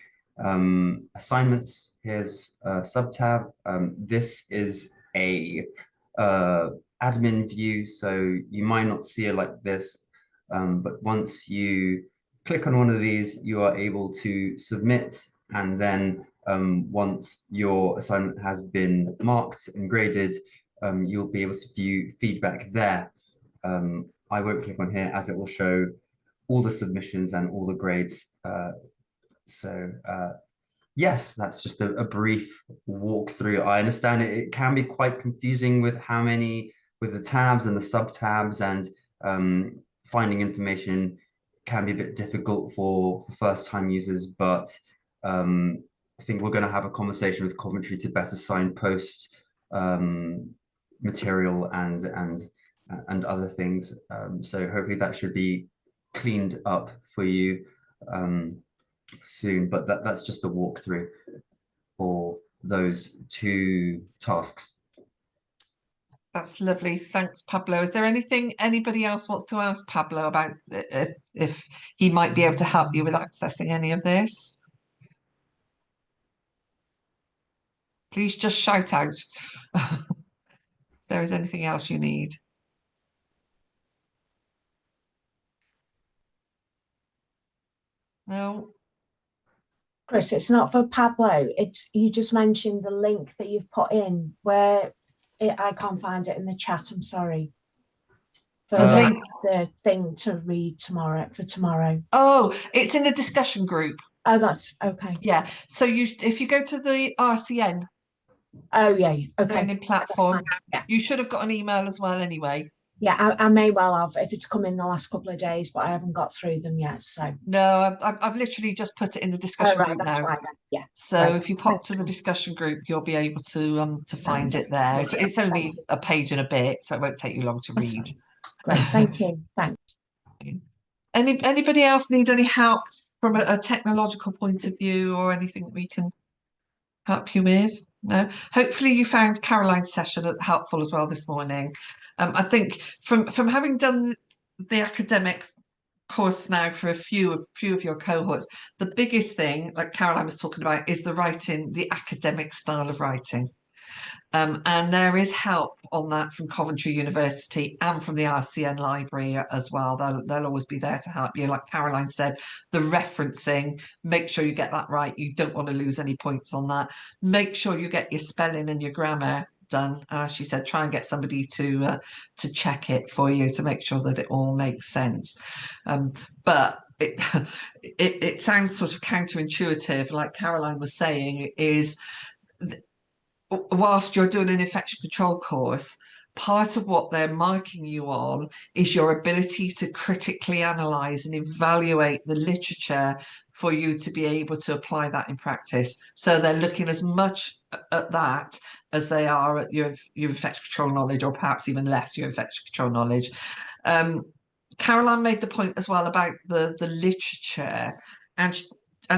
Speaker 7: Assignments, here's a sub tab. This is a admin view, so you might not see it like this, but once you click on one of these, you are able to submit, and then once your assignment has been marked and graded, you'll be able to view feedback there. I won't click on here as it will show all the submissions and all the grades. Yes, that's just a brief walkthrough. I understand it can be quite confusing with with the tabs and the sub tabs, and finding information can be a bit difficult for first-time users, but I think we're going to have a conversation with Coventry to better signpost material and other things. So hopefully that should be cleaned up for you soon, but that's just a walkthrough for those two tasks.
Speaker 2: That's lovely. Thanks, Pablo. Is there anything anybody else wants to ask Pablo about if he might be able to help you with accessing any of this? Please just shout out if there is anything else you need. No.
Speaker 5: Chris, it's not for Pablo. You just mentioned the link that you've put in where I can't find it in the chat. I'm sorry. The thing to read for tomorrow.
Speaker 2: Oh, it's in the discussion group.
Speaker 5: Oh, that's okay.
Speaker 2: Yeah. So if you go to the RCN.
Speaker 5: Oh yeah. Okay.
Speaker 2: Learning platform. Yeah. You should have got an email as well anyway.
Speaker 5: Yeah, I may well have if it's come in the last couple of days, but I haven't got through them yet. So
Speaker 2: no, I've literally just put it in the discussion group now.
Speaker 5: Right, yeah.
Speaker 2: So if you pop to the discussion group, you'll be able to find it there. It's only a page and a bit, so it won't take you long to read.
Speaker 5: Great, thank you. Thanks.
Speaker 2: Anybody else need any help from a technological point of view or anything that we can help you with? No. Hopefully you found Caroline's session helpful as well this morning. I think from having done the academics course now for a few of your cohorts. The biggest thing, like Caroline was talking about, is the writing, the academic style of writing. And there is help on that from Coventry University and from the RCN library as well. They'll always be there to help you. Like Caroline said, the referencing, make sure you get that right. You don't want to lose any points on that. Make sure you get your spelling and your grammar done. And as she said, try and get somebody to check it for you to make sure that it all makes sense. But it sounds sort of counterintuitive, like Caroline was saying, is whilst you're doing an infection control course, part of what they're marking you on is your ability to critically analyse and evaluate the literature for you to be able to apply that in practice. So they're looking as much at that as they are at your infection control knowledge, or perhaps even less your infection control knowledge. Caroline made the point as well about the literature, and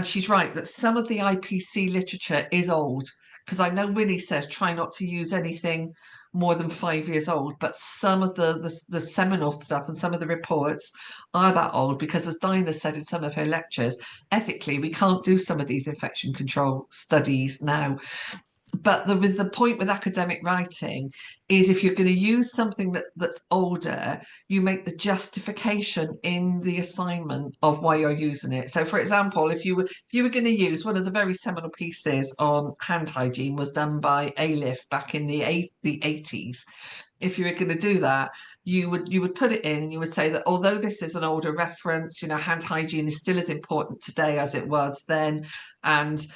Speaker 2: she's right that some of the IPC literature is old. Because I know Winnie says try not to use anything more than 5 years old, but some of the seminal stuff and some of the reports are that old, because as Dinah said in some of her lectures, ethically we can't do some of these infection control studies now. But the point with academic writing is, if you're going to use something that's older, you make the justification in the assignment of why you're using it. So, for example, if you were going to use one of the very seminal pieces on hand hygiene was done by AULA back in the 80s. If you were going to do that, you would put it in and you would say that although this is an older reference, you know, hand hygiene is still as important today as it was then, and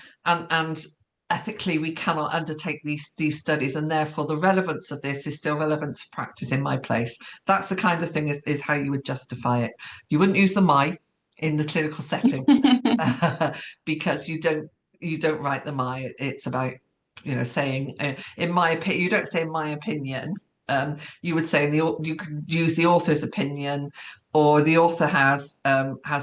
Speaker 2: ethically we cannot undertake these studies, and therefore the relevance of this is still relevant to practice in my place. That's the kind of thing is how you would justify it. You wouldn't use the my in the clinical setting because you don't write the my. It's about, you know, saying in my opinion. You don't say in my opinion. You would say you can use the author's opinion, or the author has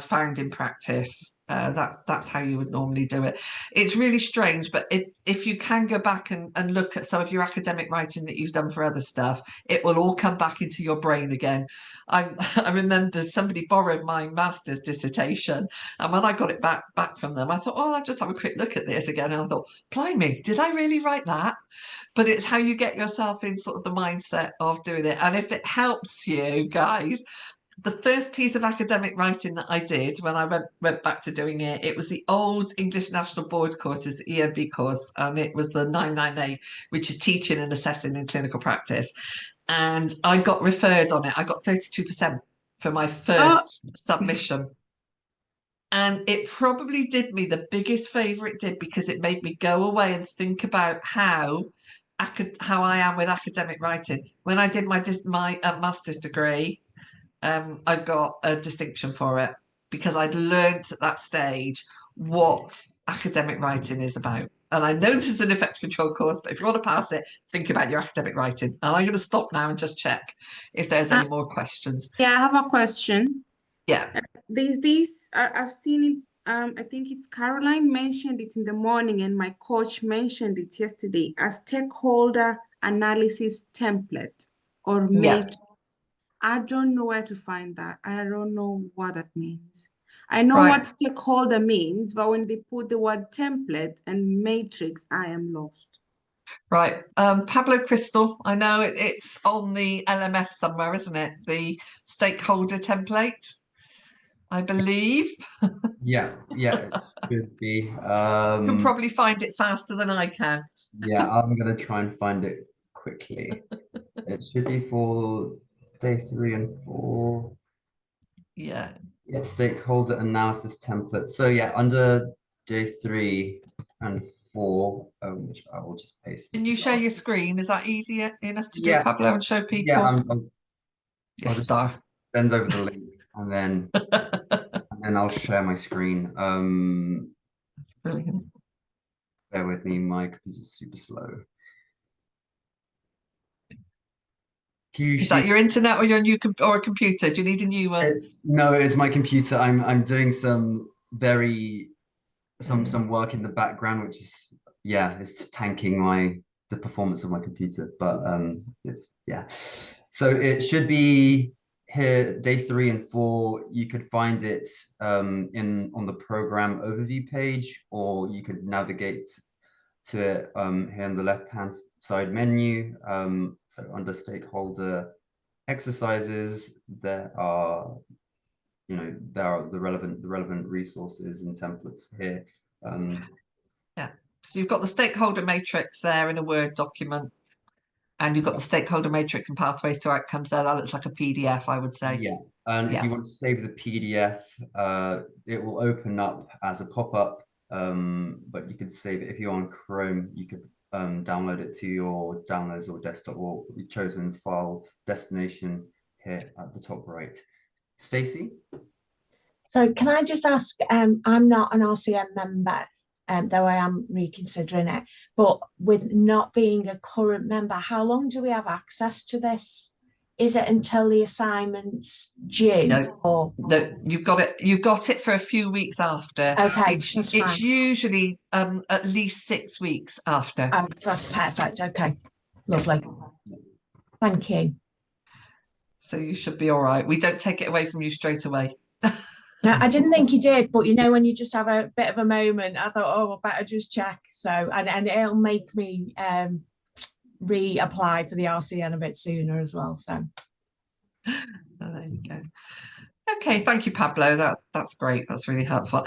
Speaker 2: found in practice. That's how you would normally do it. It's really strange, but if you can go back and look at some of your academic writing that you've done for other stuff, it will all come back into your brain again. I remember somebody borrowed my master's dissertation, and when I got it back from them, I thought, oh, I'll just have a quick look at this again, and I thought, blimey, did I really write that? But it's how you get yourself in sort of the mindset of doing it. And if it helps you guys, the first piece of academic writing that I did when I went back to doing it, it was the old English National Board courses, the EMB course, and it was the 998, which is teaching and assessing in clinical practice. And I got referred on it. I got 32% for my first submission. And it probably did me the biggest favour it did, because it made me go away and think about how I am with academic writing. When I did my master's degree, I got a distinction for it, because I'd learned at that stage what academic writing is about. And I know this is an infection control course, but if you want to pass it, think about your academic writing. And I'm going to stop now and just check if there's any more questions.
Speaker 12: Yeah, I have a question.
Speaker 2: Yeah.
Speaker 12: There's this, I've seen it, I think it's Caroline mentioned it in the morning, and my coach mentioned it yesterday, a stakeholder analysis template or matrix. I don't know where to find that. I don't know what that means. I know what stakeholder means, but when they put the word template and matrix, I am lost.
Speaker 2: Right. Pablo Crystal, I know it's on the LMS somewhere, isn't it? The stakeholder template, I believe.
Speaker 7: Yeah, it should be.
Speaker 2: You can probably find it faster than I can.
Speaker 7: Yeah, I'm going to try and find it quickly. It should be for day 3 and 4.
Speaker 2: Yeah,
Speaker 7: stakeholder analysis template. So yeah, under day 3 and 4, which I will just paste.
Speaker 2: Can you share your screen? Is that easy enough to do, Pablo, and show people?
Speaker 7: Yeah,
Speaker 2: I'll just
Speaker 7: send over the link, and then I'll share my screen.
Speaker 2: Brilliant.
Speaker 7: Bear with me, my computer's super slow.
Speaker 2: Is that your internet or your new or a computer? Do you need a new one?
Speaker 7: No, it's my computer. I'm doing some some work in the background, which is it's tanking the performance of my computer. But so it should be here, day 3 and 4, you could find it on the program overview page, or you could navigate to it here on the left-hand side menu. So under stakeholder exercises, there are the relevant resources and templates here.
Speaker 2: Yeah, so you've got the stakeholder matrix there in a Word document, and you've got the stakeholder matrix and pathways to outcomes there. That looks like a PDF, I would say.
Speaker 7: Yeah, and if you want to save the PDF, it will open up as a pop-up, but you could save it if you're on Chrome. You could download it to your downloads or desktop or your chosen file destination here at the top right. Stacey?
Speaker 5: So can I just ask, I'm not an RCM member, though I am reconsidering it, but with not being a current member, how long do we have access to this? Is it until the assignment's due?
Speaker 2: No, you've got it for a few weeks after.
Speaker 5: Okay,
Speaker 2: it's usually at least 6 weeks after.
Speaker 5: Oh, that's perfect. Okay, lovely. Thank you.
Speaker 2: So you should be all right. We don't take it away from you straight away.
Speaker 5: No, I didn't think you did, but you know, when you just have a bit of a moment, I thought, oh, I better just check. So, and it'll make me reapply for the RCN a bit sooner as well. So
Speaker 2: there you go. Okay, thank you, Pablo. That's great. That's really helpful.